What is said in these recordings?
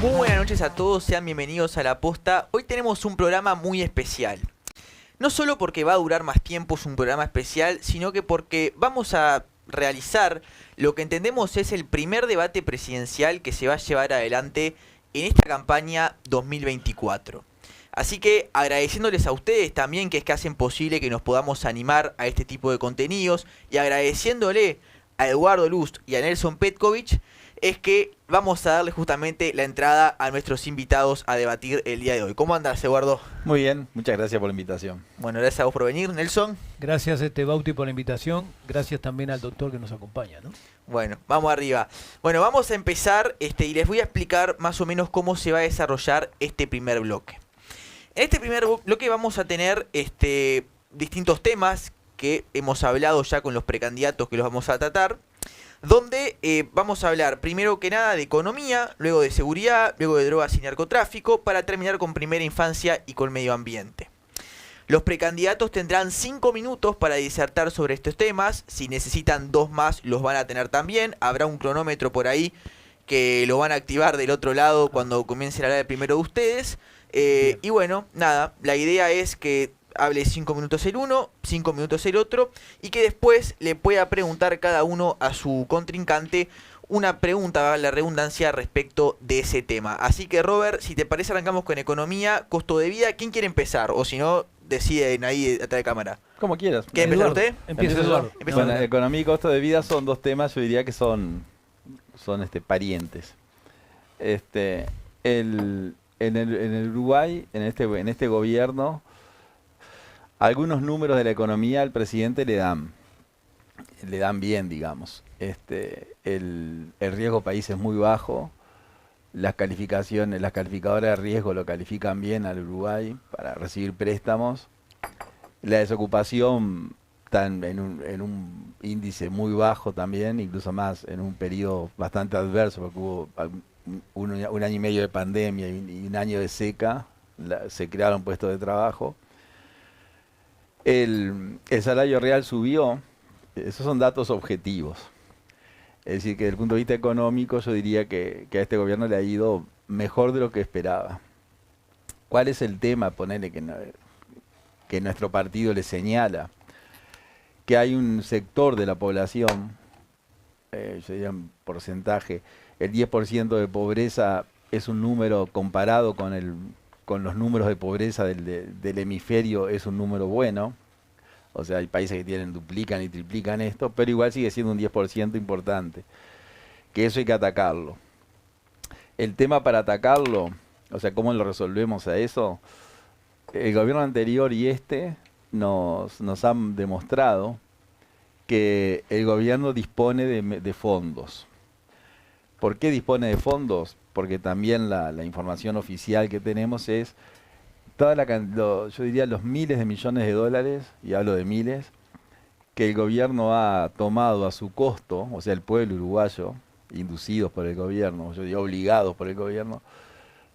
Muy buenas noches a todos, sean bienvenidos a La Posta. Hoy tenemos un programa muy especial. No solo porque va a durar más tiempo, es un programa especial, sino que porque vamos a realizar lo que entendemos es el primer debate presidencial que se va a llevar adelante en esta campaña 2024. Así que agradeciéndoles a ustedes también que es que hacen posible que nos podamos animar a este tipo de contenidos y agradeciéndole a Eduardo Lust y a Nelson Petkovic, es que vamos a darle justamente la entrada a nuestros invitados a debatir el día de hoy. ¿Cómo andas, Eduardo? Muy bien, muchas gracias por la invitación. Bueno, gracias a vos por venir, Nelson. Gracias, Bauti, por la invitación. Gracias también al doctor que nos acompaña, ¿no? Bueno, vamos arriba. Bueno, vamos a empezar y les voy a explicar más o menos cómo se va a desarrollar este primer bloque. En este primer bloque vamos a tener distintos temas que hemos hablado ya con los precandidatos que los vamos a tratar, donde vamos a hablar primero que nada de economía, luego de seguridad, luego de drogas y narcotráfico, para terminar con primera infancia y con medio ambiente. Los precandidatos tendrán 5 minutos para disertar sobre estos temas. Si necesitan 2 más, los van a tener también. Habrá un cronómetro por ahí que lo van a activar del otro lado cuando comiencen a hablar primero de ustedes. Y bueno, nada, la idea es que hable 5 minutos el uno, 5 minutos el otro, y que después le pueda preguntar cada uno a su contrincante una pregunta, la redundancia, respecto de ese tema. Así que, Robert, si te parece, arrancamos con economía, costo de vida. ¿Quién quiere empezar? O si no, deciden ahí atrás de cámara. Como quieras. ¿Quiere empezar usted? Empieza Eduardo. Bueno, economía y costo de vida son dos temas, yo diría que son parientes. En el Uruguay, en este gobierno, algunos números de la economía al presidente le dan bien, digamos. El riesgo país es muy bajo. Las calificadoras de riesgo lo califican bien al Uruguay para recibir préstamos. La desocupación está en un índice muy bajo también, incluso más en un periodo bastante adverso, porque hubo un año y medio de pandemia y un año de seca, se crearon puestos de trabajo. El salario real subió, esos son datos objetivos. Es decir, que desde el punto de vista económico yo diría que a este gobierno le ha ido mejor de lo que esperaba. ¿Cuál es el tema? Ponerle que nuestro partido le señala que hay un sector de la población, yo diría un porcentaje, el 10% de pobreza es un número comparado con los números de pobreza del hemisferio, es un número bueno. O sea, hay países que duplican y triplican esto, pero igual sigue siendo un 10% importante. Que eso hay que atacarlo. El tema para atacarlo, o sea, ¿cómo lo resolvemos a eso? El gobierno anterior y nos han demostrado que el gobierno dispone de fondos. ¿Por qué dispone de fondos? Porque también la información oficial que tenemos es yo diría los miles de millones de dólares, y hablo de miles, que el gobierno ha tomado a su costo, o sea, el pueblo uruguayo, inducidos por el gobierno, yo diría obligados por el gobierno,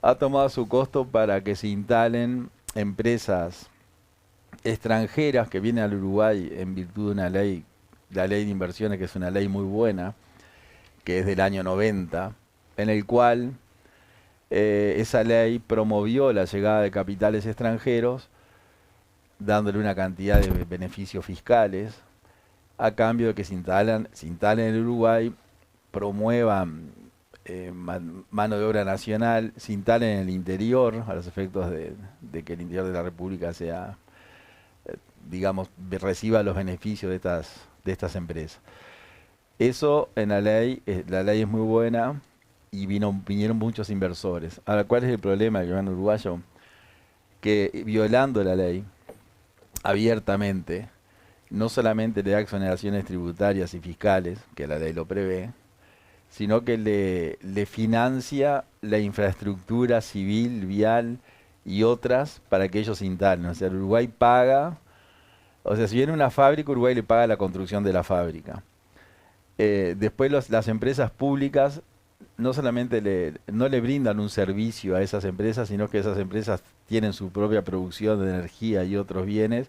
ha tomado a su costo para que se instalen empresas extranjeras que vienen al Uruguay en virtud de una ley, la ley de inversiones, que es una ley muy buena, que es del año 90, en el cual esa ley promovió la llegada de capitales extranjeros, dándole una cantidad de beneficios fiscales, a cambio de que se instalen en el Uruguay, promuevan mano de obra nacional, se instalen en el interior, a los efectos de que el interior de la República sea, digamos, reciba los beneficios de estas empresas. Eso en la ley es muy buena, y vinieron muchos inversores. Ahora, ¿cuál es el problema del gobierno uruguayo? Que violando la ley, abiertamente, no solamente le da exoneraciones tributarias y fiscales, que la ley lo prevé, sino que le financia la infraestructura civil, vial y otras para que ellos se instalen. O sea, el Uruguay paga, o sea, si viene una fábrica, Uruguay le paga la construcción de la fábrica. Después las empresas públicas no solamente no le brindan un servicio a esas empresas, sino que esas empresas tienen su propia producción de energía y otros bienes,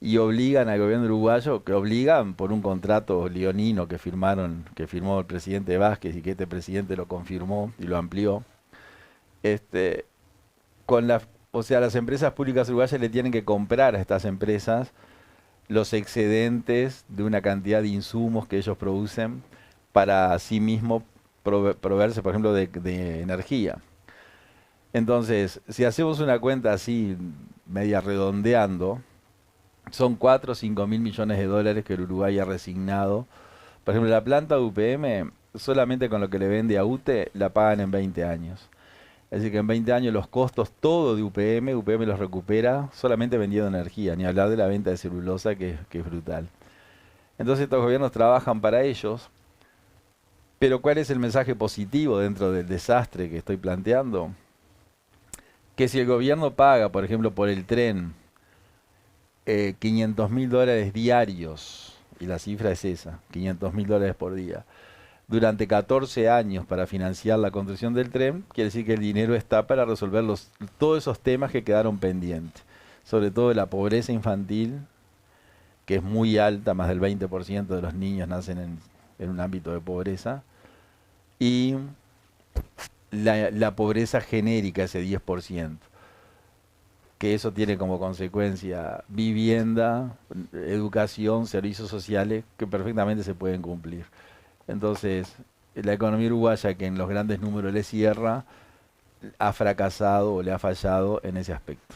y obligan al gobierno uruguayo, que obligan por un contrato leonino que firmó el presidente Vázquez, y que este presidente lo confirmó y lo amplió, este, o sea, las empresas públicas uruguayas le tienen que comprar a estas empresas los excedentes de una cantidad de insumos que ellos producen para sí mismos proveerse, por ejemplo, de energía. Entonces, si hacemos una cuenta así, media redondeando, son 4 o 5 mil millones de dólares que el Uruguay ha resignado. Por ejemplo, la planta de UPM, solamente con lo que le vende a UTE, la pagan en 20 años. Es decir, que en 20 años los costos todo de UPM los recupera solamente vendiendo energía, ni hablar de la venta de celulosa, que es brutal. Entonces estos gobiernos trabajan para ellos, pero ¿cuál es el mensaje positivo dentro del desastre que estoy planteando? Que si el gobierno paga, por ejemplo, por el tren, 500 mil dólares diarios, y la cifra es esa, 500 mil dólares por día, durante 14 años para financiar la construcción del tren, quiere decir que el dinero está para resolver todos esos temas que quedaron pendientes, sobre todo la pobreza infantil, que es muy alta, más del 20% de los niños nacen en un ámbito de pobreza, y la pobreza genérica, ese 10%, que eso tiene como consecuencia vivienda, educación, servicios sociales, que perfectamente se pueden cumplir. Entonces, la economía uruguaya, que en los grandes números le cierra, ha fracasado o le ha fallado en ese aspecto.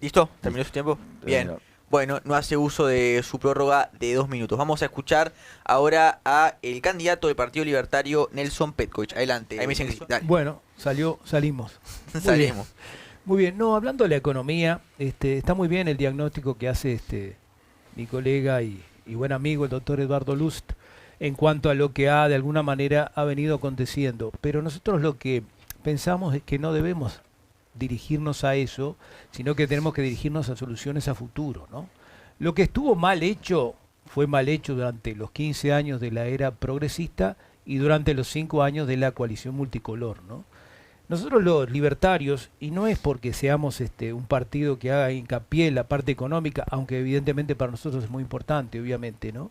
¿Listo? ¿Terminó su tiempo? Bien. Bueno, no hace uso de su prórroga de 2 minutos. Vamos a escuchar ahora a el candidato del Partido Libertario, Nelson Petkovic. Adelante. Ahí me dicen que sí. Dale. Bueno, salimos. Salimos. Muy bien, no, hablando de la economía, está muy bien el diagnóstico que hace mi colega y buen amigo, el doctor Eduardo Lust, en cuanto a lo que de alguna manera ha venido aconteciendo. Pero nosotros lo que pensamos es que no debemos dirigirnos a eso, sino que tenemos que dirigirnos a soluciones a futuro, ¿no? Lo que estuvo mal hecho fue mal hecho durante los 15 años de la era progresista y durante los 5 años de la coalición multicolor, ¿no? Nosotros los libertarios, y no es porque seamos un partido que haga hincapié en la parte económica, aunque evidentemente para nosotros es muy importante, obviamente, ¿no?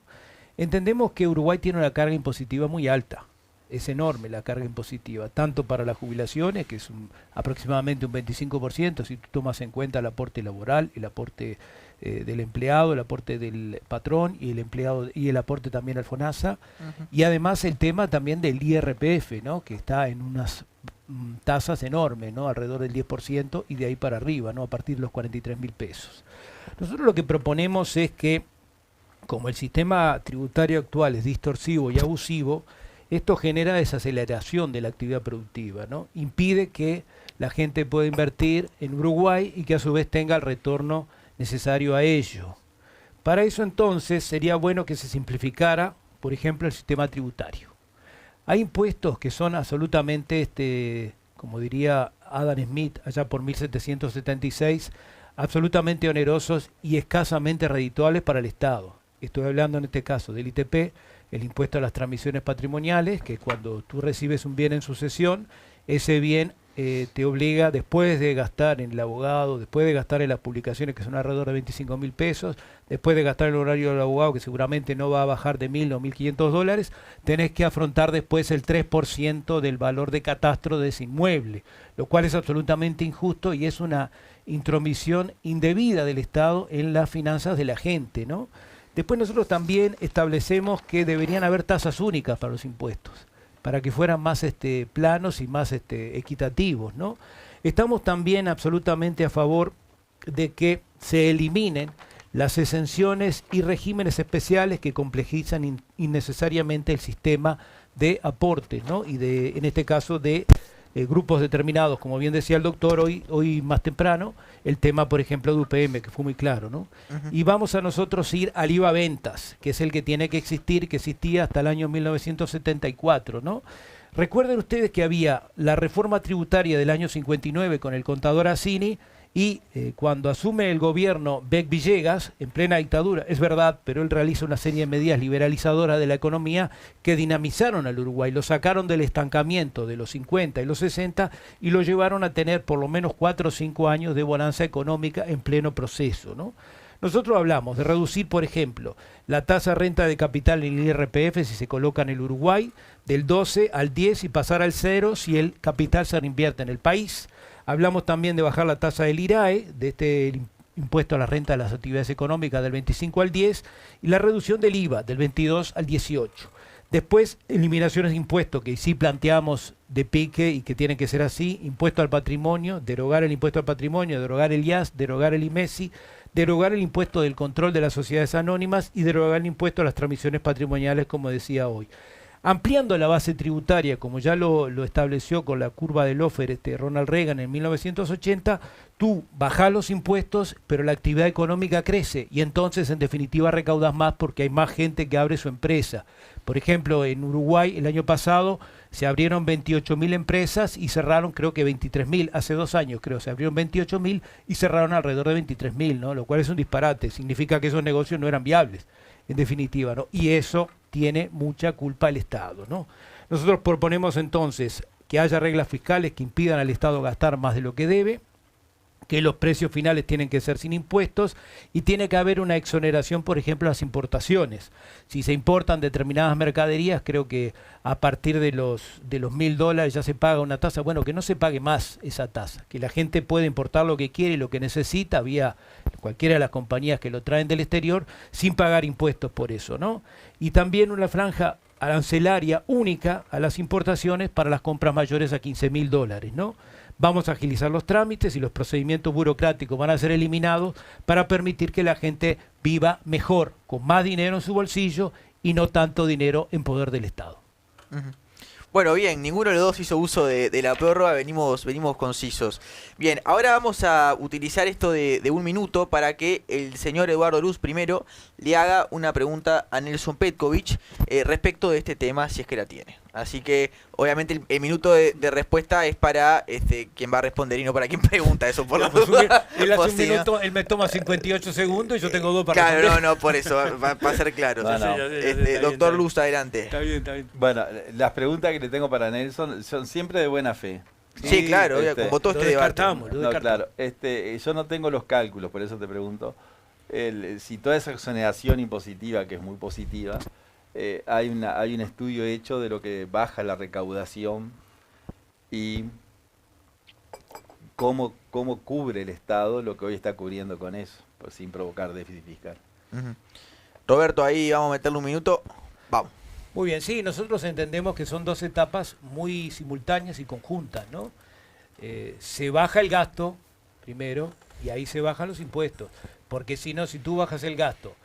Entendemos que Uruguay tiene una carga impositiva muy alta. Es enorme la carga impositiva, tanto para las jubilaciones, que es aproximadamente un 25%, si tú tomas en cuenta el aporte laboral, el aporte del empleado, el aporte del patrón y el empleado y el aporte también al FONASA, y además el tema también del IRPF, ¿no? Que está en unas tasas enormes, ¿no? Alrededor del 10% y de ahí para arriba, ¿no? A partir de los 43.000 pesos. Nosotros lo que proponemos es que, como el sistema tributario actual es distorsivo y abusivo, esto genera desaceleración de la actividad productiva, ¿no? Impide que la gente pueda invertir en Uruguay y que a su vez tenga el retorno necesario a ello. Para eso entonces sería bueno que se simplificara, por ejemplo, el sistema tributario. Hay impuestos que son absolutamente, como diría Adam Smith allá por 1776, absolutamente onerosos y escasamente redituables para el Estado. Estoy hablando en este caso del ITP, el impuesto a las transmisiones patrimoniales, que cuando tú recibes un bien en sucesión, ese bien te obliga, después de gastar en el abogado, después de gastar en las publicaciones, que son alrededor de 25.000 pesos, después de gastar el horario del abogado, que seguramente no va a bajar de 1.000 o 1.500 dólares, tenés que afrontar después el 3% del valor de catastro de ese inmueble, lo cual es absolutamente injusto y es una intromisión indebida del Estado en las finanzas de la gente, ¿no? Después nosotros también establecemos que deberían haber tasas únicas para los impuestos, para que fueran más planos y más equitativos, ¿no? Estamos también absolutamente a favor de que se eliminen las exenciones y regímenes especiales que complejizan innecesariamente el sistema de aportes, ¿no? Y en este caso de grupos determinados, como bien decía el doctor hoy más temprano, el tema, por ejemplo, de UPM, que fue muy claro, ¿no? Y vamos a nosotros ir al IVA ventas, que es el que tiene que existir, que existía hasta el año 1974, ¿no? Recuerden ustedes que había la reforma tributaria del año 59 con el contador Assini, y cuando asume el gobierno Beck Villegas, en plena dictadura, es verdad, pero él realiza una serie de medidas liberalizadoras de la economía que dinamizaron al Uruguay, lo sacaron del estancamiento de los 50 y los 60 y lo llevaron a tener por lo menos 4 o 5 años de bonanza económica en pleno proceso, ¿no? Nosotros hablamos de reducir, por ejemplo, la tasa de renta de capital en el IRPF si se coloca en el Uruguay, del 12 al 10 y pasar al 0 si el capital se reinvierte en el país. Hablamos también de bajar la tasa del IRAE, de este impuesto a la renta de las actividades económicas, del 25 al 10, y la reducción del IVA del 22 al 18. Después, eliminaciones de impuestos, que sí planteamos de pique y que tienen que ser así: impuesto al patrimonio, derogar el impuesto al patrimonio, derogar el IAS, derogar el IMESI, derogar el impuesto del control de las sociedades anónimas y derogar el impuesto a las transmisiones patrimoniales, como decía hoy. Ampliando la base tributaria, como ya lo estableció con la curva de Lofer Ronald Reagan en 1980, tú bajás los impuestos, pero la actividad económica crece y entonces en definitiva recaudas más porque hay más gente que abre su empresa. Por ejemplo, en Uruguay el año pasado se abrieron 28.000 empresas y cerraron creo que 23.000, hace 2 años creo, se abrieron 28.000 y cerraron alrededor de 23.000, ¿no? Lo cual es un disparate, significa que esos negocios no eran viables, en definitiva, ¿no? Y eso tiene mucha culpa el Estado, ¿no? Nosotros proponemos entonces que haya reglas fiscales que impidan al Estado gastar más de lo que debe, que los precios finales tienen que ser sin impuestos y tiene que haber una exoneración, por ejemplo, a las importaciones. Si se importan determinadas mercaderías, creo que a partir de los $1.000 ya se paga una tasa. Bueno, que no se pague más esa tasa, que la gente pueda importar lo que quiere y lo que necesita vía cualquiera de las compañías que lo traen del exterior sin pagar impuestos por eso, ¿no? Y también una franja arancelaria única a las importaciones para las compras mayores a $15.000, ¿no? Vamos a agilizar los trámites y los procedimientos burocráticos van a ser eliminados para permitir que la gente viva mejor, con más dinero en su bolsillo y no tanto dinero en poder del Estado. Bueno, bien, ninguno de los dos hizo uso de la prórroga, venimos concisos. Bien, ahora vamos a utilizar esto de 1 minuto para que el señor Eduardo Luz primero le haga una pregunta a Nelson Petkovic respecto de este tema, si es que la tiene. Así que, obviamente, el minuto de respuesta es para quien va a responder y no para quien pregunta, eso por la duda. Él hace un minuto, él me toma 58 segundos y yo tengo 2 para responder. Claro, no, por eso, va a ser claro. Doctor Luz, adelante. Está bien. Bueno, las preguntas que le tengo para Nelson son siempre de buena fe. Sí, claro, como todo este debate. No, claro, yo no tengo los cálculos, por eso te pregunto. Si toda esa exoneración impositiva, que es muy positiva, hay un estudio hecho de lo que baja la recaudación y cómo cubre el Estado lo que hoy está cubriendo con eso, pues, sin provocar déficit fiscal. Roberto, ahí vamos a meterle 1 minuto. Vamos. Muy bien, sí, nosotros entendemos que son 2 etapas muy simultáneas y conjuntas, ¿no? Se baja el gasto primero y ahí se bajan los impuestos, porque si no, si tú bajas el gasto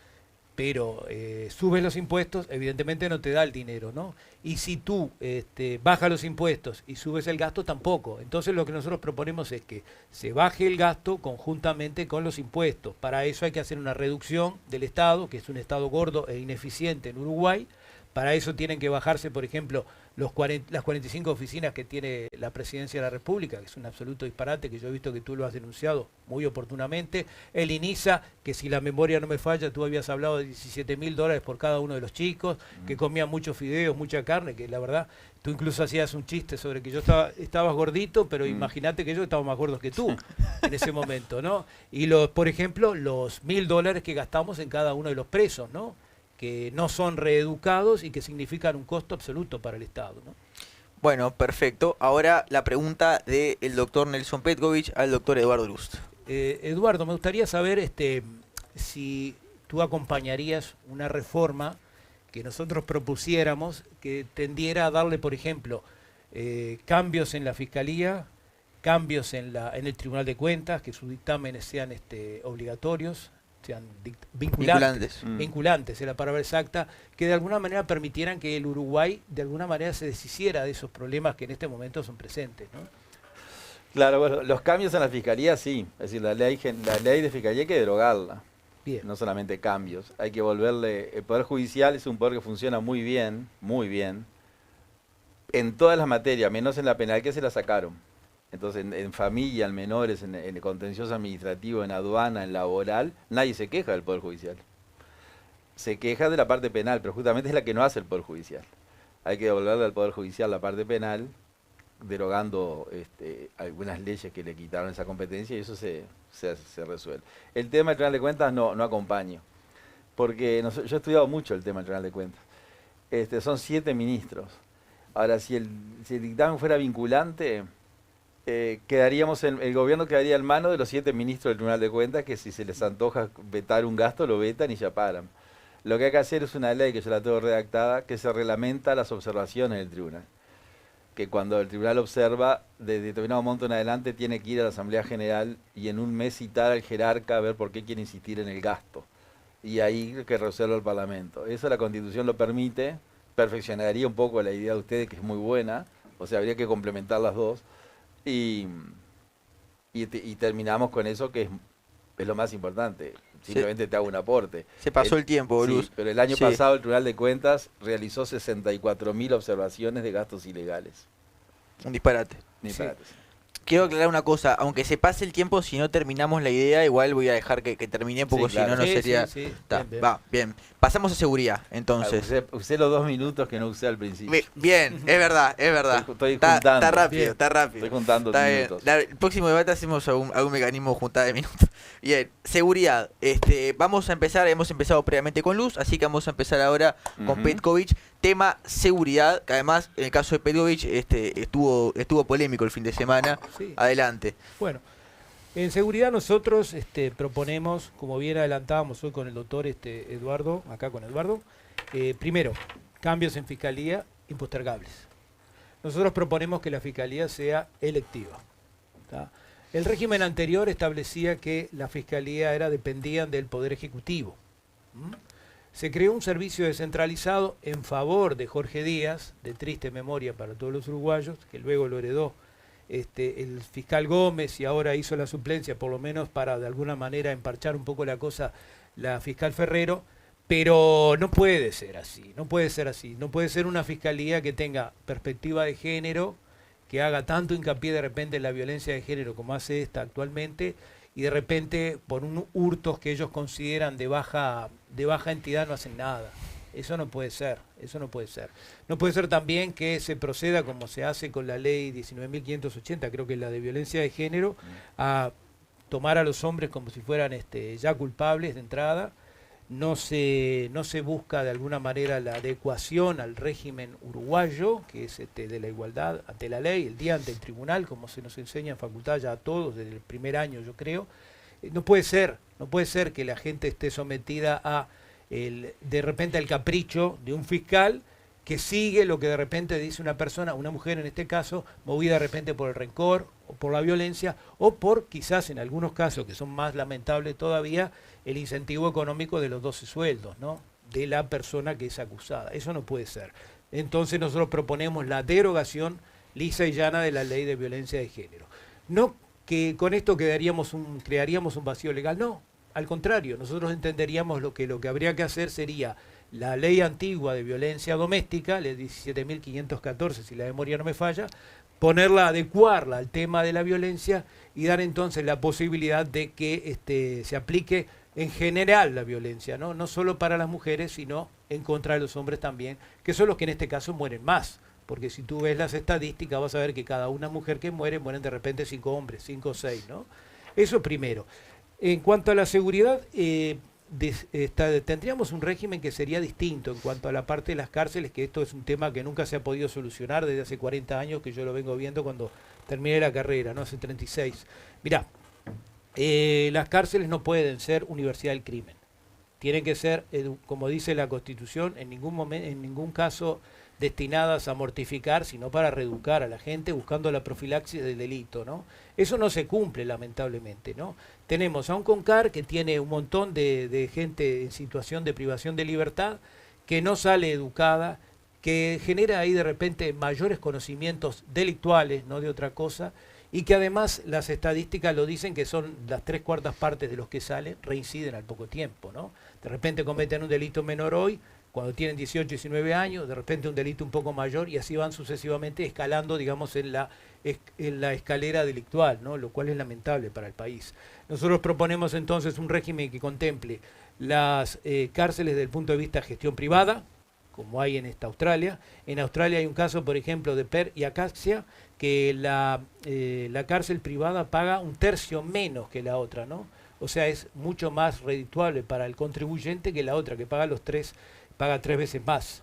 pero subes los impuestos, evidentemente no te da el dinero, ¿no? Y si tú bajas los impuestos y subes el gasto, tampoco. Entonces lo que nosotros proponemos es que se baje el gasto conjuntamente con los impuestos. Para eso hay que hacer una reducción del Estado, que es un Estado gordo e ineficiente en Uruguay. Para eso tienen que bajarse, por ejemplo, las 45 oficinas que tiene la Presidencia de la República, que es un absoluto disparate, que yo he visto que tú lo has denunciado muy oportunamente. El INISA, que si la memoria no me falla, tú habías hablado de $17.000 por cada uno de los chicos, que comían muchos fideos, mucha carne, que la verdad, tú incluso hacías un chiste sobre que yo estabas gordito, pero imagínate que yo estaba más gordo que tú en ese momento, ¿no? Y por ejemplo, los $1.000 que gastamos en cada uno de los presos, ¿no? Que no son reeducados y que significan un costo absoluto para el Estado, ¿no? Bueno, perfecto. Ahora la pregunta del doctor Nelson Petkovic al doctor Eduardo Lust. Eduardo, me gustaría saber si tú acompañarías una reforma que nosotros propusiéramos que tendiera a darle, por ejemplo, cambios en la Fiscalía, cambios en el Tribunal de Cuentas, que sus dictámenes sean obligatorios, sean vinculantes es la palabra exacta, que de alguna manera permitieran que el Uruguay de alguna manera se deshiciera de esos problemas que en este momento son presentes, ¿no? Claro, bueno, los cambios en la Fiscalía sí, es decir, la ley de Fiscalía hay que derogarla. Bien. No solamente cambios, hay que volverle. El Poder Judicial es un poder que funciona muy bien, en todas las materias, menos en la penal, que se la sacaron. Entonces, en familia, en menores, en el contencioso administrativo, en aduana, en laboral, nadie se queja del Poder Judicial. Se queja de la parte penal, pero justamente es la que no hace el Poder Judicial. Hay que devolverle al Poder Judicial la parte penal derogando algunas leyes que le quitaron esa competencia y eso se resuelve. El tema del Tribunal de Cuentas no acompaño, porque yo he estudiado mucho el tema del Tribunal de Cuentas. Son 7 ministros. Ahora, si el dictamen fuera vinculante, el gobierno quedaría en mano de los 7 ministros del Tribunal de Cuentas, que si se les antoja vetar un gasto, lo vetan y ya paran. Lo que hay que hacer es una ley, que yo la tengo redactada, que se reglamenta las observaciones del tribunal. Que cuando el tribunal observa, de determinado monto en adelante, tiene que ir a la Asamblea General y en un mes citar al jerarca a ver por qué quiere insistir en el gasto. Y ahí que resuelva el Parlamento. Eso la Constitución lo permite, perfeccionaría un poco la idea de ustedes, que es muy buena, o sea, habría que complementar las dos. Y terminamos con eso, que es lo más importante. Simplemente te hago un aporte. Se pasó el tiempo, Luz. Sí, pero el año pasado el Tribunal de Cuentas realizó 64.000 observaciones de gastos ilegales. Un disparate. Disparate. Sí. Quiero aclarar una cosa, aunque se pase el tiempo, si no terminamos la idea, igual voy a dejar que termine, porque Sí, claro. si no, no sería... Sí. Bien. Va, bien. Pasamos a seguridad, entonces. Usé los 2 minutos que no usé al principio. Bien, es verdad. Estoy Está juntando. rápido, Bien. está rápido. Estoy juntando Está minutos. bien. El próximo debate hacemos algún mecanismo de juntada de minutos. Bien, seguridad. Vamos a empezar, hemos empezado previamente con Luz, así que vamos a empezar ahora con Petkovic. Tema seguridad, que además en el caso de Petkovic estuvo polémico el fin de semana. Sí. Adelante. Bueno, en seguridad nosotros proponemos, como bien adelantábamos hoy con el doctor Eduardo, acá con Eduardo, primero, cambios en fiscalía impostergables. Nosotros proponemos que la fiscalía sea electiva. ¿Tá? El régimen anterior establecía que la fiscalía dependían del Poder Ejecutivo. Se creó un servicio descentralizado en favor de Jorge Díaz, de triste memoria para todos los uruguayos, que luego lo heredó el fiscal Gómez y ahora hizo la suplencia, por lo menos para de alguna manera emparchar un poco la cosa, la fiscal Ferrero, pero no puede ser así, no puede ser una fiscalía que tenga perspectiva de género, que haga tanto hincapié de repente en la violencia de género como hace esta actualmente, y de repente por un hurtos que ellos consideran de baja entidad no hacen nada. Eso no puede ser. No puede ser también que se proceda como se hace con la ley 19.580, creo que es la de violencia de género, a tomar a los hombres como si fueran ya culpables de entrada. No se busca de alguna manera la adecuación al régimen uruguayo, que es de la igualdad ante la ley, el día ante el tribunal, como se nos enseña en facultad ya a todos desde el primer año, yo creo. No puede ser que la gente esté sometida a de repente al capricho de un fiscal que sigue lo que de repente dice una persona, una mujer en este caso, movida de repente por el rencor o por la violencia o por quizás en algunos casos que son más lamentables todavía el incentivo económico de los 12 sueldos, ¿no?, de la persona que es acusada. Eso no puede ser. Entonces nosotros proponemos la derogación lisa y llana de la ley de violencia de género. No que con esto crearíamos un vacío legal, no. Al contrario, nosotros entenderíamos lo que habría que hacer sería la ley antigua de violencia doméstica, ley 17.514, si la memoria no me falla, adecuarla al tema de la violencia y dar entonces la posibilidad de que se aplique en general la violencia, no solo para las mujeres, sino en contra de los hombres también, que son los que en este caso mueren más. Porque si tú ves las estadísticas vas a ver que cada una mujer que mueren de repente 5 hombres, 5 o 6, ¿no? Eso primero. En cuanto a la seguridad, tendríamos un régimen que sería distinto en cuanto a la parte de las cárceles, que esto es un tema que nunca se ha podido solucionar desde hace 40 años, que yo lo vengo viendo cuando terminé la carrera, ¿no?, hace 36. Mirá, las cárceles no pueden ser universidad del crimen. Tienen que ser, como dice la Constitución, en ningún caso destinadas a mortificar, sino para reeducar a la gente buscando la profilaxis del delito, ¿no? Eso no se cumple, lamentablemente, ¿no? Tenemos a un CONCAR que tiene un montón de gente en situación de privación de libertad, que no sale educada, que genera ahí de repente mayores conocimientos delictuales, no de otra cosa, y que además las estadísticas lo dicen que son las 3/4 partes de los que salen reinciden al poco tiempo, ¿no? De repente cometen un delito menor hoy, cuando tienen 18, 19 años, de repente un delito un poco mayor y así van sucesivamente escalando, digamos, en la escalera delictual, ¿no?, lo cual es lamentable para el país. Nosotros proponemos entonces un régimen que contemple las cárceles desde el punto de vista de gestión privada, como hay en Australia. En Australia hay un caso, por ejemplo, de Perth y Acacia, que la cárcel privada paga un tercio menos que la otra, ¿no? O sea, es mucho más redituable para el contribuyente que la otra, que paga paga 3 veces más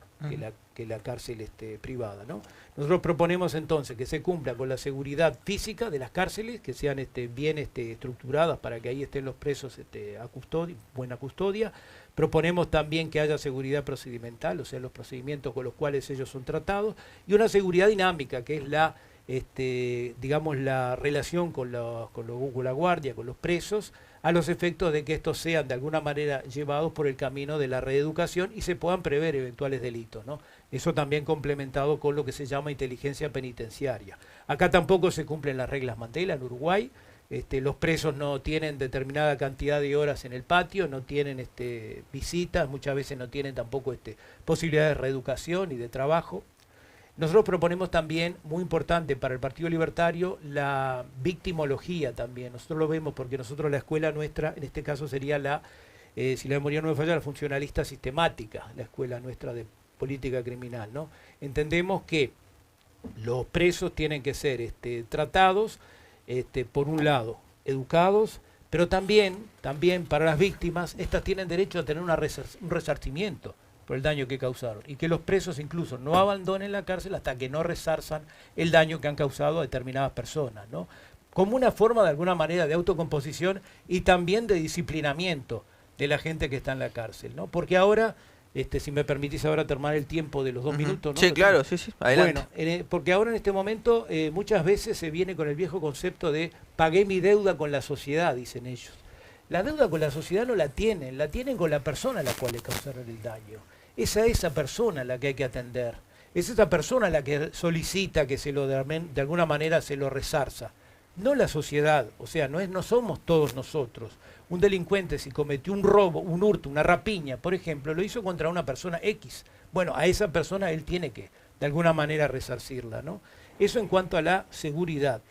que la cárcel privada, ¿no? Nosotros proponemos entonces que se cumpla con la seguridad física de las cárceles, que sean bien estructuradas para que ahí estén los presos a buena custodia. Proponemos también que haya seguridad procedimental, o sea, los procedimientos con los cuales ellos son tratados, y una seguridad dinámica, que es digamos, la relación con la guardia, con los presos, a los efectos de que estos sean de alguna manera llevados por el camino de la reeducación y se puedan prever eventuales delitos, ¿no? Eso también complementado con lo que se llama inteligencia penitenciaria. Acá tampoco se cumplen las reglas Mandela en Uruguay. Los presos no tienen determinada cantidad de horas en el patio, no tienen visitas, muchas veces no tienen tampoco posibilidades de reeducación y de trabajo. Nosotros proponemos también, muy importante para el Partido Libertario, la victimología también. Nosotros lo vemos porque nosotros la escuela nuestra, en este caso sería si la memoria no me falla, la funcionalista sistemática, la escuela nuestra de política criminal, ¿no? Entendemos que los presos tienen que ser tratados, por un lado, educados, pero también para las víctimas, estas tienen derecho a tener un resarcimiento por el daño que causaron, y que los presos incluso no abandonen la cárcel hasta que no resarzan el daño que han causado a determinadas personas, ¿no? Como una forma de alguna manera de autocomposición y también de disciplinamiento de la gente que está en la cárcel, ¿no? Porque ahora, si me permitís ahora terminar el tiempo de los 2 minutos, ¿no? Sí, claro, sí, adelante. Bueno, porque ahora en este momento muchas veces se viene con el viejo concepto de pagué mi deuda con la sociedad, dicen ellos. La deuda con la sociedad no la tienen con la persona a la cual le causaron el daño. Es a esa persona la que hay que atender. Es esa persona la que solicita que de alguna manera se lo resarza. No la sociedad, o sea, no somos todos nosotros. Un delincuente, si cometió un robo, un hurto, una rapiña, por ejemplo, lo hizo contra una persona X. Bueno, a esa persona él tiene que, de alguna manera, resarcirla, ¿no? Eso en cuanto a la seguridad,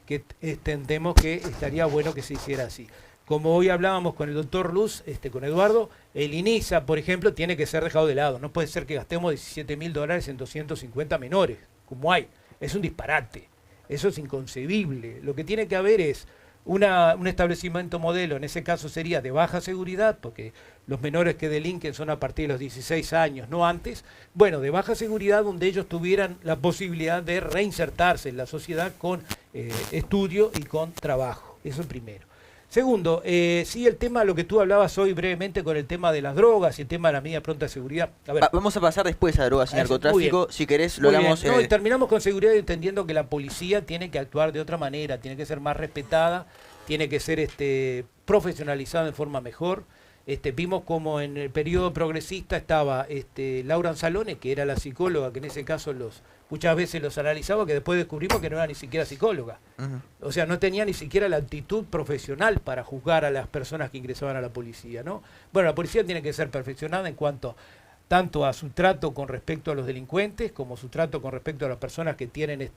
que entendemos que estaría bueno que se hiciera así. Como hoy hablábamos con el doctor Luz, con Eduardo, el INISA, por ejemplo, tiene que ser dejado de lado. No puede ser que gastemos $17.000 en 250 menores, como hay. Es un disparate. Eso es inconcebible. Lo que tiene que haber es un establecimiento modelo, en ese caso sería de baja seguridad, porque los menores que delinquen son a partir de los 16 años, no antes. Bueno, de baja seguridad donde ellos tuvieran la posibilidad de reinsertarse en la sociedad con estudio y con trabajo. Eso primero. Segundo, sí, el tema, lo que tú hablabas hoy brevemente con el tema de las drogas y el tema de la medida pronta de seguridad. A ver, vamos a pasar después a drogas y narcotráfico. Si querés, lo hablamos. No, y terminamos con seguridad entendiendo que la policía tiene que actuar de otra manera, tiene que ser más respetada, tiene que ser profesionalizada de forma mejor. Vimos como en el periodo progresista estaba Laura Anzalone, que era la psicóloga, que en ese caso muchas veces los analizaba, que después descubrimos que no era ni siquiera psicóloga. O sea, no tenía ni siquiera la actitud profesional para juzgar a las personas que ingresaban a la policía, ¿no? Bueno, la policía tiene que ser perfeccionada en cuanto tanto a su trato con respecto a los delincuentes, como su trato con respecto a las personas que tienen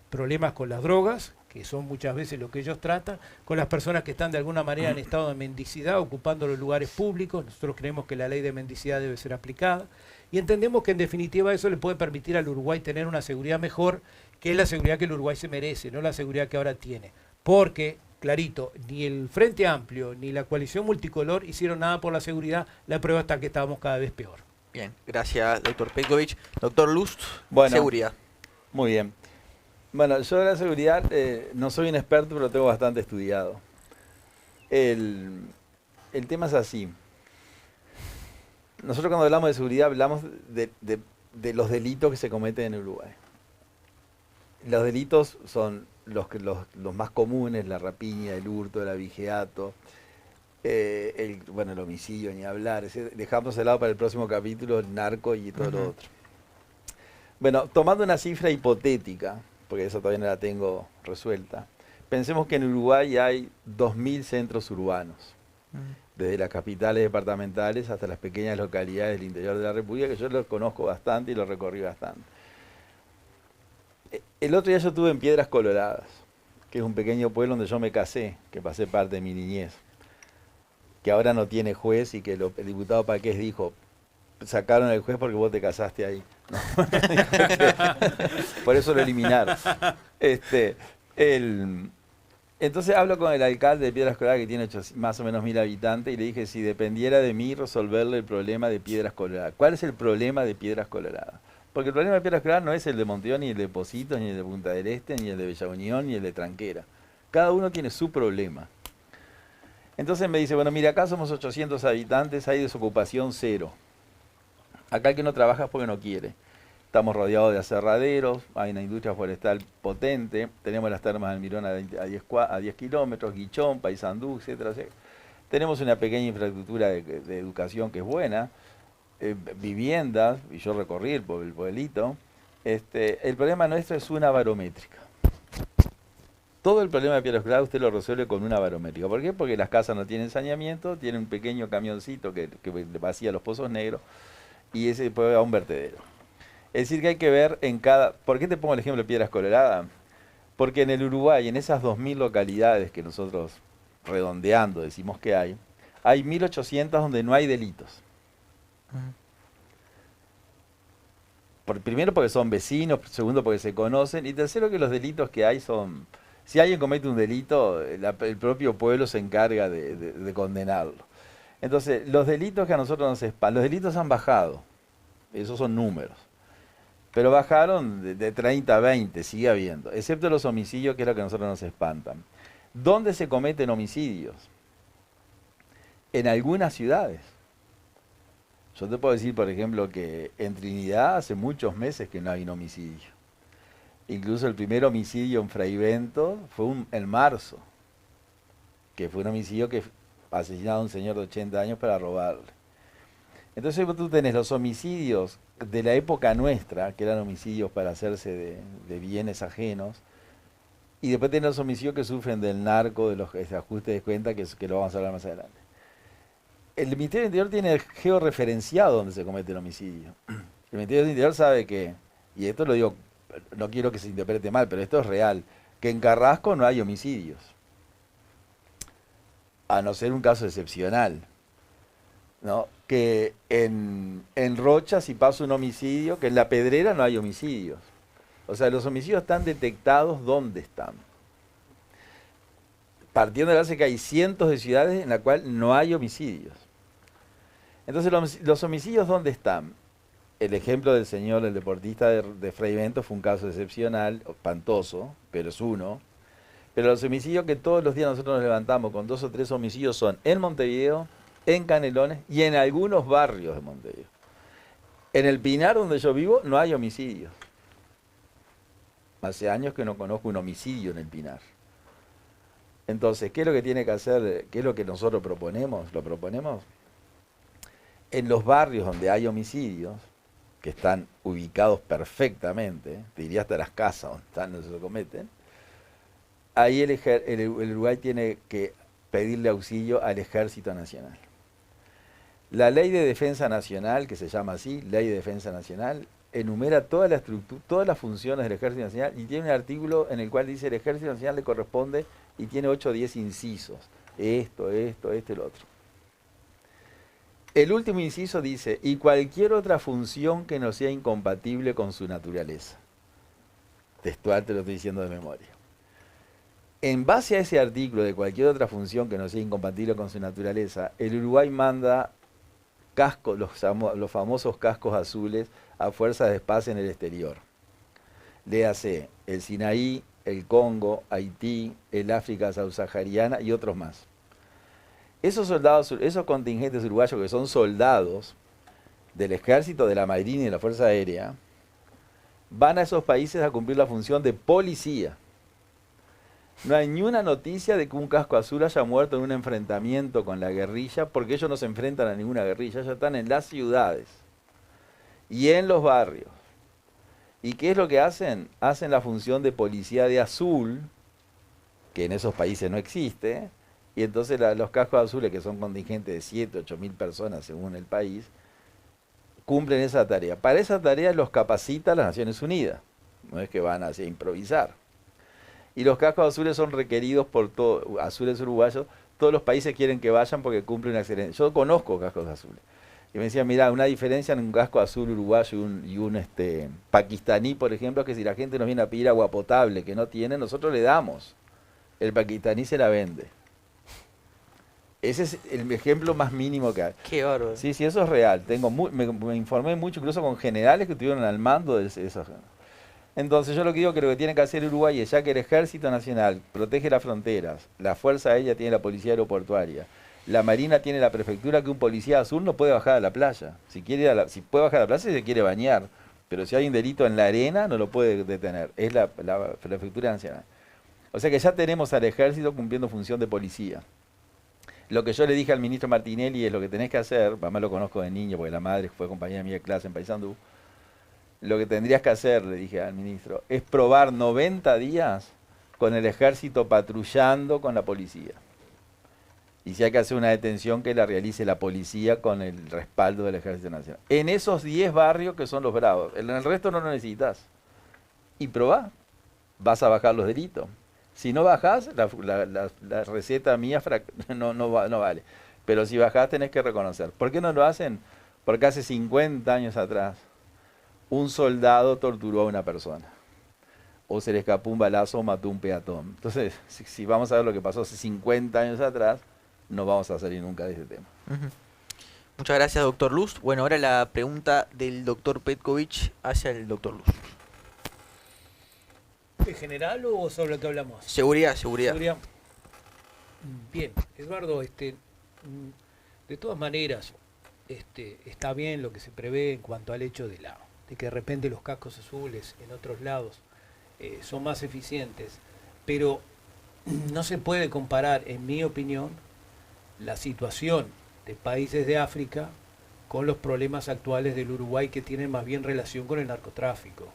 problemas con las drogas, que son muchas veces lo que ellos tratan, con las personas que están de alguna manera en estado de mendicidad, ocupando los lugares públicos. Nosotros creemos que la ley de mendicidad debe ser aplicada. Y entendemos que en definitiva eso le puede permitir al Uruguay tener una seguridad mejor, que es la seguridad que el Uruguay se merece, no la seguridad que ahora tiene. Porque, clarito, ni el Frente Amplio ni la coalición multicolor hicieron nada por la seguridad. La prueba está que estábamos cada vez peor. Bien, gracias, doctor Petkovic. Doctor Lust, bueno, seguridad. Muy bien. Bueno, yo de la seguridad no soy un experto, pero lo tengo bastante estudiado. El tema es así. Nosotros cuando hablamos de seguridad hablamos de los delitos que se cometen en Uruguay. Los delitos son los más comunes, la rapiña, el hurto, el abigeato, el homicidio, ni hablar. Dejamos de lado para el próximo capítulo el narco y todo lo otro. Bueno, tomando una cifra hipotética, porque eso todavía no la tengo resuelta, pensemos que en Uruguay hay 2.000 centros urbanos. Desde las capitales departamentales hasta las pequeñas localidades del interior de la República, que yo los conozco bastante y los recorrí bastante. El otro día yo estuve en Piedras Coloradas, que es un pequeño pueblo donde yo me casé, que pasé parte de mi niñez, que ahora no tiene juez y que el diputado Paqués dijo, sacaron al juez porque vos te casaste ahí. ¿No? Por eso lo eliminaron. Entonces hablo con el alcalde de Piedras Coloradas, que tiene más o menos 1000 habitantes, y le dije si dependiera de mí resolverle el problema de Piedras Coloradas. ¿Cuál es el problema de Piedras Coloradas? Porque el problema de Piedras Coloradas no es el de Monteón, ni el de Pocitos, ni el de Punta del Este, ni el de Bella Unión, ni el de Tranquera. Cada uno tiene su problema. Entonces me dice, bueno, mira, acá somos 800 habitantes, hay desocupación cero. Acá el que no trabaja es porque no quiere. Estamos rodeados de aserraderos, hay una industria forestal potente, tenemos las termas de Almirón a 10 kilómetros, Guichón, Paysandú, etcétera. Tenemos una pequeña infraestructura de educación que es buena, viviendas, y yo recorrí el pueblito. El problema nuestro es una barométrica. Todo el problema de Piedras Coloradas usted lo resuelve con una barométrica. ¿Por qué? Porque las casas no tienen saneamiento, tienen un pequeño camioncito que vacía los pozos negros y ese puede ir a un vertedero. Es decir que hay que ver en cada... ¿Por qué te pongo el ejemplo de Piedras Coloradas? Porque en el Uruguay, en esas 2000 localidades que nosotros redondeando decimos que hay 1800 donde no hay delitos. Primero porque son vecinos, segundo porque se conocen, y tercero que los delitos que hay son... Si alguien comete un delito, el propio pueblo se encarga de condenarlo. Entonces, los delitos que a nosotros nos espantan, los delitos han bajado, esos son números, pero bajaron de 30 a 20, sigue habiendo, excepto los homicidios, que es lo que a nosotros nos espantan. ¿Dónde se cometen homicidios? En algunas ciudades. Yo te puedo decir, por ejemplo, que en Trinidad hace muchos meses que no hay un homicidio. Incluso el primer homicidio en Fraivento fue en marzo, que fue un homicidio que asesinaba a un señor de 80 años para robarle. Entonces tú tenés los homicidios de la época nuestra, que eran homicidios para hacerse de bienes ajenos, y después tenés los homicidios que sufren del narco, de los ajustes de cuenta, que lo vamos a hablar más adelante. El Ministerio del Interior tiene georreferenciado donde se comete el homicidio. El Ministerio del Interior sabe que, y esto lo digo, no quiero que se interprete mal, pero esto es real, que en Carrasco no hay homicidios, a no ser un caso excepcional, ¿no? Que en Rocha, si pasa un homicidio, que en La Pedrera no hay homicidios. O sea, los homicidios están detectados ¿dónde están? Partiendo de la base que hay cientos de ciudades en las cuales no hay homicidios. Entonces, los homicidios ¿dónde están? El ejemplo del señor, el deportista de Fraivento, fue un caso excepcional, espantoso, pero es uno. Pero los homicidios que todos los días nosotros nos levantamos con 2 o 3 homicidios son en Montevideo, en Canelones y en algunos barrios de Montevideo. En el Pinar, donde yo vivo, no hay homicidios. Hace años que no conozco un homicidio en el Pinar. Entonces, ¿qué es lo que tiene que hacer? ¿Qué es lo que nosotros proponemos? Lo proponemos en los barrios donde hay homicidios, que están ubicados perfectamente, te diría hasta las casas donde se cometen, ahí el Uruguay tiene que pedirle auxilio al Ejército Nacional. La Ley de Defensa Nacional, que se llama así, Ley de Defensa Nacional, enumera toda la estructura, todas las funciones del Ejército Nacional y tiene un artículo en el cual dice el Ejército Nacional le corresponde y tiene 8 o 10 incisos. Esto, y lo otro. El último inciso dice, y cualquier otra función que no sea incompatible con su naturaleza. Textual te lo estoy diciendo de memoria. En base a ese artículo de cualquier otra función que no sea incompatible con su naturaleza, el Uruguay manda cascos, los famosos cascos azules a fuerzas de paz en el exterior. Léase el Sinaí, el Congo, Haití, el África subsahariana y otros más. Esos soldados, esos contingentes uruguayos que son soldados del ejército, de la marina y de la fuerza aérea, van a esos países a cumplir la función de policía. No hay ni una noticia de que un casco azul haya muerto en un enfrentamiento con la guerrilla, porque ellos no se enfrentan a ninguna guerrilla, ellos están en las ciudades y en los barrios. ¿Y qué es lo que hacen? Hacen la función de policía de azul, que en esos países no existe, y entonces los cascos azules, que son contingentes de 7, 8 mil personas según el país, cumplen esa tarea. Para esa tarea los capacita las Naciones Unidas, no es que van a improvisar. Y los cascos azules son requeridos por azules uruguayos, todos los países quieren que vayan porque cumplen una excelente. Yo conozco cascos azules. Y me decía, mira, una diferencia en un casco azul uruguayo y un pakistaní, por ejemplo, es que si la gente nos viene a pedir agua potable que no tiene, nosotros le damos. El pakistaní se la vende. Ese es el ejemplo más mínimo que hay. Qué bárbaro. Sí, sí, eso es real. Me informé mucho, incluso con generales que estuvieron al mando de eso. Entonces yo lo que digo que lo que tiene que hacer Uruguay es, ya que el Ejército Nacional protege las fronteras, la Fuerza Aérea tiene la Policía Aeroportuaria, la Marina tiene la Prefectura, que un policía azul no puede bajar a la playa. Si puede bajar a la playa, si se quiere bañar. Pero si hay un delito en la arena, no lo puede detener. Es la Prefectura Nacional. O sea que ya tenemos al Ejército cumpliendo función de policía. Lo que yo le dije al ministro Martinelli es lo que tenés que hacer, además lo conozco de niño porque la madre fue compañera mía de clase en Paysandú, lo que tendrías que hacer, le dije al ministro, es probar 90 días con el Ejército patrullando con la policía. Y si hay que hacer una detención, que la realice la policía con el respaldo del Ejército Nacional. En esos 10 barrios que son los bravos. En el resto no lo necesitas. Y probá. Vas a bajar los delitos. Si no bajás, la receta mía no vale. Pero si bajás, tenés que reconocer. ¿Por qué no lo hacen? Porque hace 50 años atrás, un soldado torturó a una persona. O se le escapó un balazo o mató un peatón. Entonces, si vamos a ver lo que pasó hace 50 años atrás, no vamos a salir nunca de ese tema. Muchas gracias, doctor Lust. Bueno, ahora la pregunta del doctor Petkovic hacia el doctor Lust. ¿En general o sobre lo que hablamos? Seguridad. Bien, Eduardo, de todas maneras, está bien lo que se prevé en cuanto al hecho de que de repente los cascos azules en otros lados son más eficientes, pero no se puede comparar, en mi opinión, la situación de países de África con los problemas actuales del Uruguay, que tienen más bien relación con el narcotráfico.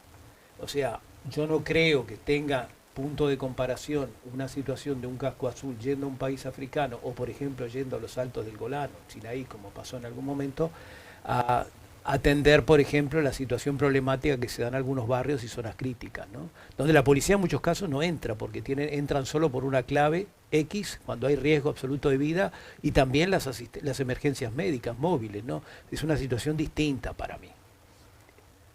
O sea, yo no creo que tenga punto de comparación una situación de un casco azul yendo a un país africano, o por ejemplo yendo a los Altos del Golán, Sinaí, como pasó en algún momento, a atender, por ejemplo, la situación problemática que se da en algunos barrios y zonas críticas, ¿no? Donde la policía en muchos casos no entra, porque entran solo por una clave X, cuando hay riesgo absoluto de vida, y también las emergencias médicas móviles, ¿no? Es una situación distinta para mí.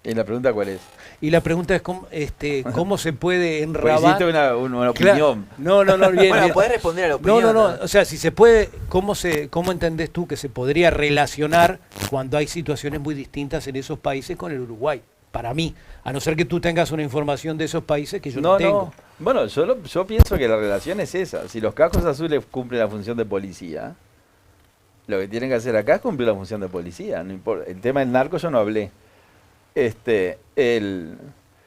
¿Y la pregunta cuál es? Y la pregunta es cómo se puede Pues enrabar. hiciste una opinión. No, bien. Bueno, bien. podés responder a la opinión. No, o sea, si se puede, ¿cómo entendés tú que se podría relacionar cuando hay situaciones muy distintas en esos países con el Uruguay? Para mí, a no ser que tú tengas una información de esos países que yo no tengo. Bueno, yo pienso que la relación es esa. Si los cascos azules cumplen la función de policía, lo que tienen que hacer acá es cumplir la función de policía. No importa. El tema del narco yo no hablé. Es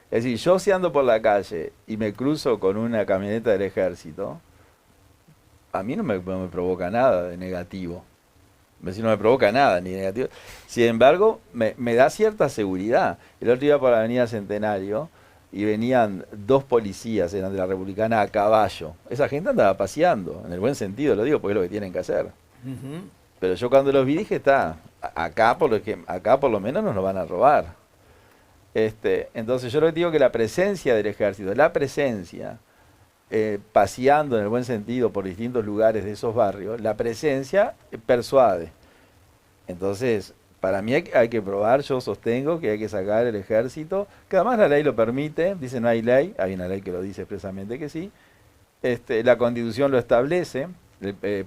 decir, yo si ando por la calle y me cruzo con una camioneta del ejército, a mí no me provoca nada de negativo. No me provoca nada ni negativo. Sin embargo, me da cierta seguridad. El otro día por la avenida Centenario y venían 2 policías, eran de la Republicana, a caballo. Esa gente andaba paseando, en el buen sentido lo digo, porque es lo que tienen que hacer. Pero yo cuando los vi dije, acá por lo menos nos lo van a robar. Entonces yo lo que digo que la presencia del ejército, paseando en el buen sentido por distintos lugares de esos barrios, la presencia persuade. Entonces, para mí hay que probar, yo sostengo que hay que sacar el ejército, que además la ley lo permite, dice no hay ley, hay una ley que lo dice expresamente que sí, la Constitución lo establece,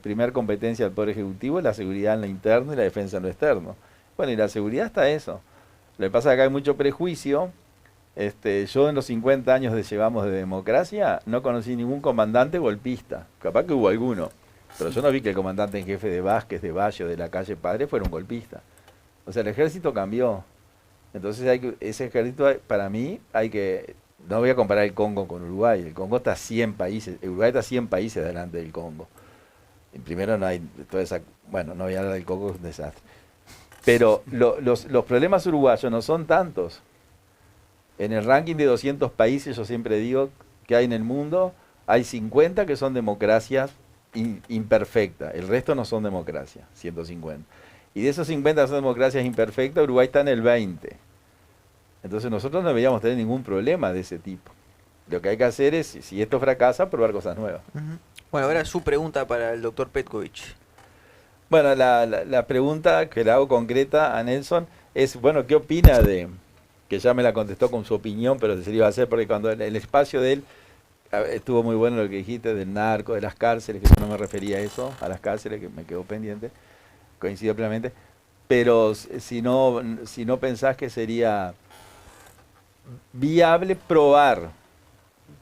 primer competencia del Poder Ejecutivo es la seguridad en lo interno y la defensa en lo externo. Bueno, y la seguridad está eso. Lo que pasa es que hay mucho prejuicio. Yo en los 50 años que llevamos de democracia no conocí ningún comandante golpista. Capaz que hubo alguno, pero yo no vi que el comandante en jefe de Vázquez, de Valle o de la calle Padre fuera un golpista. O sea, el ejército cambió. Entonces ese ejército, para mí, no voy a comparar el Congo con Uruguay. El Congo está 100 países, Uruguay está 100 países delante del Congo. Y primero no hay toda esa, bueno, no voy a hablar del Congo, es un desastre. Pero los problemas uruguayos no son tantos. En el ranking de 200 países, yo siempre digo que hay en el mundo, hay 50 que son democracias imperfectas. El resto no son democracias, 150. Y de esos 50 que son democracias imperfectas, Uruguay está en el 20. Entonces nosotros no deberíamos tener ningún problema de ese tipo. Lo que hay que hacer es, si esto fracasa, probar cosas nuevas. Bueno, ahora su pregunta para el doctor Petkovic. Bueno, la pregunta que le hago concreta a Nelson es, bueno, ¿qué opina de, que ya me la contestó con su opinión, pero se le iba a hacer porque cuando el espacio de él estuvo muy bueno lo que dijiste del narco, de las cárceles, que yo no me refería a eso, a las cárceles, que me quedó pendiente, coincido plenamente, pero si no pensás que sería viable probar,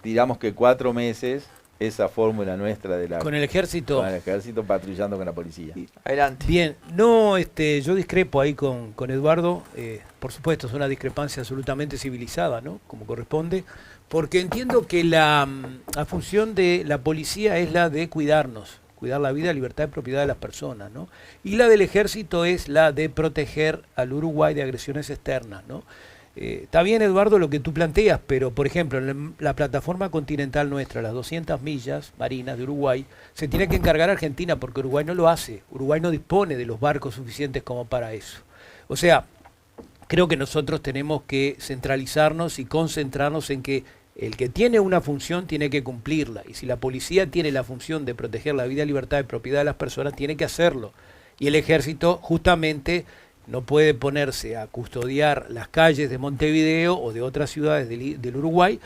digamos que 4 meses, esa fórmula nuestra de la... Con el ejército. Con el ejército patrullando con la policía. Adelante. Bien, no, yo discrepo ahí con Eduardo, por supuesto es una discrepancia absolutamente civilizada, ¿no? Como corresponde, porque entiendo que la función de la policía es la de cuidarnos, cuidar la vida, libertad y propiedad de las personas, ¿no? Y la del ejército es la de proteger al Uruguay de agresiones externas, ¿no? Está bien, Eduardo, lo que tú planteas, pero, por ejemplo, en la plataforma continental nuestra, las 200 millas marinas de Uruguay, se tiene que encargar Argentina porque Uruguay no lo hace. Uruguay no dispone de los barcos suficientes como para eso. O sea, creo que nosotros tenemos que centralizarnos y concentrarnos en que el que tiene una función tiene que cumplirla. Y si la policía tiene la función de proteger la vida, libertad y propiedad de las personas, tiene que hacerlo. Y el ejército, justamente, no puede ponerse a custodiar las calles de Montevideo o de otras ciudades del Uruguay,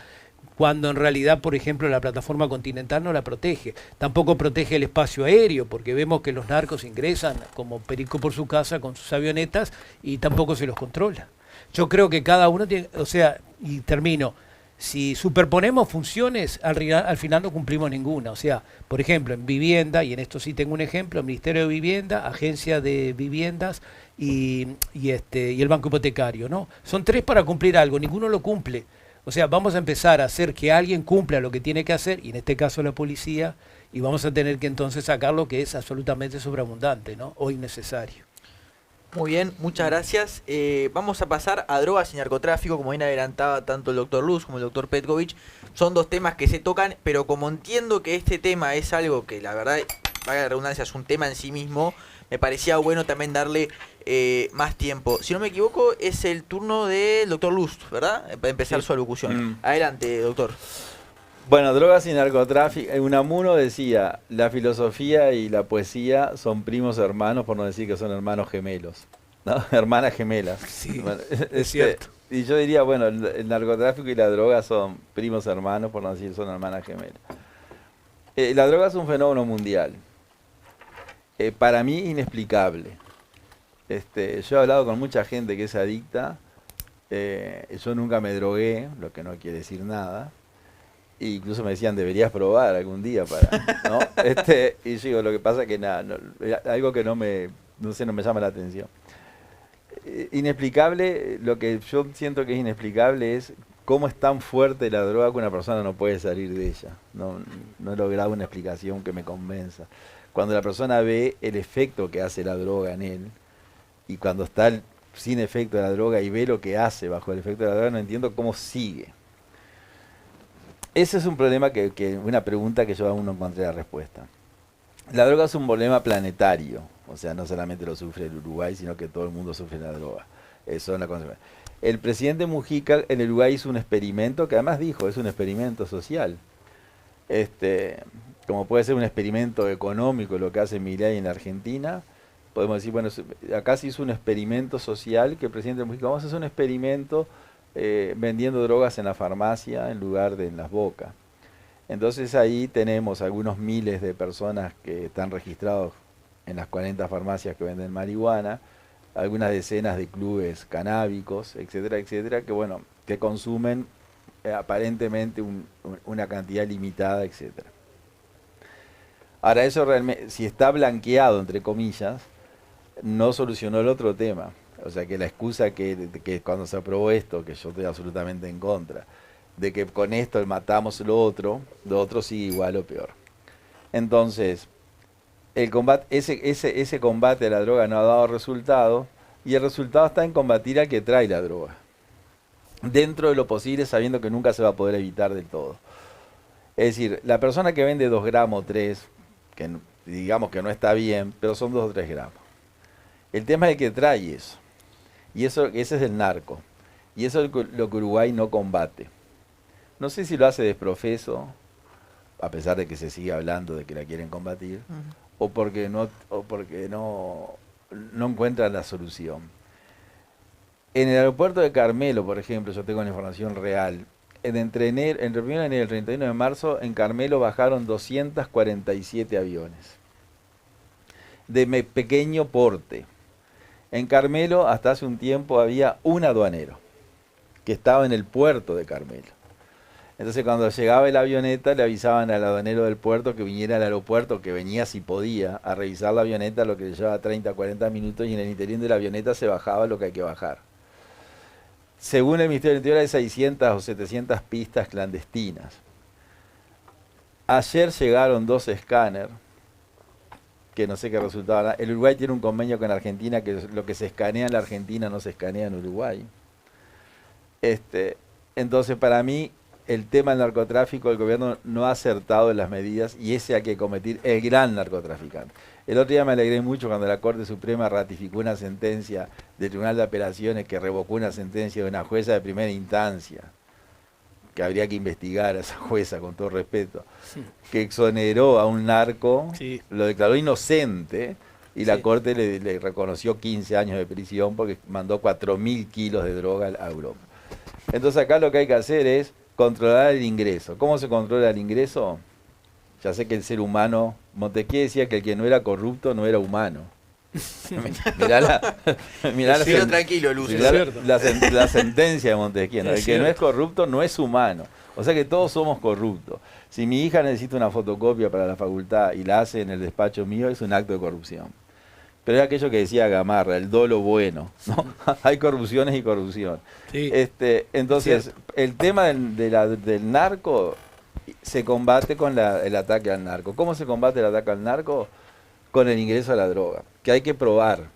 cuando en realidad, por ejemplo, la plataforma continental no la protege. Tampoco protege el espacio aéreo, porque vemos que los narcos ingresan como perico por su casa con sus avionetas y tampoco se los controla. Yo creo que cada uno tiene, o sea, y termino, si superponemos funciones, al final no cumplimos ninguna. O sea, por ejemplo, en vivienda, y en esto sí tengo un ejemplo, Ministerio de Vivienda, Agencia de Viviendas y el Banco Hipotecario, ¿no? Son 3 para cumplir algo, ninguno lo cumple. O sea, vamos a empezar a hacer que alguien cumpla lo que tiene que hacer, y en este caso la policía, y vamos a tener que entonces sacar lo que es absolutamente sobreabundante, ¿no? O innecesario. Muy bien, muchas gracias. Vamos a pasar a drogas y narcotráfico, como bien adelantaba tanto el doctor Luz como el doctor Petkovic. Son 2 temas que se tocan, pero como entiendo que este tema es algo que la verdad, valga la redundancia, es un tema en sí mismo, me parecía bueno también darle más tiempo. Si no me equivoco, es el turno del doctor Luz, ¿verdad? Para empezar su alocución. Adelante, doctor. Bueno, drogas y narcotráfico. Unamuno decía, la filosofía y la poesía son primos hermanos, por no decir que son hermanos gemelos, ¿no? Hermanas gemelas. Sí, bueno, es cierto. Y yo diría, bueno, el narcotráfico y la droga son primos hermanos, por no decir que son hermanas gemelas. La droga es un fenómeno mundial. Para mí, inexplicable. Yo he hablado con mucha gente que es adicta. Yo nunca me drogué, lo que no quiere decir nada. E incluso me decían, deberías probar algún día para, ¿no? Y yo digo, lo que pasa es que nada, no, algo que no me llama la atención. Inexplicable, lo que yo siento que es inexplicable es cómo es tan fuerte la droga que una persona no puede salir de ella. No he logrado una explicación que me convenza. Cuando la persona ve el efecto que hace la droga en él, y cuando está sin efecto de la droga y ve lo que hace bajo el efecto de la droga, no entiendo cómo sigue. Ese es un problema una pregunta que yo aún no encontré la respuesta. La droga es un problema planetario, o sea, no solamente lo sufre el Uruguay, sino que todo el mundo sufre la droga. Eso es la consecuencia. El presidente Mujica en el Uruguay hizo un experimento, que además dijo, es un experimento social. Como puede ser un experimento económico lo que hace Milei en la Argentina, podemos decir, bueno, acá se hizo un experimento social, que el presidente Mujica, vamos a hacer un experimento vendiendo drogas en la farmacia en lugar de en las bocas. Entonces ahí tenemos algunos miles de personas que están registrados en las 40 farmacias que venden marihuana, algunas decenas de clubes canábicos, etcétera, etcétera, que bueno, que consumen aparentemente una cantidad limitada, etcétera. Ahora eso realmente, si está blanqueado, entre comillas, no solucionó el otro tema. O sea que la excusa que cuando se aprobó esto, que yo estoy absolutamente en contra, de que con esto matamos lo otro sigue igual o peor. Entonces, el combate, ese combate a la droga no ha dado resultado, y el resultado está en combatir al que trae la droga. Dentro de lo posible, sabiendo que nunca se va a poder evitar del todo. Es decir, la persona que vende 2 gramos, 3, que digamos que no está bien, pero son 2 o 3 gramos. El tema es el que trae eso. Y ese es el narco. Y eso es lo que Uruguay no combate. No sé si lo hace desprofeso, a pesar de que se sigue hablando de que la quieren combatir, no encuentran la solución. En el aeropuerto de Carmelo, por ejemplo, yo tengo la información real. Entre el 1 de enero y el 31 de marzo, en Carmelo bajaron 247 aviones de pequeño porte. En Carmelo, hasta hace un tiempo, había un aduanero que estaba en el puerto de Carmelo. Entonces, cuando llegaba la avioneta, le avisaban al aduanero del puerto que viniera al aeropuerto, que venía si podía, a revisar la avioneta, lo que le llevaba 30, 40 minutos, y en el interior de la avioneta se bajaba lo que hay que bajar. Según el Ministerio del Interior, hay 600 o 700 pistas clandestinas. Ayer llegaron 2 escáneres, que no sé qué resultado. El Uruguay tiene un convenio con Argentina, que lo que se escanea en la Argentina no se escanea en Uruguay. Entonces, para mí, el tema del narcotráfico, el gobierno no ha acertado en las medidas, y ese hay que combatir el gran narcotraficante. El otro día me alegré mucho cuando la Corte Suprema ratificó una sentencia del Tribunal de Apelaciones que revocó una sentencia de una jueza de primera instancia, que habría que investigar a esa jueza, con todo respeto, que exoneró a un narco, lo declaró inocente, y la Corte le reconoció 15 años de prisión porque mandó 4.000 kilos de droga a Europa. Entonces acá lo que hay que hacer es controlar el ingreso. ¿Cómo se controla el ingreso? Ya sé que el ser humano, Montesquieu decía que el que no era corrupto no era humano. Tranquilo, Lucio. La sentencia de Montesquieu, ¿no? El que no es corrupto no es humano. O sea que todos somos corruptos. Si mi hija necesita una fotocopia para la facultad y la hace en el despacho mío, es un acto de corrupción. Pero es aquello que decía Gamarra, el dolo bueno, ¿no? Hay corrupciones y corrupción. Sí. Entonces, el tema del narco se combate con el ataque al narco. ¿Cómo se combate el ataque al narco? Con el ingreso a la droga, que hay que probar.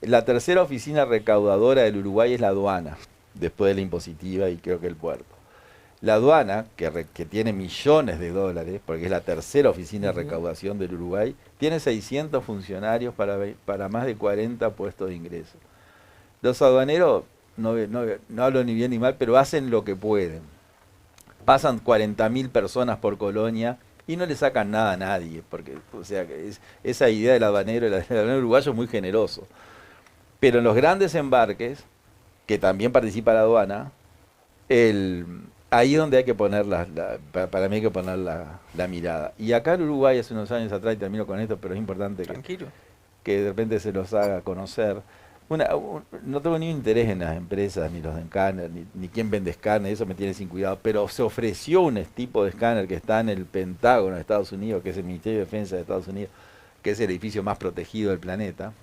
La tercera oficina recaudadora del Uruguay es la aduana, después de la impositiva y creo que el puerto. La aduana, que tiene millones de dólares, porque es la tercera oficina de recaudación del Uruguay, tiene 600 funcionarios para más de 40 puestos de ingreso. Los aduaneros, no hablo ni bien ni mal, pero hacen lo que pueden. Pasan 40.000 personas por colonia y no le sacan nada a nadie, porque o sea, esa idea del aduanero uruguayo es muy generoso. Pero en los grandes embarques, que también participa la aduana, ahí es donde hay que poner para mí hay que poner la mirada. Y acá en Uruguay, hace unos años atrás, y termino con esto, pero es importante que de repente se los haga conocer. No tengo ni interés en las empresas, ni los de escáner, ni quién vende escáner, eso me tiene sin cuidado, pero se ofreció un tipo de escáner que está en el Pentágono de Estados Unidos, que es el Ministerio de Defensa de Estados Unidos, que es el edificio más protegido del planeta,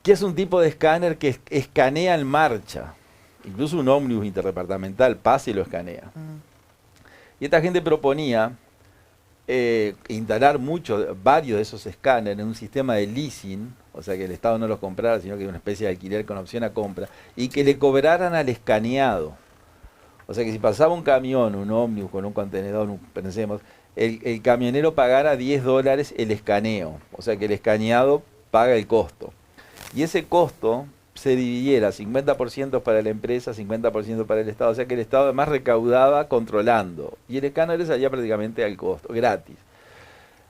que es un tipo de escáner que escanea en marcha. Incluso un ómnibus interdepartamental pasa y lo escanea. Y esta gente proponía instalar varios de esos escáneres en un sistema de leasing, o sea que el Estado no los comprara, sino que una especie de alquiler con opción a compra, y que le cobraran al escaneado. O sea que si pasaba un camión, un ómnibus con un contenedor, pensemos, el camionero pagara $10 el escaneo, o sea que el escaneado paga el costo. Y ese costo se dividiera 50% para la empresa, 50% para el Estado, o sea que el Estado además recaudaba controlando, y el escáner salía prácticamente al costo, gratis.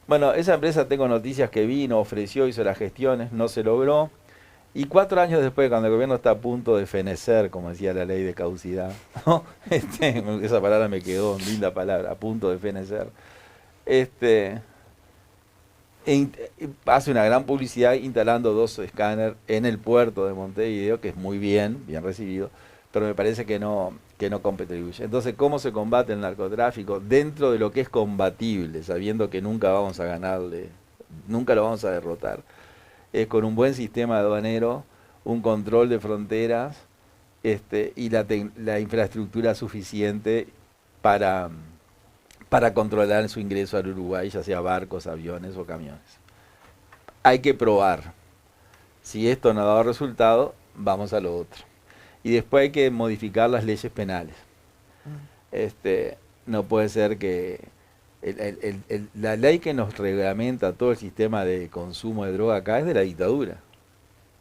Bueno, esa empresa, tengo noticias que vino, ofreció, hizo las gestiones, no se logró, y 4 años después, cuando el gobierno está a punto de fenecer, como decía la ley de caducidad, ¿no? Esa palabra me quedó, linda palabra, a punto de fenecer, hace una gran publicidad instalando 2 escáneres en el puerto de Montevideo, que es muy bien recibido, pero me parece que no contribuye. Entonces, ¿cómo se combate el narcotráfico? Dentro de lo que es combatible, sabiendo que nunca vamos a ganarle, nunca lo vamos a derrotar. Es con un buen sistema aduanero, un control de fronteras y la infraestructura suficiente para controlar su ingreso al Uruguay, ya sea barcos, aviones o camiones. Hay que probar. Si esto no ha dado resultado, vamos a lo otro. Y después hay que modificar las leyes penales. No puede ser que la ley que nos reglamenta todo el sistema de consumo de droga acá es de la dictadura.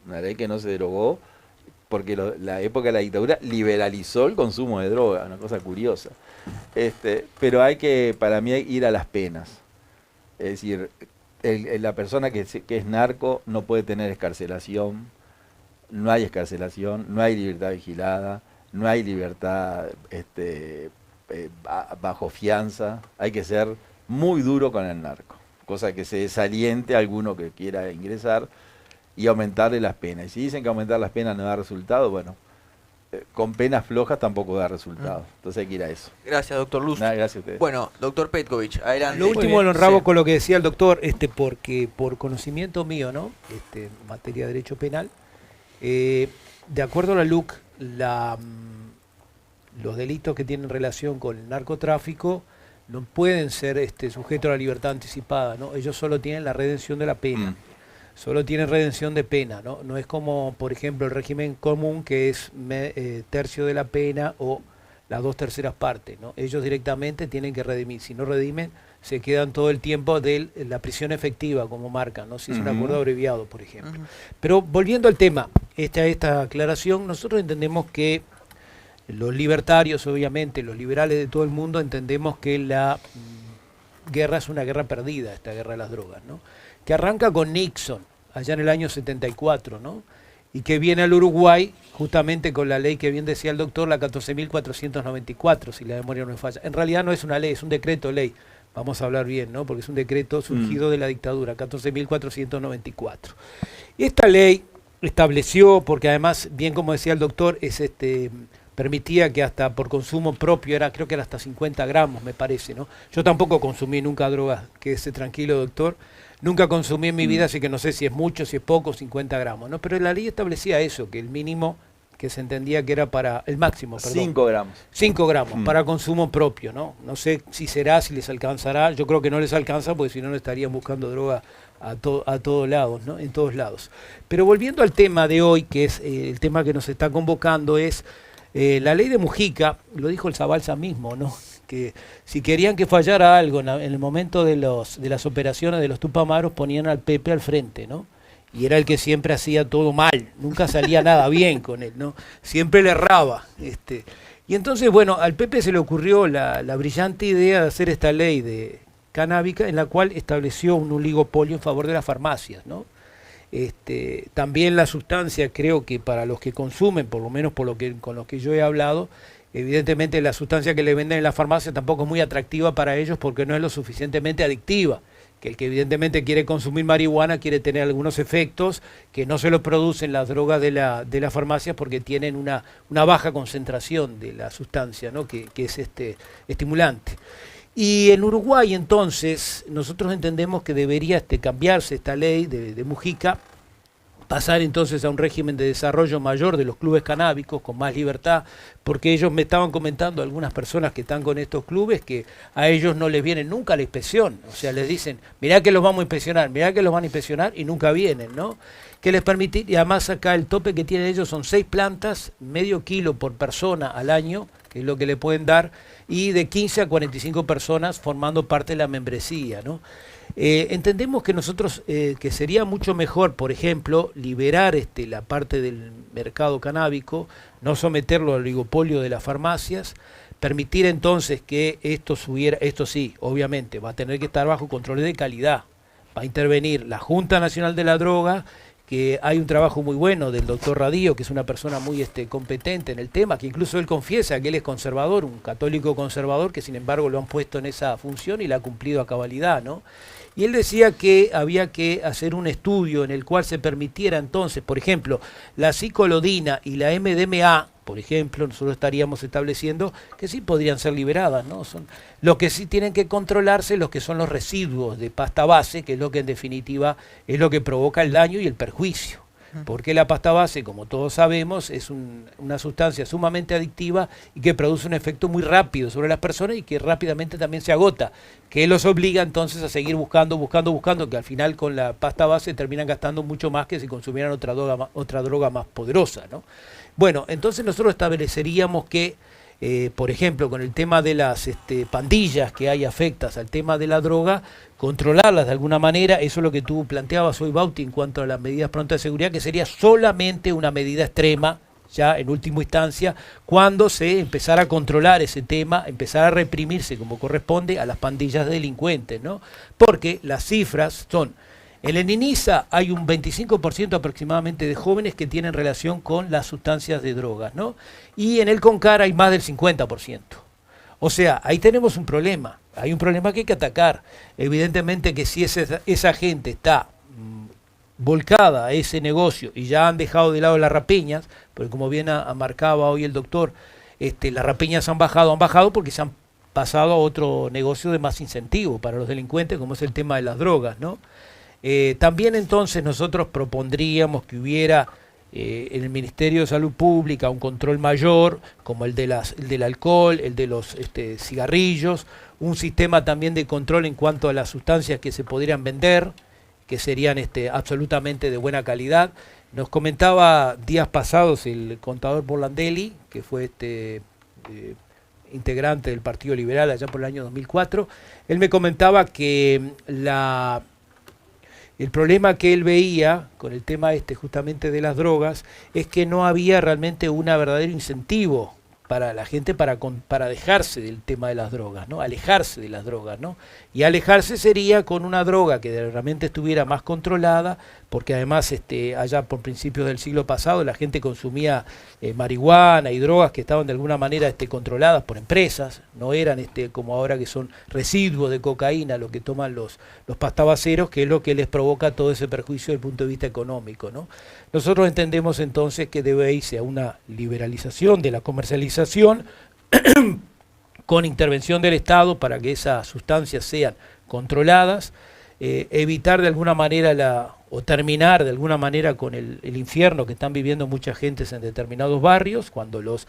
Una ley que no se derogó porque la época de la dictadura liberalizó el consumo de droga, una cosa curiosa. Pero hay que, para mí, ir a las penas. Es decir, la persona que es narco no puede tener excarcelación, no hay excarcelación, no hay libertad vigilada, no hay libertad bajo fianza, hay que ser muy duro con el narco, cosa que se desaliente a alguno que quiera ingresar y aumentarle las penas. Y si dicen que aumentar las penas no da resultado, bueno, con penas flojas tampoco da resultado. Entonces hay que ir a eso. Gracias, doctor Luz. Nada, gracias a ustedes. Bueno, doctor Petkovic, adelante. Lo último lo Sí. enrabo con lo que decía el doctor, porque por conocimiento mío, ¿no? En materia de derecho penal, de acuerdo a la LUC, los delitos que tienen relación con el narcotráfico no pueden ser sujetos a la libertad anticipada, ¿no? Ellos solo tienen la redención de la pena. Solo tienen redención de pena, ¿no? No es como, por ejemplo, el régimen común, que es tercio de la pena o las 2/3 partes, ¿no? Ellos directamente tienen que redimir. Si no redimen, se quedan todo el tiempo de la prisión efectiva, como marcan, ¿no? Si es un acuerdo abreviado, por ejemplo. Pero volviendo al tema, esta aclaración, nosotros entendemos que los libertarios, obviamente, los liberales de todo el mundo, entendemos que la guerra es una guerra perdida, esta guerra de las drogas, ¿no? Que arranca con Nixon, allá en el año 74, ¿no? Y que viene al Uruguay justamente con la ley que bien decía el doctor, la 14.494, si la memoria no me falla. En realidad no es una ley, es un decreto ley, vamos a hablar bien, ¿no? Porque es un decreto surgido de la dictadura, 14.494. Esta ley estableció, porque además, bien como decía el doctor, permitía que hasta por consumo propio, creo que era hasta 50 gramos, me parece, ¿no? Yo tampoco consumí nunca drogas, quédese tranquilo, doctor. Nunca consumí en mi vida, así que no sé si es mucho, si es poco, 50 gramos, ¿no? Pero la ley establecía eso, que el mínimo que se entendía que era para, el máximo, perdón. 5 gramos. 5 gramos, para consumo propio, ¿no? No sé si será, si les alcanzará, yo creo que no les alcanza, porque si no, no estarían buscando droga a todos lados, ¿no? En todos lados. Pero volviendo al tema de hoy, que es el tema que nos está convocando, es la ley de Mujica, lo dijo el Zabalza mismo, ¿no? Que si querían que fallara algo en el momento de las operaciones de los Tupamaros, ponían al Pepe al frente, ¿no? Y era el que siempre hacía todo mal, nunca salía nada bien con él, ¿no? Siempre le erraba. Y entonces, bueno, al Pepe se le ocurrió la brillante idea de hacer esta ley de canábica, en la cual estableció un oligopolio en favor de las farmacias, ¿no? También la sustancia, creo que para los que consumen, por lo menos con lo que yo he hablado, evidentemente la sustancia que le venden en la farmacia tampoco es muy atractiva para ellos porque no es lo suficientemente adictiva. Que el que evidentemente quiere consumir marihuana quiere tener algunos efectos que no se los producen las drogas de la farmacia porque tienen una baja concentración de la sustancia, ¿no? que es estimulante. Y en Uruguay entonces nosotros entendemos que debería cambiarse esta ley de Mujica, pasar entonces a un régimen de desarrollo mayor de los clubes canábicos con más libertad, porque ellos me estaban comentando, algunas personas que están con estos clubes, que a ellos no les viene nunca la inspección, o sea, les dicen, mirá que los vamos a inspeccionar, mirá que los van a inspeccionar y nunca vienen, ¿no? Que les permite, y además acá el tope que tienen ellos son 6 plantas, medio kilo por persona al año, que es lo que le pueden dar, y de 15 a 45 personas formando parte de la membresía, ¿no? Entendemos que nosotros, que sería mucho mejor, por ejemplo, liberar la parte del mercado canábico, no someterlo al oligopolio de las farmacias, permitir entonces que esto sí, obviamente, va a tener que estar bajo controles de calidad, va a intervenir la Junta Nacional de la Droga, que hay un trabajo muy bueno del doctor Radío, que es una persona muy competente en el tema, que incluso él confiesa que él es conservador, un católico conservador, que sin embargo lo han puesto en esa función y la ha cumplido a cabalidad, ¿no? Y él decía que había que hacer un estudio en el cual se permitiera entonces, por ejemplo, la psicolodina y la MDMA, por ejemplo, nosotros estaríamos estableciendo que sí podrían ser liberadas, ¿no? Lo que sí tienen que controlarse los que son los residuos de pasta base, que es lo que en definitiva es lo que provoca el daño y el perjuicio. Porque la pasta base, como todos sabemos, es una sustancia sumamente adictiva y que produce un efecto muy rápido sobre las personas y que rápidamente también se agota, que los obliga entonces a seguir buscando, que al final con la pasta base terminan gastando mucho más que si consumieran otra droga más poderosa, ¿no? Bueno, entonces nosotros estableceríamos que, por ejemplo, con el tema de las pandillas que hay afectas al tema de la droga, controlarlas de alguna manera, eso es lo que tú planteabas hoy, Bauti, en cuanto a las medidas prontas de seguridad, que sería solamente una medida extrema, ya en última instancia, cuando se empezara a controlar ese tema, empezara a reprimirse como corresponde a las pandillas de delincuentes, ¿no? Porque las cifras son, en el INISA hay un 25% aproximadamente de jóvenes que tienen relación con las sustancias de drogas, ¿no? Y en el CONCAR hay más del 50%. O sea, ahí tenemos un problema, hay un problema que hay que atacar. Evidentemente que si esa gente está volcada a ese negocio y ya han dejado de lado las rapiñas, porque como bien marcaba hoy el doctor, las rapiñas han bajado porque se han pasado a otro negocio de más incentivo para los delincuentes, como es el tema de las drogas, ¿no? También entonces nosotros propondríamos que hubiera en el Ministerio de Salud Pública un control mayor, como el del alcohol, el de los cigarrillos, un sistema también de control en cuanto a las sustancias que se podrían vender, que serían absolutamente de buena calidad. Nos comentaba días pasados el contador Borlandelli, que fue integrante del Partido Liberal allá por el año 2004, él me comentaba que el problema que él veía con el tema justamente de las drogas es que no había realmente un verdadero incentivo para la gente para dejarse del tema de las drogas, ¿no? Alejarse de las drogas, ¿no? Y alejarse sería con una droga que realmente estuviera más controlada, porque además allá por principios del siglo pasado la gente consumía marihuana y drogas que estaban de alguna manera controladas por empresas, no eran como ahora que son residuos de cocaína lo que toman los pastabaceros, que es lo que les provoca todo ese perjuicio desde el punto de vista económico, ¿no? Nosotros entendemos entonces que debe irse a una liberalización de la comercialización con intervención del Estado para que esas sustancias sean controladas, evitar de alguna manera o terminar de alguna manera con el infierno que están viviendo mucha gente en determinados barrios, cuando los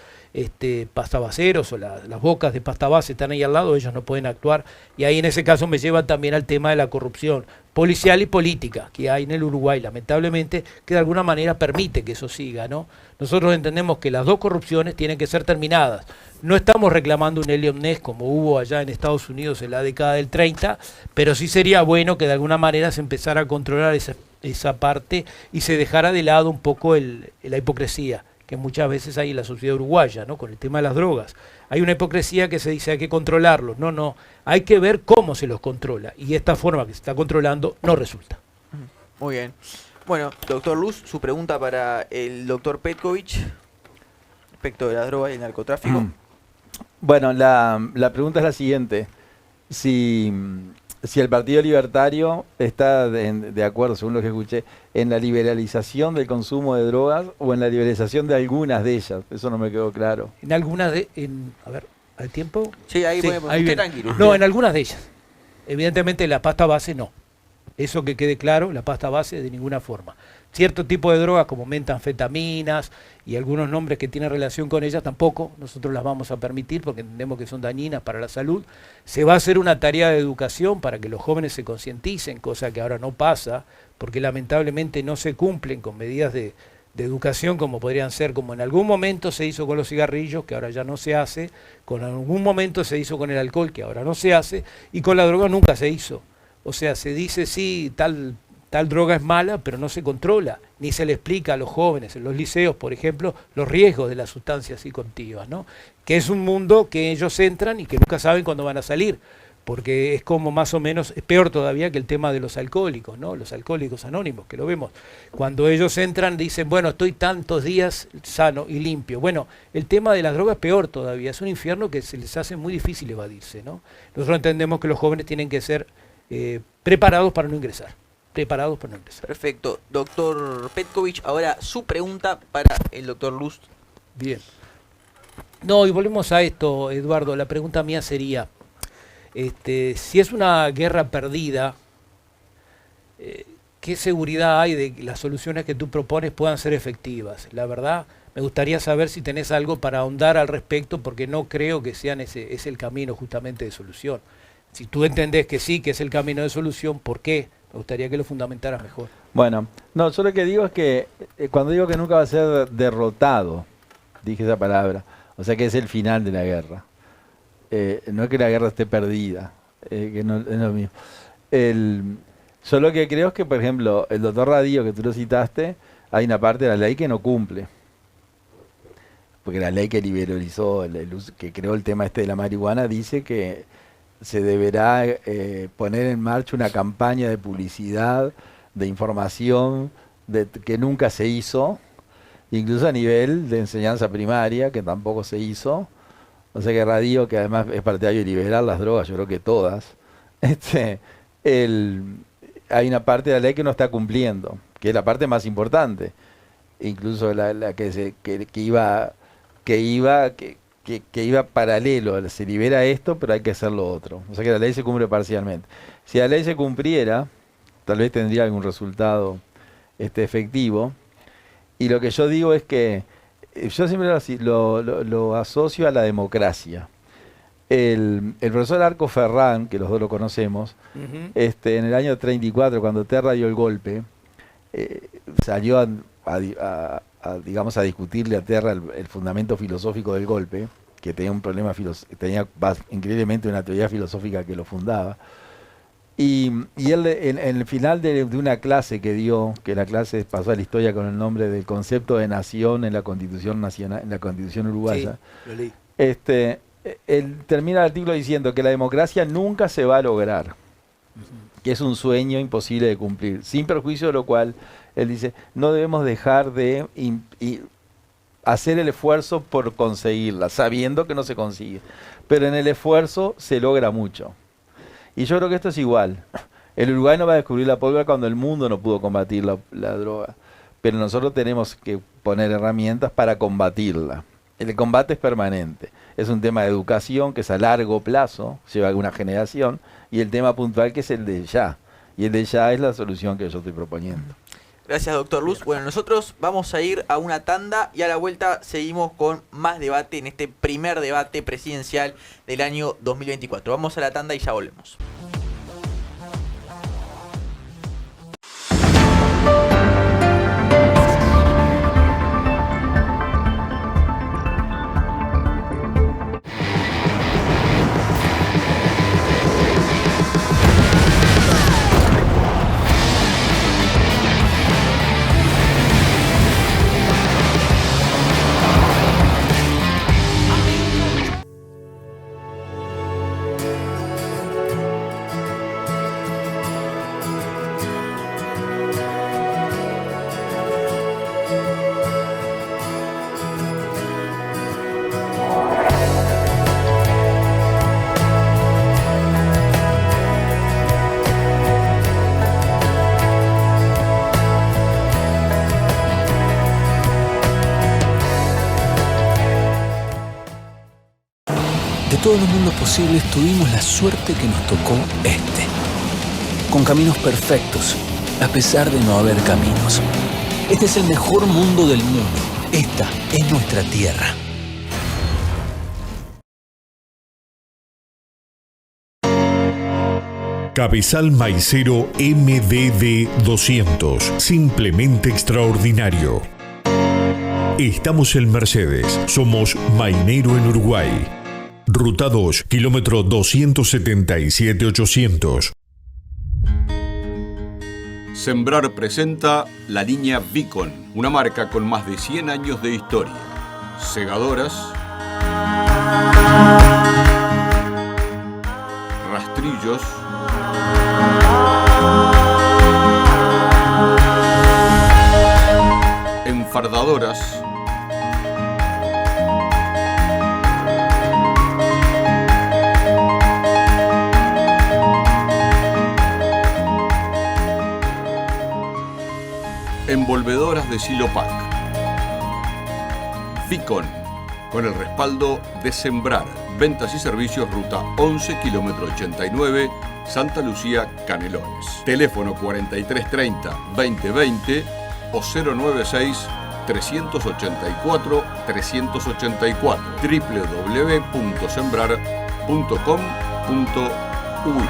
pastabaceros o las bocas de pasta base están ahí al lado, ellos no pueden actuar, y ahí en ese caso me lleva también al tema de la corrupción policial y política que hay en el Uruguay, lamentablemente, que de alguna manera permite que eso siga, ¿no? Nosotros entendemos que las dos corrupciones tienen que ser terminadas. No estamos reclamando un Eliot Ness como hubo allá en Estados Unidos en la década del 30, pero sí sería bueno que de alguna manera se empezara a controlar esa parte y se dejara de lado un poco la hipocresía que muchas veces hay en la sociedad uruguaya, ¿no? Con el tema de las drogas. Hay una hipocresía que se dice hay que controlarlos. No, hay que ver cómo se los controla. Y esta forma que se está controlando no resulta. Muy bien. Bueno, doctor Luz, su pregunta para el doctor Petkovic respecto de las drogas y el narcotráfico. Bueno, la pregunta es la siguiente. Si el Partido Libertario está de acuerdo, según lo que escuché, en la liberalización del consumo de drogas o en la liberalización de algunas de ellas. Eso no me quedó claro. En algunas a ver, ¿al tiempo? Sí, ahí bien. Tranquilo. No, en algunas de ellas. Evidentemente la pasta base no. Eso que quede claro, la pasta base de ninguna forma. Cierto tipo de drogas como metanfetaminas y algunos nombres que tienen relación con ellas tampoco nosotros las vamos a permitir porque entendemos que son dañinas para la salud. Se va a hacer una tarea de educación para que los jóvenes se concienticen, cosa que ahora no pasa porque lamentablemente no se cumplen con medidas de educación como podrían ser, como en algún momento se hizo con los cigarrillos, que ahora ya no se hace, con algún momento se hizo con el alcohol, que ahora no se hace, y con la droga nunca se hizo. O sea, se dice sí, tal droga es mala, pero no se controla, ni se le explica a los jóvenes, en los liceos, por ejemplo, los riesgos de las sustancias psicoactivas, ¿no? Que es un mundo que ellos entran y que nunca saben cuándo van a salir, porque es como más o menos, es peor todavía que el tema de los alcohólicos, ¿no? Los alcohólicos anónimos, que lo vemos. Cuando ellos entran dicen, bueno, estoy tantos días sano y limpio. Bueno, el tema de las drogas es peor todavía, es un infierno que se les hace muy difícil evadirse, ¿no? Nosotros entendemos que los jóvenes tienen que ser preparados para no ingresar. Perfecto. Doctor Petkovic, ahora su pregunta para el doctor Luz. Bien. No, y volvemos a esto, Eduardo. La pregunta mía sería, si es una guerra perdida, ¿qué seguridad hay de que las soluciones que tú propones puedan ser efectivas? La verdad, me gustaría saber si tenés algo para ahondar al respecto, porque no creo que es el camino justamente de solución. Si tú entendés que sí, que es el camino de solución, ¿por qué? Me gustaría que lo fundamentaras mejor. Bueno, no, yo lo que digo es que cuando digo que nunca va a ser derrotado, dije esa palabra, o sea que es el final de la guerra. No es que la guerra esté perdida, que no es lo mismo. Yo lo que creo es que, por ejemplo, el doctor Radío, que tú lo citaste, hay una parte de la ley que no cumple. porque la ley que liberalizó, que creó el tema este de la marihuana, dice que se deberá poner en marcha una campaña de publicidad, de información, que nunca se hizo, incluso a nivel de enseñanza primaria, que tampoco se hizo. O sea que Radio, que además es partidario de liberar las drogas, yo creo que todas, hay una parte de la ley que no está cumpliendo, que es la parte más importante, incluso la que iba paralelo. Se libera esto, pero hay que hacer lo otro. O sea que la ley se cumple parcialmente. Si la ley se cumpliera, tal vez tendría algún resultado efectivo. Y lo que yo digo es que yo siempre lo asocio a la democracia. El profesor Arco Ferrán, que los dos lo conocemos, en el año 34, cuando Terra dio el golpe, salió digamos, a discutirle a Terra el fundamento filosófico del golpe, que tenía un problema, tenía increíblemente una teoría filosófica que lo fundaba. Y él, en el final de una clase que dio, que la clase pasó a la historia con el nombre del concepto de nación en la Constitución nacional, en la Constitución uruguaya, sí, lo leí. Él termina el artículo diciendo que la democracia nunca se va a lograr, que es un sueño imposible de cumplir, sin perjuicio de lo cual él dice, no debemos dejar de hacer el esfuerzo por conseguirla, sabiendo que no se consigue, pero en el esfuerzo se logra mucho. Y yo creo que esto es igual. El Uruguay no va a descubrir la pólvora cuando el mundo no pudo combatir la droga, pero nosotros tenemos que poner herramientas para combatirla. El combate es permanente, es un tema de educación que es a largo plazo, lleva alguna generación, y el tema puntual que es el de ya, y el de ya es la solución que yo estoy proponiendo. Gracias, doctor Luz. Bueno, nosotros vamos a ir a una tanda y a la vuelta seguimos con más debate en este primer debate presidencial del año 2024. Vamos a la tanda y ya volvemos. De todos los mundos posibles tuvimos la suerte que nos tocó este. Con caminos perfectos, a pesar de no haber caminos. Este es el mejor mundo del mundo. Esta es nuestra tierra. Cabezal Maicero MDD 200. Simplemente extraordinario. Estamos en Mercedes. Somos Mainero en Uruguay. Ruta 2, kilómetro 277-800. Sembrar presenta la línea Vicon, una marca con más de 100 años de historia. Segadoras, rastrillos, enfardadoras, envolvedoras de Silopac. Vicon, con el respaldo de Sembrar. Ventas y servicios, ruta 11, kilómetro 89, Santa Lucía, Canelones. Teléfono 4330-2020 o 096-384-384. www.sembrar.com.uy.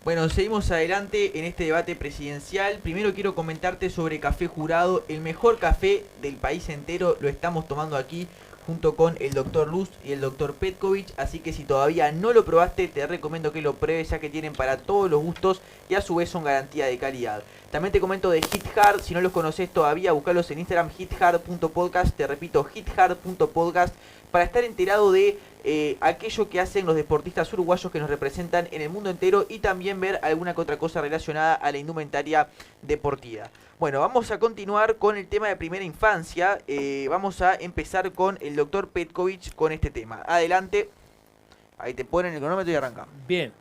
Bueno, seguimos adelante en este debate presidencial. Primero quiero comentarte sobre Café Jurado, el mejor café del país entero. Lo estamos tomando aquí junto con el Dr. Luz y el Dr. Petkovic, así que si todavía no lo probaste te recomiendo que lo pruebes, ya que tienen para todos los gustos y a su vez son garantía de calidad. También te comento de Hit Hard, si no los conoces todavía, buscalos en Instagram, hithard.podcast, te repito, hithard.podcast, para estar enterado de aquello que hacen los deportistas uruguayos que nos representan en el mundo entero y también ver alguna que otra cosa relacionada a la indumentaria deportiva. Bueno, vamos a continuar con el tema de primera infancia. Vamos a empezar con el Dr. Petkovic con este tema. Adelante, ahí te ponen el cronómetro y arrancamos. Bien,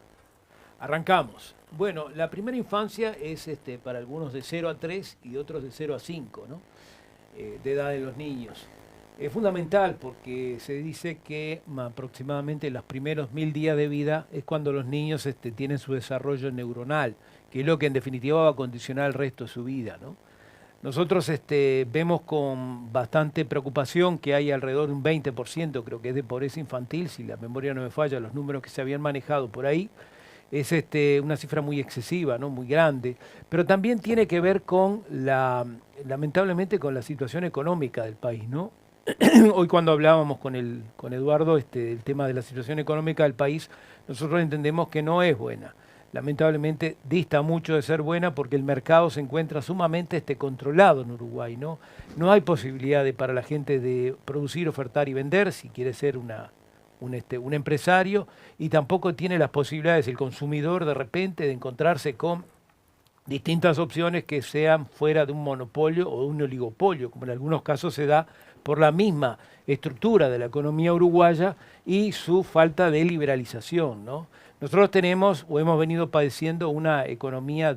arrancamos. Bueno, la primera infancia es para algunos de 0 a 3 y otros de 0 a 5, ¿no? De edad de los niños. Es fundamental porque se dice que aproximadamente los primeros 1000 días de vida es cuando los niños tienen su desarrollo neuronal, que es lo que en definitiva va a condicionar el resto de su vida, ¿no? Nosotros vemos con bastante preocupación que hay alrededor de un 20%, creo que es de pobreza infantil, si la memoria no me falla, los números que se habían manejado por ahí. Es una cifra muy excesiva, ¿no? Muy grande, pero también tiene que ver con lamentablemente con la situación económica del país, ¿no? Hoy cuando hablábamos con Eduardo el tema de la situación económica del país, nosotros entendemos que no es buena. Lamentablemente dista mucho de ser buena porque el mercado se encuentra sumamente controlado en Uruguay, ¿no? No hay posibilidad para la gente de producir, ofertar y vender si quiere ser un empresario, y tampoco tiene las posibilidades el consumidor de repente de encontrarse con distintas opciones que sean fuera de un monopolio o de un oligopolio, como en algunos casos se da por la misma estructura de la economía uruguaya y su falta de liberalización, ¿no? Nosotros tenemos o hemos venido padeciendo una economía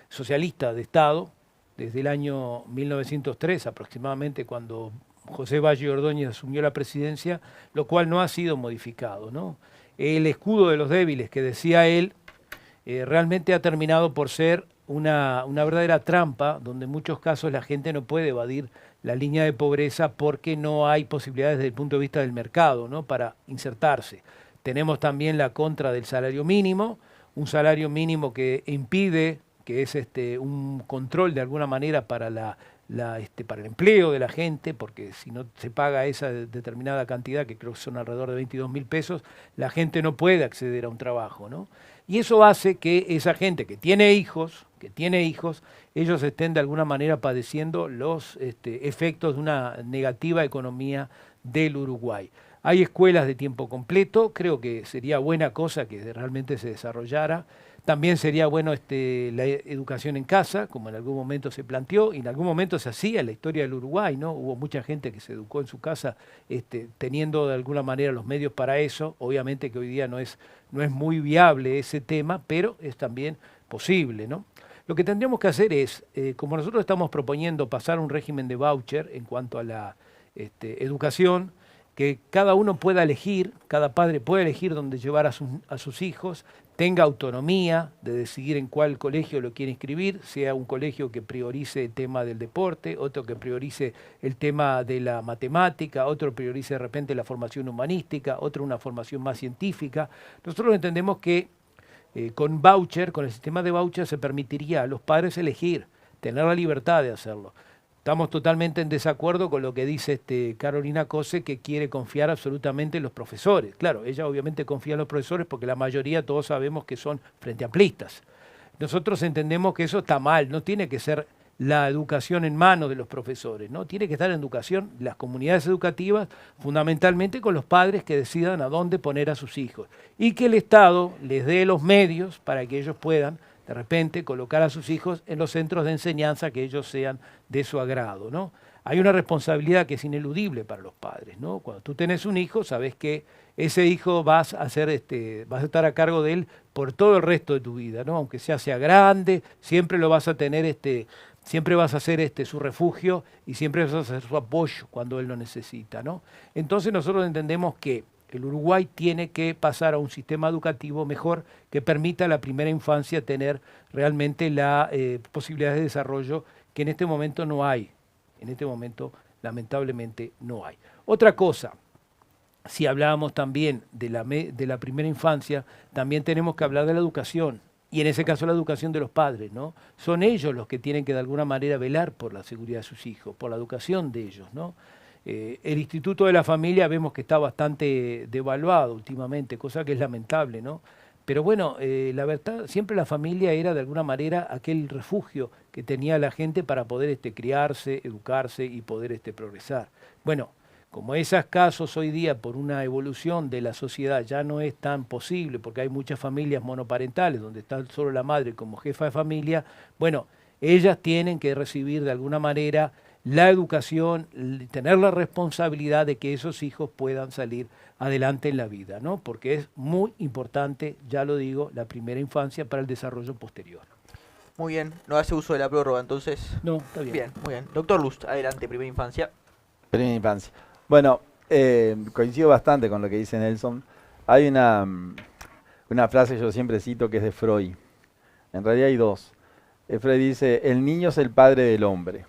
socialista de Estado desde el año 1903 aproximadamente, cuando José Valle Ordóñez asumió la presidencia, lo cual no ha sido modificado, ¿no? El escudo de los débiles que decía él realmente ha terminado por ser una verdadera trampa, donde en muchos casos la gente no puede evadir la línea de pobreza porque no hay posibilidades desde el punto de vista del mercado, ¿no? Para insertarse. Tenemos también la contra del salario mínimo, un salario mínimo que impide, que es un control de alguna manera para para el empleo de la gente, porque si no se paga esa determinada cantidad, que creo que son alrededor de 22.000 pesos, la gente no puede acceder a un trabajo, ¿no? Y eso hace que esa gente que tiene hijos, ellos estén de alguna manera padeciendo los efectos de una negativa economía del Uruguay. Hay escuelas de tiempo completo, creo que sería buena cosa que realmente se desarrollara. También sería bueno la educación en casa, como en algún momento se planteó, y en algún momento se hacía en la historia del Uruguay, ¿no? Hubo mucha gente que se educó en su casa teniendo de alguna manera los medios para eso. Obviamente que hoy día no es muy viable ese tema, pero es también posible, ¿no? Lo que tendríamos que hacer es, como nosotros estamos proponiendo pasar un régimen de voucher en cuanto a la educación, que cada uno pueda elegir, cada padre pueda elegir dónde llevar a sus hijos, tenga autonomía de decidir en cuál colegio lo quiere inscribir, sea un colegio que priorice el tema del deporte, otro que priorice el tema de la matemática, otro priorice de repente la formación humanística, otro una formación más científica. Nosotros entendemos que con el sistema de voucher se permitiría a los padres elegir, tener la libertad de hacerlo. Estamos totalmente en desacuerdo con lo que dice Carolina Cose, que quiere confiar absolutamente en los profesores. Claro, ella obviamente confía en los profesores porque la mayoría todos sabemos que son frente amplistas. Nosotros entendemos que eso está mal, no tiene que ser la educación en manos de los profesores, ¿no? Tiene que estar en educación las comunidades educativas, fundamentalmente con los padres que decidan a dónde poner a sus hijos. Y que el Estado les dé los medios para que ellos puedan de repente colocar a sus hijos en los centros de enseñanza que ellos sean de su agrado, ¿no? Hay una responsabilidad que es ineludible para los padres, ¿no? Cuando tú tenés un hijo, sabes que ese hijo vas a estar a cargo de él por todo el resto de tu vida, ¿no? Aunque sea grande, siempre lo vas a tener, siempre vas a ser su refugio y siempre vas a ser su apoyo cuando él lo necesita, ¿no? Entonces nosotros entendemos que el Uruguay tiene que pasar a un sistema educativo mejor que permita a la primera infancia tener realmente la posibilidad de desarrollo que en este momento no hay. En este momento, lamentablemente, no hay. Otra cosa, si hablábamos también de la primera infancia, también tenemos que hablar de la educación. Y en ese caso la educación de los padres, ¿no? Son ellos los que tienen que de alguna manera velar por la seguridad de sus hijos, por la educación de ellos, ¿no? El Instituto de la Familia vemos que está bastante devaluado últimamente, cosa que es lamentable, ¿no? Pero bueno, la verdad, siempre la familia era de alguna manera aquel refugio que tenía la gente para poder criarse, educarse y poder progresar. Bueno, como esos casos hoy día por una evolución de la sociedad ya no es tan posible, porque hay muchas familias monoparentales donde está solo la madre como jefa de familia, bueno, ellas tienen que recibir de alguna manera la educación, tener la responsabilidad de que esos hijos puedan salir adelante en la vida, ¿no? Porque es muy importante, ya lo digo, la primera infancia para el desarrollo posterior. Muy bien, no hace uso de la prórroga, entonces. No, está bien. Bien, muy bien. Doctor Lust, adelante, primera infancia. Primera infancia. Bueno, coincido bastante con lo que dice Nelson. Hay una frase que yo siempre cito que es de Freud. En realidad hay dos. Freud dice, el niño es el padre del hombre.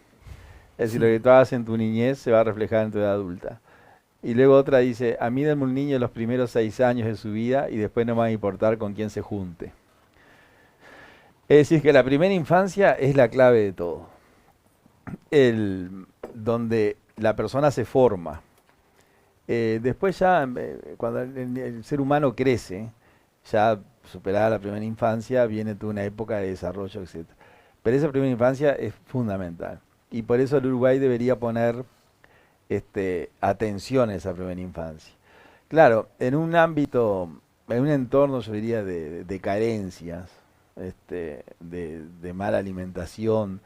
Es decir, lo que tú hagas en tu niñez se va a reflejar en tu edad adulta. Y luego otra dice, a mí denme un niño los primeros 6 años de su vida y después no me va a importar con quién se junte. Es decir, que la primera infancia es la clave de todo. Donde la persona se forma. Después ya, cuando el ser humano crece, ya superada la primera infancia, viene toda una época de desarrollo, etc. Pero esa primera infancia es fundamental. Y por eso el Uruguay debería poner atención a esa primera infancia. Claro, en un ámbito, en un entorno, yo diría, de carencias, de mala alimentación,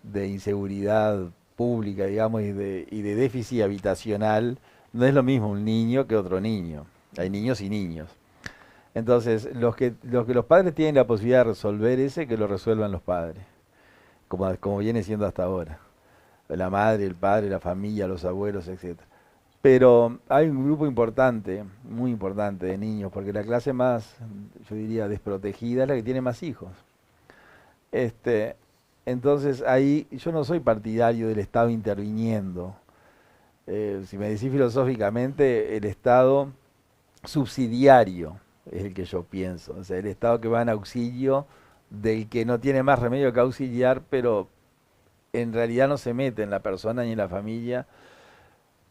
de inseguridad pública, digamos, y de déficit habitacional, no es lo mismo un niño que otro niño. Hay niños y niños. Entonces, los que los padres tienen la posibilidad de resolver que lo resuelvan los padres, como viene siendo hasta ahora. La madre, el padre, la familia, los abuelos, etc. Pero hay un grupo importante, muy importante de niños, porque la clase más, yo diría, desprotegida es la que tiene más hijos. Entonces ahí yo no soy partidario del Estado interviniendo. Si me decís filosóficamente, el Estado subsidiario es el que yo pienso. O sea, el Estado que va en auxilio del que no tiene más remedio que auxiliar, pero en realidad no se mete en la persona ni en la familia,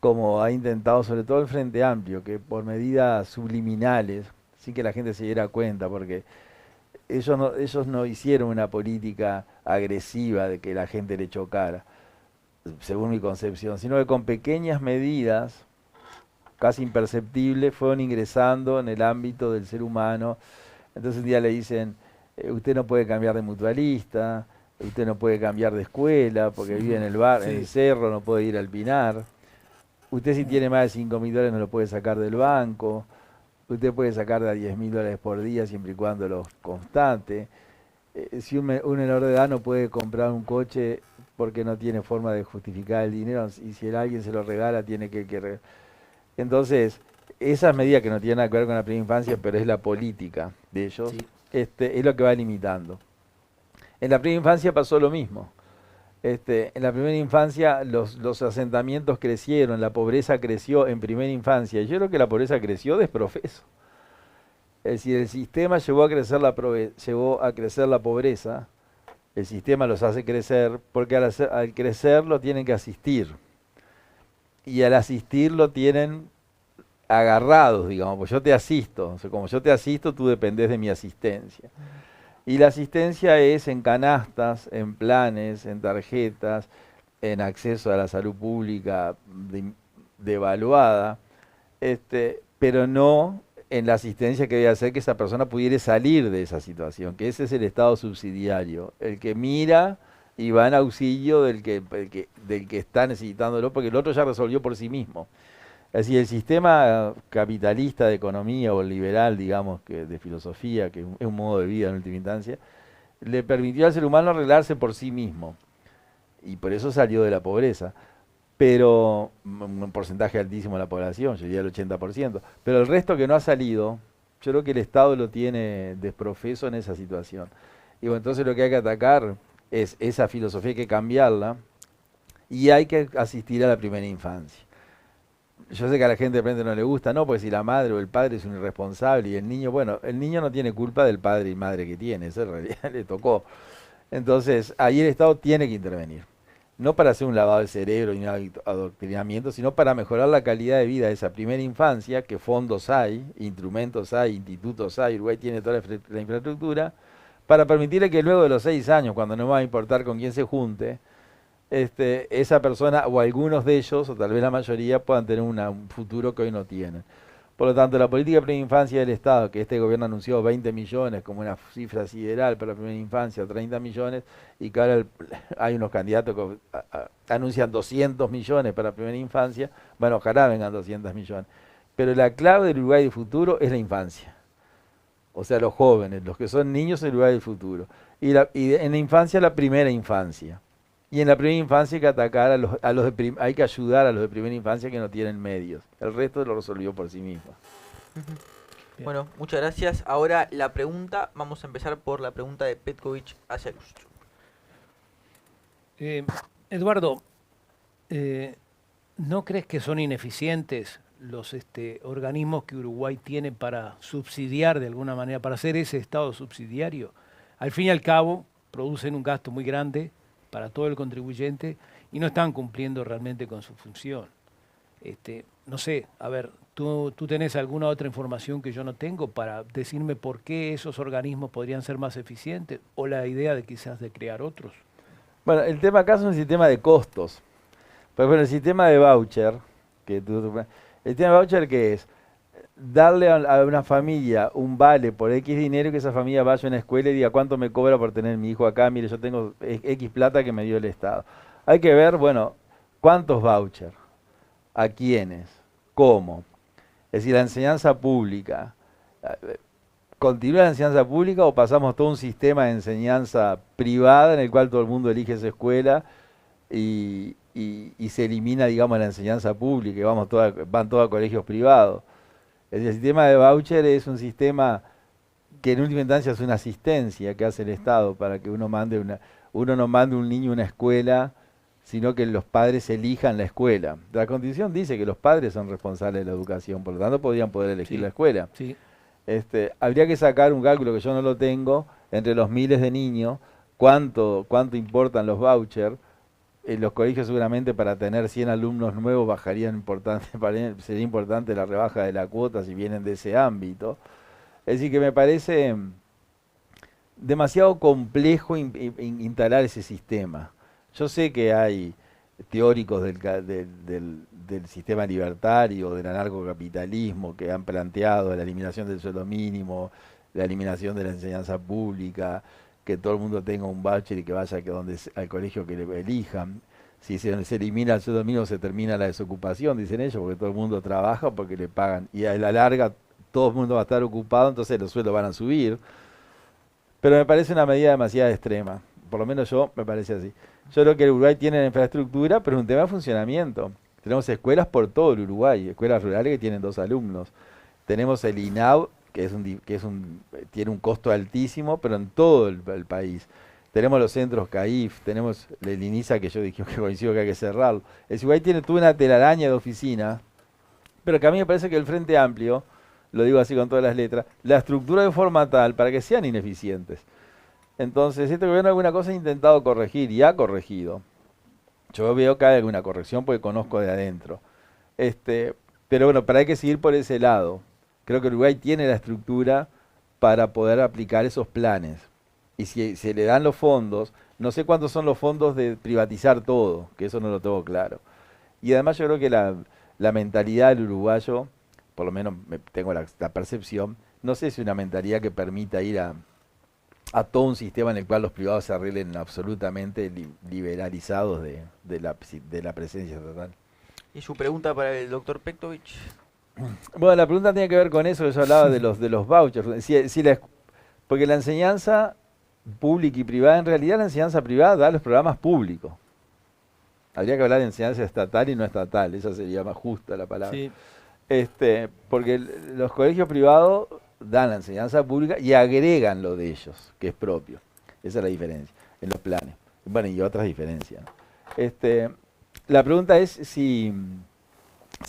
como ha intentado sobre todo el Frente Amplio, que por medidas subliminales, sin que la gente se diera cuenta, porque ellos no hicieron una política agresiva de que la gente le chocara, según mi concepción, sino que con pequeñas medidas, casi imperceptibles, fueron ingresando en el ámbito del ser humano. Entonces un día le dicen, usted no puede cambiar de mutualista, usted no puede cambiar de escuela, porque vive en el bar, en el cerro, no puede ir al Pinar. Usted si tiene más de $5.000 no lo puede sacar del banco. Usted puede sacar de a $10.000 por día siempre y cuando los constate. Si un menor de edad no puede comprar un coche porque no tiene forma de justificar el dinero, y si alguien se lo regala tiene que Entonces, esas medidas que no tienen nada que ver con la primera infancia, pero es la política de ellos, Sí. Es lo que va limitando. En la primera infancia pasó lo mismo. En la primera infancia los asentamientos crecieron, la pobreza creció en primera infancia. Y yo creo que la pobreza creció desprofeso. Es decir, el sistema llevó a crecer la pobreza, el sistema los hace crecer, porque al crecer lo tienen que asistir. Y al asistir lo tienen agarrados, digamos, pues yo te asisto. O sea, como yo te asisto, tú dependés de mi asistencia. Y la asistencia es en canastas, en planes, en tarjetas, en acceso a la salud pública devaluada, pero no en la asistencia que debe hacer que esa persona pudiera salir de esa situación, que ese es el Estado subsidiario, el que mira y va en auxilio del que está necesitándolo, porque el otro ya resolvió por sí mismo. Es decir, el sistema capitalista de economía o liberal, digamos, que de filosofía, que es un modo de vida en última instancia, le permitió al ser humano arreglarse por sí mismo. Y por eso salió de la pobreza. Pero un porcentaje altísimo de la población, yo diría el 80%. Pero el resto que no ha salido, yo creo que el Estado lo tiene desprofeso en esa situación. Y bueno, entonces lo que hay que atacar es esa filosofía, hay que cambiarla y hay que asistir a la primera infancia. Yo sé que a la gente de repente no le gusta, no, pues si la madre o el padre es un irresponsable y el niño, bueno, el niño no tiene culpa del padre y madre que tiene, eso en realidad le tocó. Entonces, ahí el Estado tiene que intervenir. no para hacer un lavado de cerebro ni un adoctrinamiento, sino para mejorar la calidad de vida de esa primera infancia, que fondos hay, instrumentos hay, institutos hay, Uruguay tiene toda la infraestructura, para permitirle que luego de los 6 años, cuando no va a importar con quién se junte, esa persona o algunos de ellos, o tal vez la mayoría, puedan tener un futuro que hoy no tienen. Por lo tanto, la política de primera infancia del Estado, que este gobierno anunció 20 millones como una cifra sideral para la primera infancia, 30 millones, y que ahora hay unos candidatos que anuncian 200 millones para la primera infancia, bueno, ojalá vengan 200 millones. Pero la clave del Uruguay del futuro es la infancia. O sea, los jóvenes, los que son niños, el Uruguay del futuro. Y en la infancia, la primera infancia. Y en la primera infancia hay que atacar hay que ayudar a los de primera infancia que no tienen medios. El resto lo resolvió por sí mismo. Bien. Bueno, muchas gracias. Ahora la pregunta, vamos a empezar por la pregunta de Petkovic hacia Lustro. Eduardo, ¿no crees que son ineficientes los organismos que Uruguay tiene para subsidiar de alguna manera, para hacer ese Estado subsidiario? Al fin y al cabo, producen un gasto muy grande para todo el contribuyente y no están cumpliendo realmente con su función. No sé, a ver, ¿tú tenés alguna otra información que yo no tengo para decirme por qué esos organismos podrían ser más eficientes o la idea de quizás de crear otros? Bueno, el tema acá es un sistema de costos. Por ejemplo, el sistema de voucher, el tema de voucher, ¿qué es? Darle a una familia un vale por X dinero y que esa familia vaya a una escuela y diga cuánto me cobra por tener mi hijo acá, mire, yo tengo X plata que me dio el Estado. Hay que ver, bueno, cuántos vouchers, a quiénes, cómo. Es decir, la enseñanza pública, ¿continúa la enseñanza pública o pasamos todo un sistema de enseñanza privada en el cual todo el mundo elige su escuela y se elimina, digamos, la enseñanza pública y van todos a colegios privados? El sistema de voucher es un sistema que en última instancia es una asistencia que hace el Estado para que uno no mande un niño a una escuela, sino que los padres elijan la escuela. La Constitución dice que los padres son responsables de la educación, por lo tanto podrían poder elegir la escuela. Sí. Habría que sacar un cálculo que yo no lo tengo, entre los miles de niños, cuánto importan los vouchers. En los colegios seguramente para tener 100 alumnos nuevos sería importante la rebaja de la cuota si vienen de ese ámbito. Es decir, que me parece demasiado complejo instalar ese sistema. Yo sé que hay teóricos del sistema libertario, del anarcocapitalismo, que han planteado la eliminación del sueldo mínimo, la eliminación de la enseñanza pública, que todo el mundo tenga un voucher y que vaya al colegio que le elijan. Si se elimina el sueldo mínimo se termina la desocupación, dicen ellos, porque todo el mundo trabaja porque le pagan. Y a la larga todo el mundo va a estar ocupado, entonces los sueldos van a subir. Pero me parece una medida demasiado extrema. Por lo menos me parece así. Yo creo que el Uruguay tiene la infraestructura, pero es un tema de funcionamiento. Tenemos escuelas por todo el Uruguay, escuelas rurales que tienen 2 alumnos. Tenemos el INAU, tiene un costo altísimo, pero en todo el país. Tenemos los centros CAIF, tenemos el INISA, que yo dije que coincido que hay que cerrarlo. El Uruguay tiene toda una telaraña de oficinas, pero que a mí me parece que el Frente Amplio, lo digo así con todas las letras, la estructura de forma tal para que sean ineficientes. Entonces, este gobierno alguna cosa ha intentado corregir y ha corregido. Yo veo que hay alguna corrección porque conozco de adentro. Pero bueno, hay que seguir por ese lado. Creo que Uruguay tiene la estructura para poder aplicar esos planes. Y si se le dan los fondos, no sé cuántos son los fondos de privatizar todo, que eso no lo tengo claro. Y además yo creo que la mentalidad del uruguayo, por lo menos tengo la percepción, no sé si es una mentalidad que permita ir a todo un sistema en el cual los privados se arreglen absolutamente liberalizados de la presencia estatal. ¿Y su pregunta para el doctor Petkovic? Bueno, la pregunta tiene que ver con eso que yo hablaba de los vouchers. Porque la enseñanza pública y privada, en realidad la enseñanza privada da los programas públicos. Habría que hablar de enseñanza estatal y no estatal, esa sería más justa la palabra. Sí. Porque los colegios privados dan la enseñanza pública y agregan lo de ellos, que es propio. Esa es la diferencia en los planes. Bueno, y otras diferencias, ¿no? La pregunta es si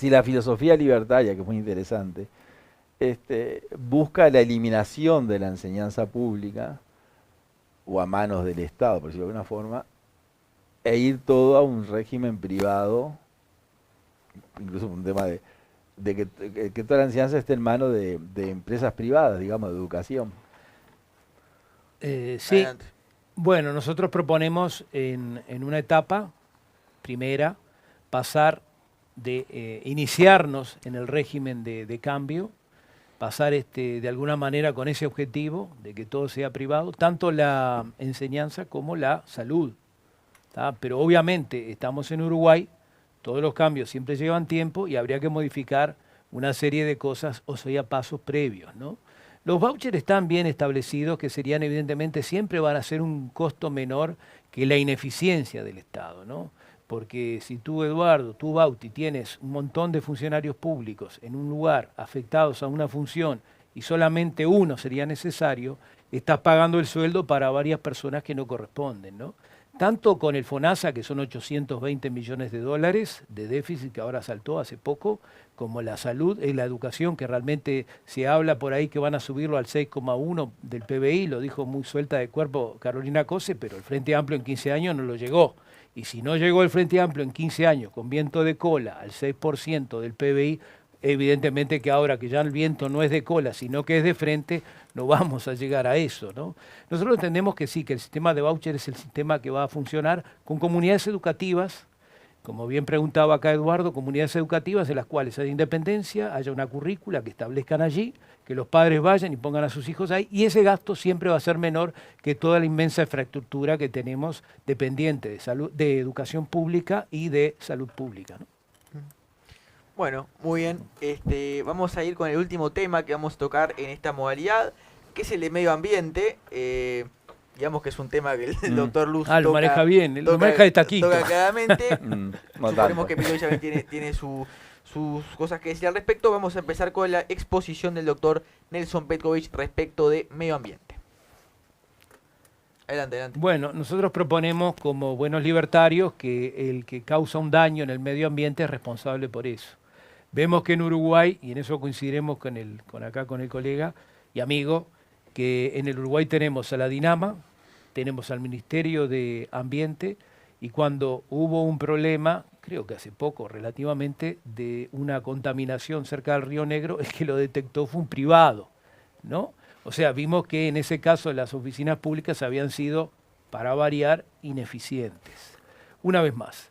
la filosofía libertaria, que es muy interesante, busca la eliminación de la enseñanza pública o a manos del Estado, por decirlo de alguna forma, e ir todo a un régimen privado, incluso un tema de que toda la enseñanza esté en manos de empresas privadas, digamos, de educación. Sí, Adelante. bueno, nosotros proponemos en una etapa primera pasar de iniciarnos en el régimen de cambio, pasar de alguna manera con ese objetivo de que todo sea privado, tanto la enseñanza como la salud. ¿Tá? Pero obviamente estamos en Uruguay, todos los cambios siempre llevan tiempo y habría que modificar una serie de cosas, o sea, pasos previos, ¿no? Los vouchers están bien establecidos, que serían evidentemente, siempre van a ser un costo menor que la ineficiencia del Estado, ¿no? Porque si tú, Eduardo, tú, Bauti, tienes un montón de funcionarios públicos en un lugar afectados a una función y solamente uno sería necesario, estás pagando el sueldo para varias personas que no corresponden, ¿no? Tanto con el FONASA, que son 820 millones de dólares de déficit, que ahora saltó hace poco, como la salud y la educación, que realmente se habla por ahí que van a subirlo al 6,1 del PBI, lo dijo muy suelta de cuerpo Carolina Cose, pero el Frente Amplio en 15 años no lo llegó. Y si no llegó el Frente Amplio en 15 años con viento de cola al 6% del PBI, evidentemente que ahora que ya el viento no es de cola, sino que es de frente, no vamos a llegar a eso, ¿no? Nosotros entendemos que sí, que el sistema de voucher es el sistema que va a funcionar con comunidades educativas, como bien preguntaba acá Eduardo, comunidades educativas en las cuales haya independencia, haya una currícula que establezcan allí, que los padres vayan y pongan a sus hijos ahí, y ese gasto siempre va a ser menor que toda la inmensa infraestructura que tenemos dependiente de salud, de educación pública y de salud pública, ¿no? Bueno, muy bien. Vamos a ir con el último tema que vamos a tocar en esta modalidad, que es el de medio ambiente. Digamos que es un tema que el doctor Luz lo toca, maneja bien, lo maneja de taquito. toca claramente. No Suponemos tanto. que Pito ya tiene sus cosas que decir al respecto. Vamos a empezar con la exposición del doctor Nelson Petkovic respecto de medio ambiente. Adelante, adelante. Bueno, nosotros proponemos como buenos libertarios que el que causa un daño en el medio ambiente es responsable por eso. Vemos que en Uruguay, y en eso coincidiremos con el colega y amigo, que en el Uruguay tenemos a la DINAMA, tenemos al Ministerio de Ambiente, y cuando hubo un problema, creo que hace poco relativamente, de una contaminación cerca del Río Negro, el que lo detectó fue un privado, ¿no? O sea, vimos que en ese caso las oficinas públicas habían sido, para variar, ineficientes. Una vez más.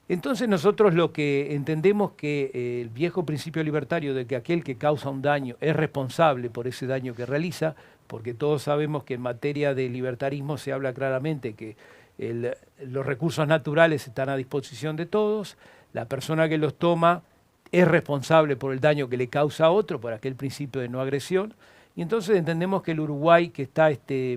Entonces nosotros lo que entendemos que el viejo principio libertario de que aquel que causa un daño es responsable por ese daño que realiza, porque todos sabemos que en materia de libertarismo se habla claramente que los recursos naturales están a disposición de todos, la persona que los toma es responsable por el daño que le causa a otro, por aquel principio de no agresión, y entonces entendemos que el Uruguay, que está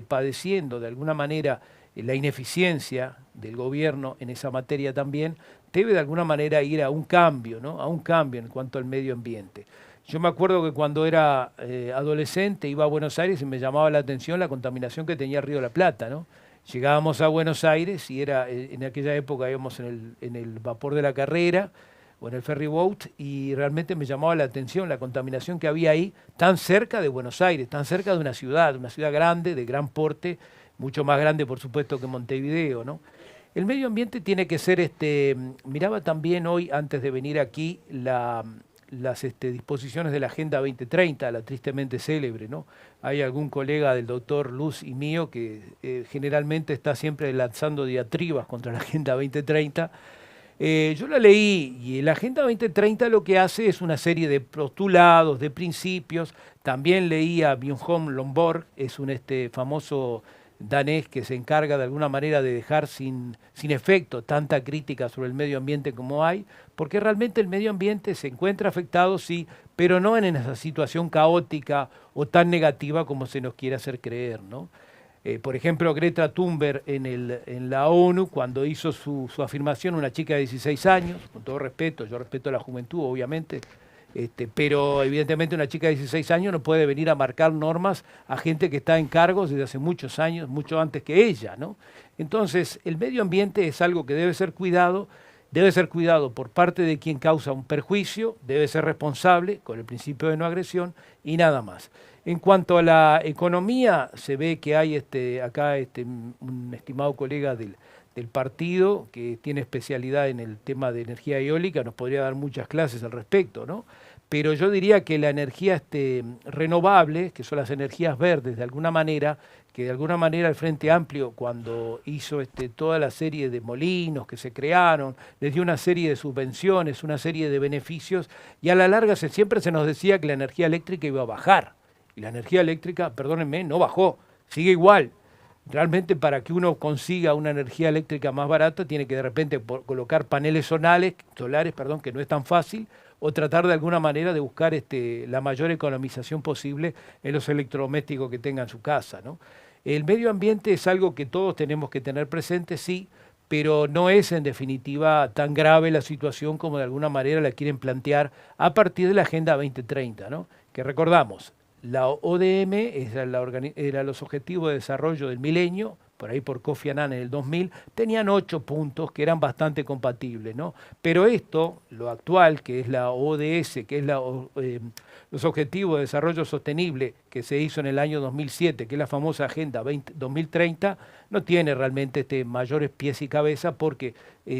padeciendo de alguna manera la ineficiencia del gobierno en esa materia también, debe de alguna manera ir a un cambio, ¿no? A un cambio en cuanto al medio ambiente. Yo me acuerdo que cuando era adolescente iba a Buenos Aires y me llamaba la atención la contaminación que tenía el Río de la Plata, ¿no? Llegábamos a Buenos Aires y era en aquella época íbamos en el vapor de la Carrera o en el ferry boat, y realmente me llamaba la atención la contaminación que había ahí, tan cerca de Buenos Aires, tan cerca de una ciudad grande, de gran porte, mucho más grande por supuesto que Montevideo, ¿no? El medio ambiente tiene que ser, miraba también hoy antes de venir aquí las disposiciones de la Agenda 2030, la tristemente célebre, ¿no? Hay algún colega del doctor Luz y mío que generalmente está siempre lanzando diatribas contra la Agenda 2030. Yo la leí y la Agenda 2030 lo que hace es una serie de postulados, de principios. También leí a Bjørn Lomborg, es un famoso danés que se encarga de alguna manera de dejar sin efecto tanta crítica sobre el medio ambiente como hay, porque realmente el medio ambiente se encuentra afectado, sí, pero no en esa situación caótica o tan negativa como se nos quiere hacer creer, ¿no? Por ejemplo, Greta Thunberg en la ONU, cuando hizo su afirmación, una chica de 16 años, con todo respeto, yo respeto a la juventud, obviamente, pero evidentemente una chica de 16 años no puede venir a marcar normas a gente que está en cargos desde hace muchos años, mucho antes que ella, ¿no? Entonces, el medio ambiente es algo que debe ser cuidado por parte de quien causa un perjuicio, debe ser responsable con el principio de no agresión y nada más. En cuanto a la economía, se ve que hay acá un estimado colega del partido que tiene especialidad en el tema de energía eólica, nos podría dar muchas clases al respecto, ¿no? Pero yo diría que la energía renovable, que son las energías verdes de alguna manera, que de alguna manera el Frente Amplio cuando hizo toda la serie de molinos que se crearon, les dio una serie de subvenciones, una serie de beneficios, y a la larga siempre se nos decía que la energía eléctrica iba a bajar. Y la energía eléctrica, perdónenme, no bajó, sigue igual. Realmente para que uno consiga una energía eléctrica más barata tiene que de repente colocar paneles solares, que no es tan fácil, o tratar de alguna manera de buscar la mayor economización posible en los electrodomésticos que tenga en su casa, ¿no? El medio ambiente es algo que todos tenemos que tener presente, sí, pero no es en definitiva tan grave la situación como de alguna manera la quieren plantear a partir de la Agenda 2030, ¿no? Que recordamos, la ODM era los Objetivos de Desarrollo del Milenio, por ahí por Kofi Annan en el 2000, tenían 8 puntos que eran bastante compatibles, ¿no? Pero esto, lo actual, que es la ODS, que es los Objetivos de Desarrollo Sostenible, que se hizo en el año 2007, que es la famosa Agenda 2030, no tiene realmente mayores pies y cabeza porque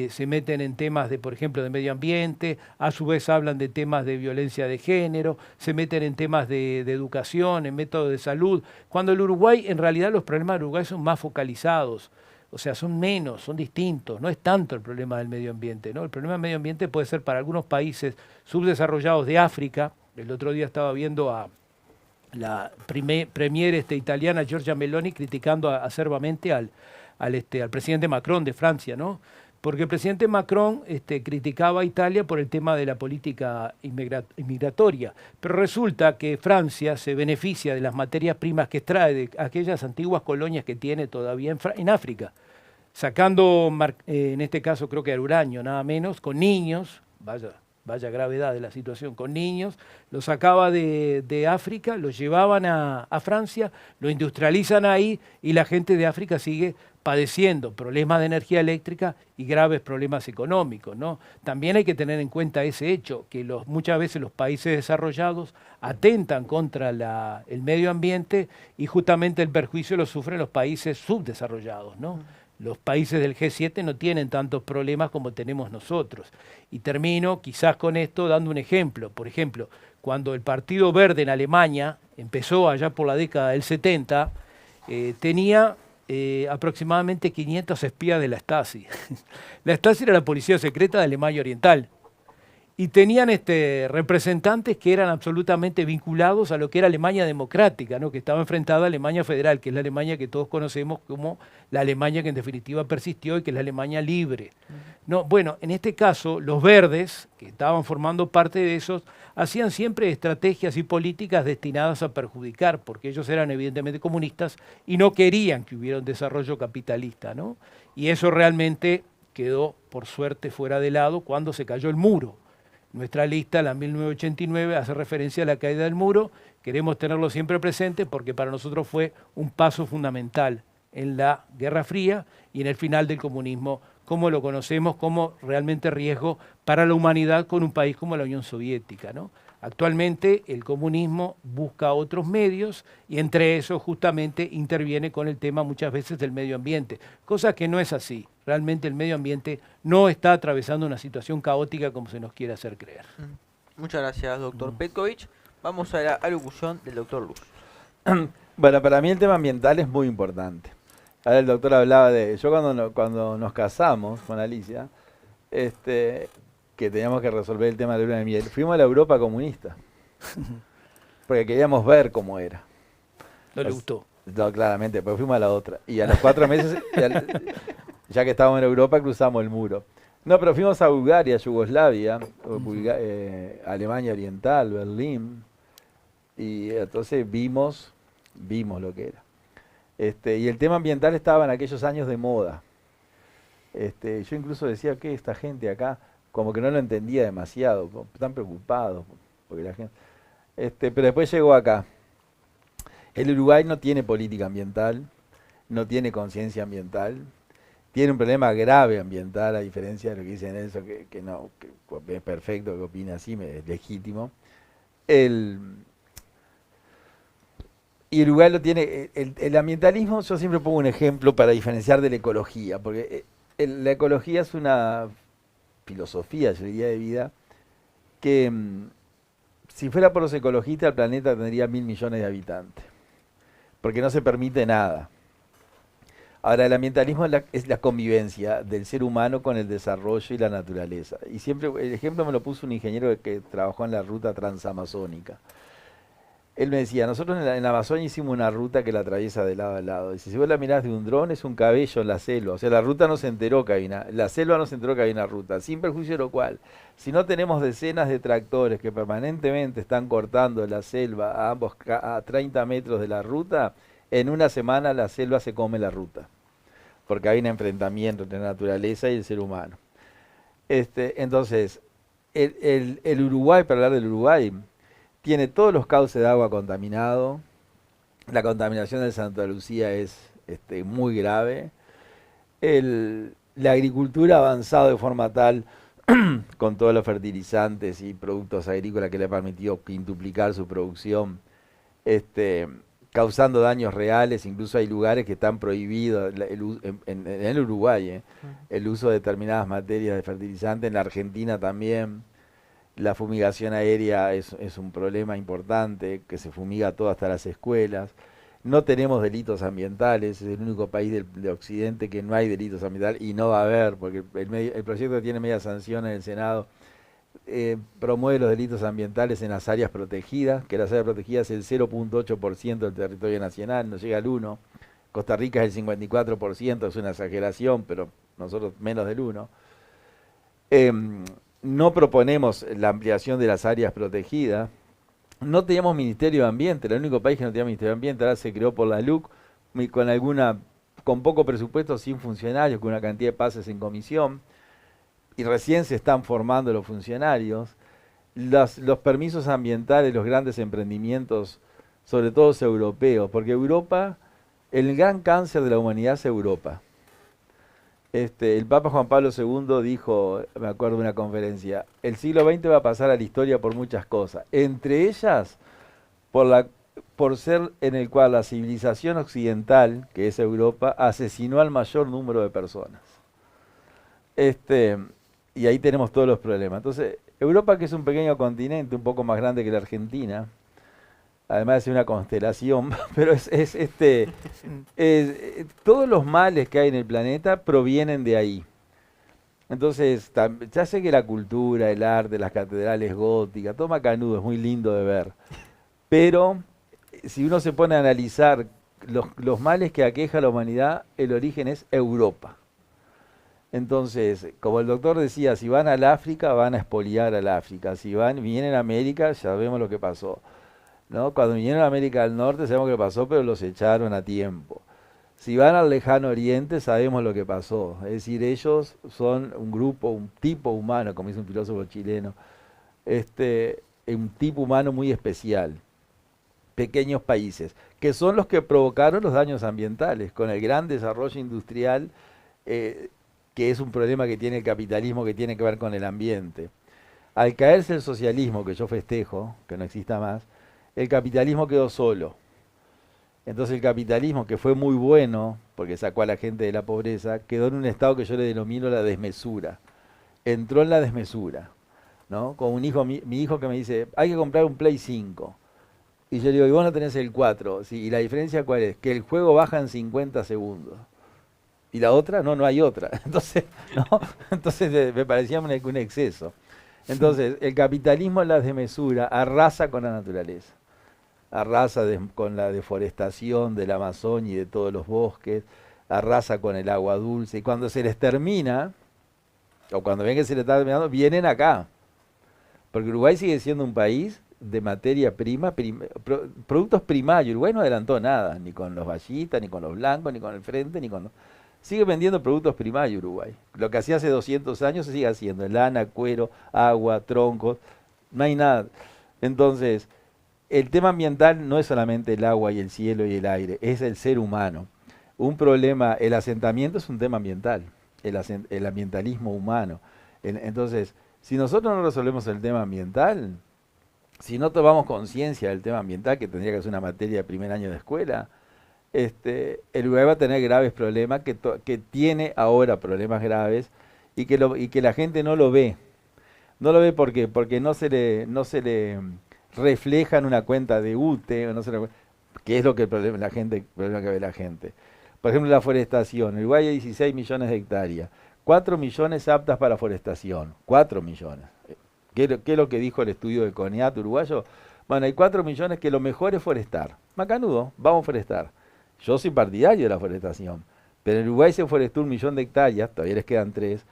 se meten en temas de, por ejemplo, de medio ambiente, a su vez hablan de temas de violencia de género, se meten en temas de educación, en métodos de salud, cuando el Uruguay, en realidad los problemas del Uruguay son más focalizados, o sea, son menos, son distintos, no es tanto el problema del medio ambiente, ¿no? El problema del medio ambiente puede ser para algunos países subdesarrollados de África. El otro día estaba viendo a la premier italiana Giorgia Meloni criticando acerbamente al presidente Macron de Francia, ¿no? Porque el presidente Macron criticaba a Italia por el tema de la política inmigratoria, pero resulta que Francia se beneficia de las materias primas que extrae de aquellas antiguas colonias que tiene todavía en África, sacando, en este caso creo que el uranio, nada menos, con niños, vaya gravedad de la situación, con niños, los sacaba de África, los llevaban a Francia, lo industrializan ahí y la gente de África sigue padeciendo problemas de energía eléctrica y graves problemas económicos, ¿no? También hay que tener en cuenta ese hecho, que muchas veces los países desarrollados atentan contra el medio ambiente y justamente el perjuicio lo sufren los países subdesarrollados, ¿no? Los países del G7 no tienen tantos problemas como tenemos nosotros. Y termino quizás con esto dando un ejemplo. Por ejemplo, cuando el Partido Verde en Alemania empezó allá por la década del 70, tenía aproximadamente 500 espías de la Stasi. La Stasi era la policía secreta de Alemania Oriental. Y tenían representantes que eran absolutamente vinculados a lo que era Alemania democrática, ¿no? Que estaba enfrentada a Alemania federal, que es la Alemania que todos conocemos como la Alemania que en definitiva persistió y que es la Alemania libre. No, bueno, en este caso, los verdes, que estaban formando parte de esos, hacían siempre estrategias y políticas destinadas a perjudicar, porque ellos eran evidentemente comunistas y no querían que hubiera un desarrollo capitalista, ¿no? Y eso realmente quedó, por suerte, fuera de lado cuando se cayó el muro. Nuestra lista, la 1989, hace referencia a la caída del muro. Queremos tenerlo siempre presente porque para nosotros fue un paso fundamental en la Guerra Fría y en el final del comunismo, como lo conocemos, como realmente riesgo para la humanidad con un país como la Unión Soviética, ¿no? Actualmente el comunismo busca otros medios y entre esos justamente interviene con el tema muchas veces del medio ambiente, cosa que no es así. Realmente el medio ambiente no está atravesando una situación caótica como se nos quiere hacer creer. Muchas gracias, doctor Petkovic. Vamos a la alocución del doctor Luz. Bueno, para mí el tema ambiental es muy importante. Ahora el doctor hablaba de... Yo cuando nos casamos con Alicia, que teníamos que resolver el tema de la luna de miel, fuimos a la Europa comunista. Porque queríamos ver cómo era. No le gustó. No, claramente, pero fuimos a la otra. Y a los 4 meses, ya que estábamos en Europa, cruzamos el muro. No, pero fuimos a Bulgaria, Yugoslavia, Alemania Oriental, Berlín. Y entonces vimos lo que era. Y el tema ambiental estaba en aquellos años de moda. Yo incluso decía que esta gente acá, como que no lo entendía demasiado, están preocupados porque la gente. Pero después llegó acá. El Uruguay no tiene política ambiental, no tiene conciencia ambiental, tiene un problema grave ambiental, a diferencia de lo que dicen eso, que no, que es perfecto, que opina así, es legítimo. Y Uruguay lo tiene, el ambientalismo, yo siempre pongo un ejemplo para diferenciar de la ecología, porque la ecología es una filosofía, yo diría, de vida, que si fuera por los ecologistas el planeta tendría 1.000 millones de habitantes, porque no se permite nada. Ahora, el ambientalismo es la convivencia del ser humano con el desarrollo y la naturaleza. Y siempre, el ejemplo me lo puso un ingeniero que trabajó en la ruta transamazónica. Él me decía, nosotros en la Amazonia hicimos una ruta que la atraviesa de lado a lado. Dice, si vos la mirás de un dron, es un cabello en la selva. O sea, la ruta no se enteró que había la selva no se enteró que había una ruta. Sin perjuicio de lo cual, si no tenemos decenas de tractores que permanentemente están cortando la selva a 30 metros de la ruta, en una semana la selva se come la ruta. Porque hay un enfrentamiento entre la naturaleza y el ser humano. Entonces, el Uruguay, para hablar del Uruguay, tiene todos los cauces de agua contaminados. La contaminación de Santa Lucía es muy grave. La agricultura ha avanzado de forma tal, con todos los fertilizantes y productos agrícolas que le ha permitido quintuplicar su producción, causando daños reales. Incluso hay lugares que están prohibidos en el Uruguay, el uso de determinadas materias de fertilizante. En la Argentina también. La fumigación aérea es un problema importante, que se fumiga todo hasta las escuelas. No tenemos delitos ambientales, es el único país de Occidente que no hay delitos ambientales, y no va a haber, porque el proyecto que tiene media sanción en el Senado promueve los delitos ambientales en las áreas protegidas, que las áreas protegidas es el 0.8% del territorio nacional, no llega al 1%. Costa Rica es el 54%, es una exageración, pero nosotros menos del 1%. No proponemos la ampliación de las áreas protegidas. No teníamos Ministerio de Ambiente, el único país que no tenía Ministerio de Ambiente, ahora se creó por la LUC, con poco presupuesto, sin funcionarios, con una cantidad de pases en comisión, y recién se están formando los funcionarios. Los permisos ambientales, los grandes emprendimientos, sobre todo los europeos, porque Europa, el gran cáncer de la humanidad es Europa. El Papa Juan Pablo II dijo, me acuerdo de una conferencia, el siglo XX va a pasar a la historia por muchas cosas, entre ellas por ser en el cual la civilización occidental, que es Europa, asesinó al mayor número de personas. Y ahí tenemos todos los problemas. Entonces, Europa, que es un pequeño continente, un poco más grande que la Argentina, además de ser una constelación, pero todos los males que hay en el planeta provienen de ahí. Entonces, ya sé que la cultura, el arte, las catedrales góticas, todo macanudo, es muy lindo de ver. Pero, si uno se pone a analizar los males que aqueja a la humanidad, el origen es Europa. Entonces, como el doctor decía, si van al África, van a expoliar al África. Si vienen a América, ya vemos lo que pasó, ¿no? Cuando vinieron a América del Norte sabemos lo que pasó, pero los echaron a tiempo. Si van al lejano oriente sabemos lo que pasó. Es decir, ellos son un grupo, un tipo humano, como dice un filósofo chileno, un tipo humano muy especial. Pequeños países, que son los que provocaron los daños ambientales, con el gran desarrollo industrial, que es un problema que tiene el capitalismo, que tiene que ver con el ambiente. Al caerse el socialismo, que yo festejo, que no exista más, el capitalismo quedó solo. Entonces el capitalismo, que fue muy bueno, porque sacó a la gente de la pobreza, quedó en un estado que yo le denomino la desmesura. Entró en la desmesura, ¿no? Con un hijo, mi hijo que me dice, hay que comprar un Play 5. Y yo le digo, y vos no tenés el 4. ¿Sí? ¿Y la diferencia cuál es? Que el juego baja en 50 segundos. ¿Y la otra? No hay otra. Entonces, ¿no? Entonces me parecía un exceso. Entonces, el capitalismo en la desmesura arrasa con la naturaleza. Arrasa con la deforestación del Amazonia y de todos los bosques, arrasa con el agua dulce, y cuando se les termina, o cuando ven que se les está terminando, vienen acá. Porque Uruguay sigue siendo un país de materia prima, productos primarios. Uruguay no adelantó nada, ni con los vallistas, ni con los blancos, ni con el frente, ni con... Sigue vendiendo productos primarios Uruguay. Lo que hacía hace 200 años se sigue haciendo, lana, cuero, agua, troncos, no hay nada. Entonces, el tema ambiental no es solamente el agua y el cielo y el aire, es el ser humano. Un problema, el asentamiento es un tema ambiental, el ambientalismo humano. Entonces, si nosotros no resolvemos el tema ambiental, si no tomamos conciencia del tema ambiental, que tendría que ser una materia de primer año de escuela, el Uruguay va a tener graves problemas, que tiene ahora problemas graves y que la gente no lo ve. No lo ve porque no se le refleja en una cuenta de UTE, o no se le, que es lo que el problema que ve la gente. Por ejemplo, la forestación. En Uruguay hay 16 millones de hectáreas, 4 millones aptas para forestación, 4 millones. ¿Qué es lo que dijo el estudio de CONIAT uruguayo? Bueno, hay 4 millones que lo mejor es forestar. Macanudo, vamos a forestar. Yo soy partidario de la forestación, pero en Uruguay se forestó 1 millón de hectáreas, todavía les quedan 3,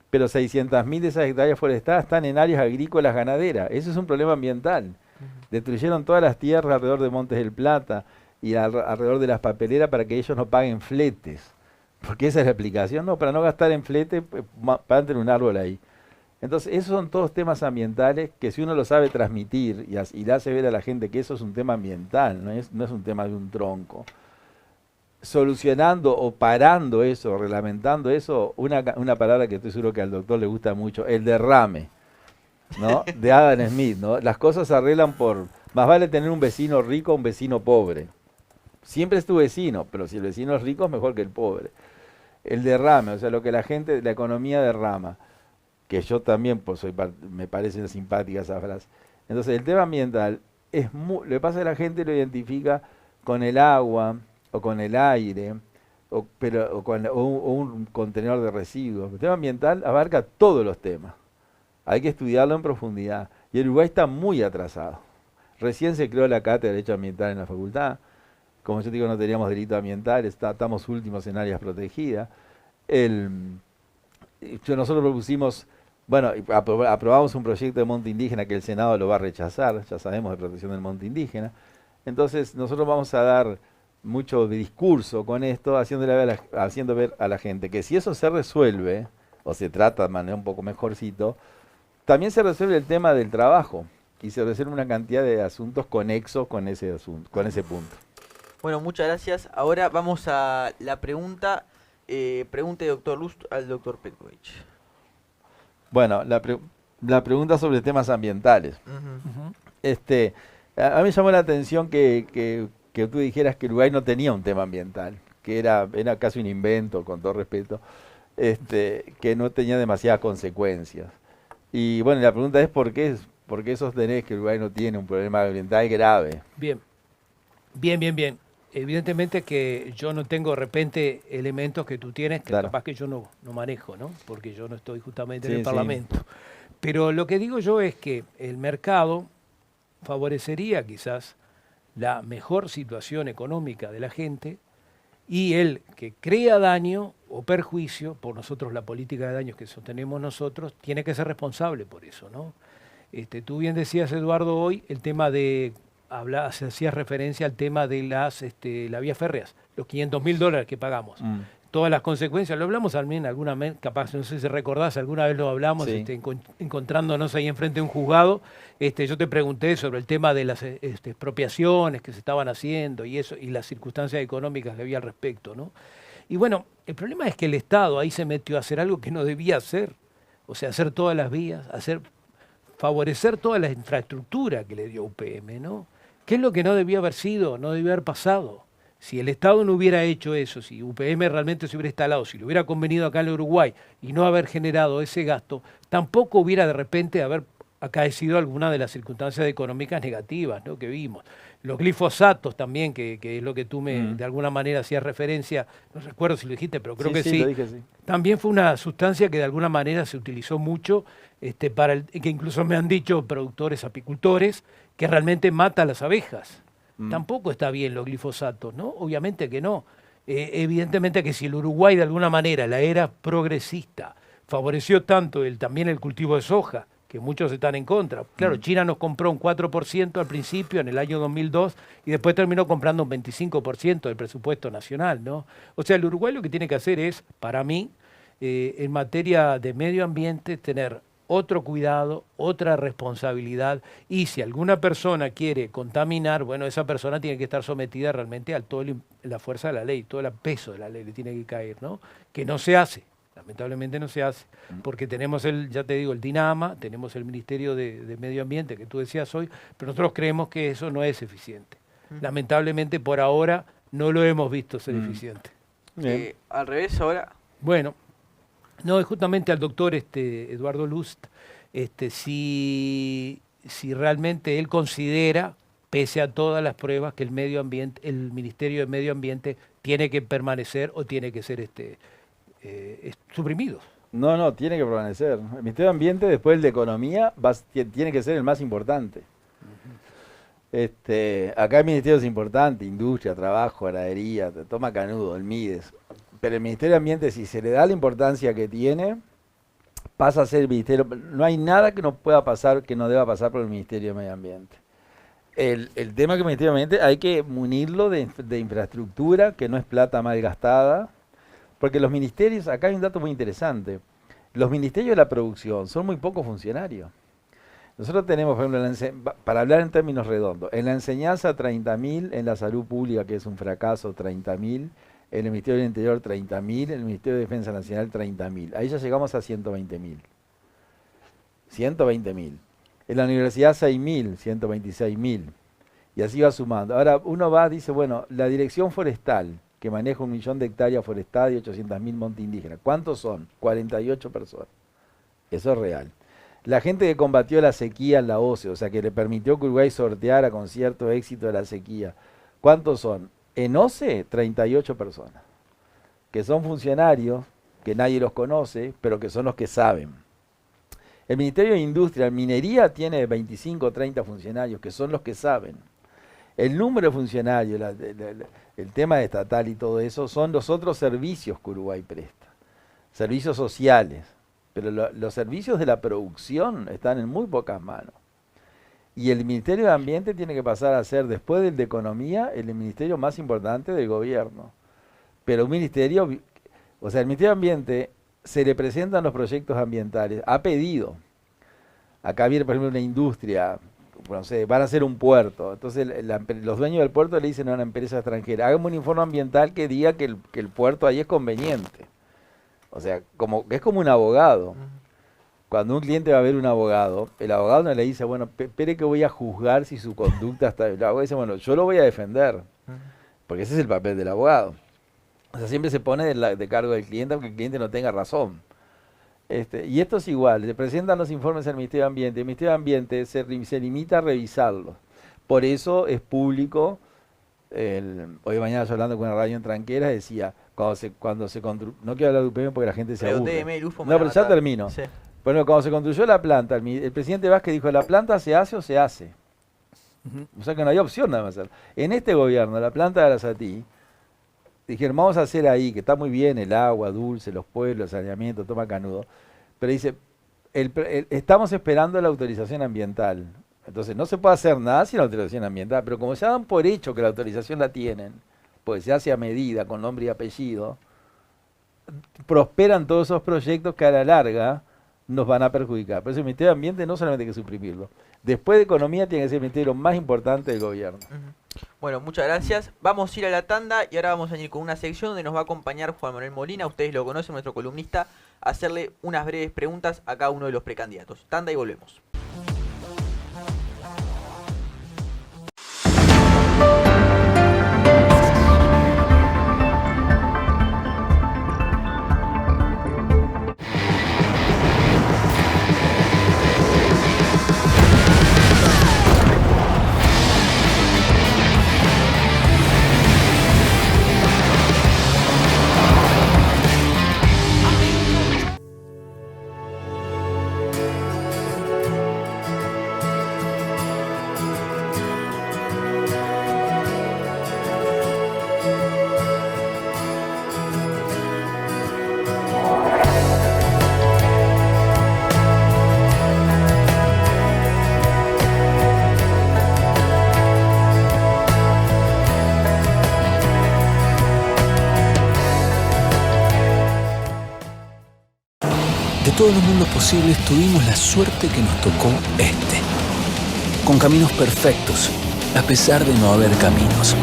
pero 600.000 de esas hectáreas forestadas están en áreas agrícolas ganaderas. Eso es un problema ambiental. Destruyeron todas las tierras alrededor de Montes del Plata y alrededor de las papeleras para que ellos no paguen fletes. Porque esa es la explicación, no, para no gastar en flete, planten un árbol ahí. Entonces, esos son todos temas ambientales que si uno lo sabe transmitir y le hace ver a la gente que eso es un tema ambiental, no es un tema de un tronco. Solucionando o parando eso, reglamentando eso, una palabra que estoy seguro que al doctor le gusta mucho, el derrame, ¿no? De Adam Smith, ¿no? Las cosas se arreglan más vale tener un vecino rico o un vecino pobre. Siempre es tu vecino, pero si el vecino es rico es mejor que el pobre. El derrame, o sea, lo que la economía derrama, que yo también me parece simpática esa frase. Entonces, el tema ambiental lo que pasa es que la gente lo identifica con el agua, o con el aire, o un contenedor de residuos. El tema ambiental abarca todos los temas. Hay que estudiarlo en profundidad. Y el Uruguay está muy atrasado. Recién se creó la Cátedra de Derecho Ambiental en la facultad. Como yo digo, no teníamos delito ambiental, estamos últimos en áreas protegidas. Nosotros propusimos, aprobamos un proyecto de monte indígena que el Senado lo va a rechazar, ya sabemos, de protección del monte indígena. Entonces, nosotros vamos a dar mucho discurso con esto, haciendo ver a la gente que si eso se resuelve, o se trata de manera un poco mejorcito, también se resuelve el tema del trabajo, y se resuelve una cantidad de asuntos conexos con ese punto. Bueno, muchas gracias. Ahora vamos a la pregunta de doctor Lust al doctor Petkovic. Bueno, la pregunta sobre temas ambientales. A mí me llamó la atención que tú dijeras que Uruguay no tenía un tema ambiental, que era casi un invento, con todo respeto, que no tenía demasiadas consecuencias. Y bueno, la pregunta es ¿por qué sostenés que Uruguay no tiene un problema ambiental grave? Bien. Evidentemente que yo no tengo de repente elementos que tú tienes, que claro, capaz que yo no manejo, ¿no? Porque yo no estoy justamente en el Parlamento. Pero lo que digo yo es que el mercado favorecería quizás la mejor situación económica de la gente, y el que crea daño o perjuicio, por nosotros la política de daños que sostenemos nosotros, tiene que ser responsable por eso, ¿no? Tú bien decías, Eduardo, hoy el tema se hacía referencia al tema de las vías férreas, los $500.000 que pagamos. Todas las consecuencias, lo hablamos también alguna vez, capaz, no sé si recordás, alguna vez lo hablamos, sí, encontrándonos ahí enfrente de un juzgado. Yo te pregunté sobre el tema de las expropiaciones que se estaban haciendo y eso, y las circunstancias económicas que había al respecto, ¿no? Y bueno, el problema es que el Estado ahí se metió a hacer algo que no debía hacer, o sea, hacer todas las vías, favorecer toda la infraestructura que le dio UPM, ¿no? ¿Qué es lo que no debía haber sido, no debía haber pasado? Si el Estado no hubiera hecho eso, si UPM realmente se hubiera instalado, si lo hubiera convenido acá en Uruguay y no haber generado ese gasto, tampoco hubiera de repente haber acaecido alguna de las circunstancias económicas negativas, ¿no?, que vimos. Los glifosatos también, que es lo que tú de alguna manera hacías referencia, no recuerdo si lo dijiste, pero creo que sí. Lo dije, sí. También fue una sustancia que de alguna manera se utilizó mucho, que incluso me han dicho productores, apicultores, que realmente mata a las abejas. Tampoco está bien los glifosatos, ¿no? Obviamente que no. Evidentemente que si el Uruguay de alguna manera, la era progresista, favoreció tanto también el cultivo de soja, que muchos están en contra. Claro, China nos compró un 4% al principio, en el año 2002, y después terminó comprando un 25% del presupuesto nacional, ¿no? O sea, el Uruguay lo que tiene que hacer es, para mí, en materia de medio ambiente, tener otro cuidado, otra responsabilidad, y si alguna persona quiere contaminar, bueno, esa persona tiene que estar sometida realmente a toda la fuerza de la ley, todo el peso de la ley le tiene que caer, ¿no? Que no se hace. Lamentablemente no se hace, porque tenemos ya te digo, el DINAMA, tenemos el Ministerio de Medio Ambiente, que tú decías hoy, pero nosotros creemos que eso no es eficiente. Lamentablemente por ahora no lo hemos visto ser eficiente. Al revés ahora. Bueno, no, es justamente al doctor Eduardo Lust, si realmente él considera, pese a todas las pruebas, que el Ministerio de Medio Ambiente tiene que permanecer o tiene que ser suprimido. No, tiene que permanecer. El Ministerio de Ambiente, después el de Economía, tiene que ser el más importante. Acá el Ministerio es importante, Industria, Trabajo, Ganadería, toma canudo, el MIDES. Pero el Ministerio de Ambiente, si se le da la importancia que tiene, pasa a ser el Ministerio. No hay nada que no pueda pasar, que no deba pasar por el Ministerio de Medio Ambiente. El tema que el Ministerio de Ambiente hay que munirlo de infraestructura, que no es plata mal gastada, porque los ministerios, acá hay un dato muy interesante, los ministerios de la producción son muy pocos funcionarios. Nosotros tenemos, por ejemplo, para hablar en términos redondos, en la enseñanza 30.000, en la salud pública, que es un fracaso, 30.000, en el Ministerio del Interior 30.000, en el Ministerio de Defensa Nacional 30.000. Ahí ya llegamos a 120.000. 120.000. En la universidad 6.000, 126.000. Y así va sumando. Ahora uno dice, bueno, la dirección forestal, que maneja 1 millón de hectáreas forestales y 800.000 montes indígenas. ¿Cuántos son? 48 personas. Eso es real. La gente que combatió la sequía en la OCE, o sea, que le permitió que Uruguay sorteara con cierto éxito la sequía. ¿Cuántos son? En OCE, 38 personas. Que son funcionarios, que nadie los conoce, pero que son los que saben. El Ministerio de Industria, Minería, tiene 25 o 30 funcionarios, que son los que saben. El número de funcionarios, el tema estatal y todo eso, son los otros servicios que Uruguay presta. Servicios sociales. Pero los servicios de la producción están en muy pocas manos. Y el Ministerio de Ambiente tiene que pasar a ser, después del de Economía, el ministerio más importante del gobierno. Pero un ministerio, o sea, el Ministerio de Ambiente se le presentan los proyectos ambientales, ha pedido. Acá viene, por ejemplo, una industria, no sé, van a hacer un puerto. Entonces los dueños del puerto le dicen a una empresa extranjera, hágame un informe ambiental que diga que el puerto ahí es conveniente. O sea, es como un abogado. Cuando un cliente va a ver un abogado, el abogado no le dice, bueno, espere que voy a juzgar si su conducta está... El abogado dice, bueno, yo lo voy a defender. Porque ese es el papel del abogado. O sea, siempre se pone de cargo del cliente aunque el cliente no tenga razón. Y esto es igual, le presentan los informes al Ministerio de Ambiente. El Ministerio de Ambiente se limita a revisarlos. Por eso es público. Hoy mañana yo hablando con una radio en Tranqueras decía, cuando se construyó, no quiero hablar de UPM porque la gente se aburre. No, pero ya termino. Sí. Bueno, cuando se construyó la planta, el presidente Vázquez dijo, ¿la planta se hace o se hace? O sea que no hay opción nada más hacer. En este gobierno, la planta de Arasatí, dijeron, vamos a hacer ahí, que está muy bien el agua dulce, los pueblos, el saneamiento, toma canudo, pero dice, estamos esperando la autorización ambiental. Entonces no se puede hacer nada sin la autorización ambiental, pero como se dan por hecho que la autorización la tienen, pues se hace a medida, con nombre y apellido, prosperan todos esos proyectos que a la larga nos van a perjudicar. Por eso el Ministerio de Ambiente no solamente hay que suprimirlo. Después de Economía tiene que ser el ministerio más importante del gobierno. Bueno, muchas gracias. Vamos a ir a la tanda y ahora vamos a ir con una sección donde nos va a acompañar Juan Manuel Molina. Ustedes lo conocen, nuestro columnista, a hacerle unas breves preguntas a cada uno de los precandidatos. Tanda y volvemos. Todos los mundos posibles tuvimos la suerte que nos tocó este. Con caminos perfectos, a pesar de no haber caminos.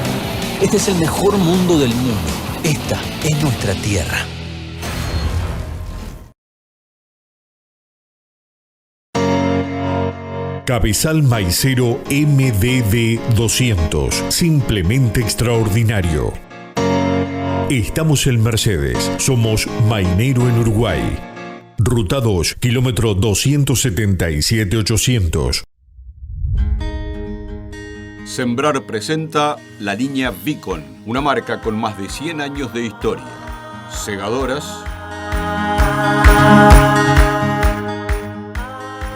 Este es el mejor mundo del mundo. Esta es nuestra tierra. Cabezal Maicero MDD 200. Simplemente extraordinario. Estamos en Mercedes. Somos Mainero en Uruguay. Ruta 2, kilómetro 277-800. Sembrar presenta la línea Vicon, una marca con más de 100 años de historia. Segadoras,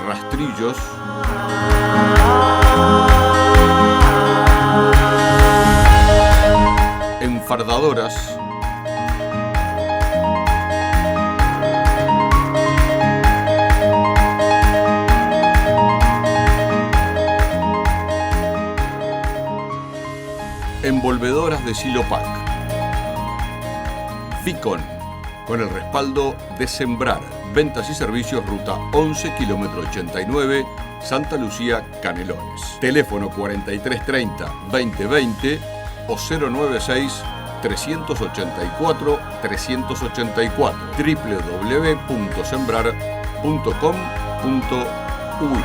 rastrillos, enfardadoras, envolvedoras de Silopac. Vicon, con el respaldo de Sembrar. Ventas y servicios ruta 11, kilómetro 89, Santa Lucía, Canelones. Teléfono 4330-2020 o 096-384-384 www.sembrar.com.uy.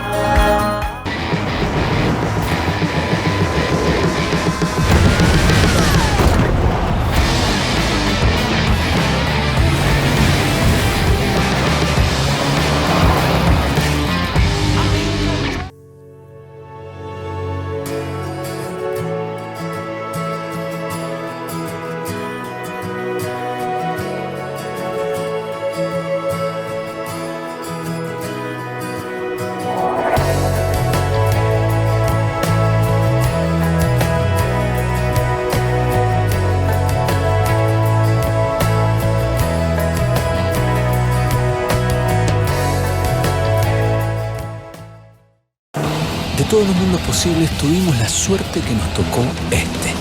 De todos los mundos posibles tuvimos la suerte que nos tocó este.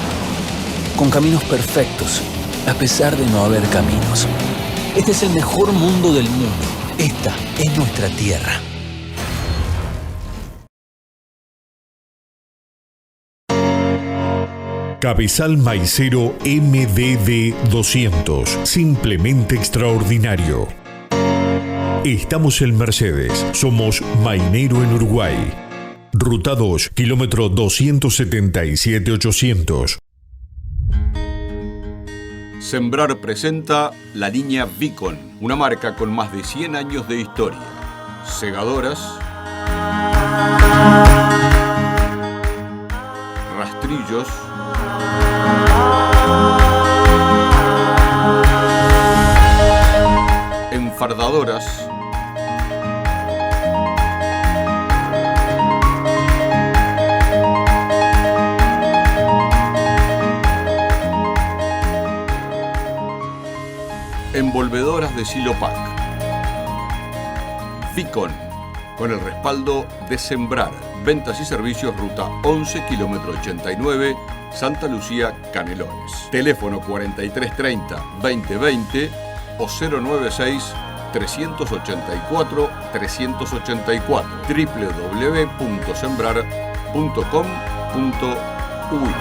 Con caminos perfectos, a pesar de no haber caminos. Este es el mejor mundo del mundo. Esta es nuestra tierra. Cabezal Maicero MDD 200. Simplemente extraordinario. Estamos en Mercedes. Somos Mainero en Uruguay. Ruta 2, kilómetro 277-800. Sembrar presenta la línea Vicon, una marca con más de 100 años de historia. Segadoras, rastrillos, enfardadoras, envolvedoras de Silopac. Vicon, con el respaldo de Sembrar. Ventas y servicios ruta 11, kilómetro 89, Santa Lucía, Canelones. Teléfono 4330-2020 o 096-384-384 www.sembrar.com.uy.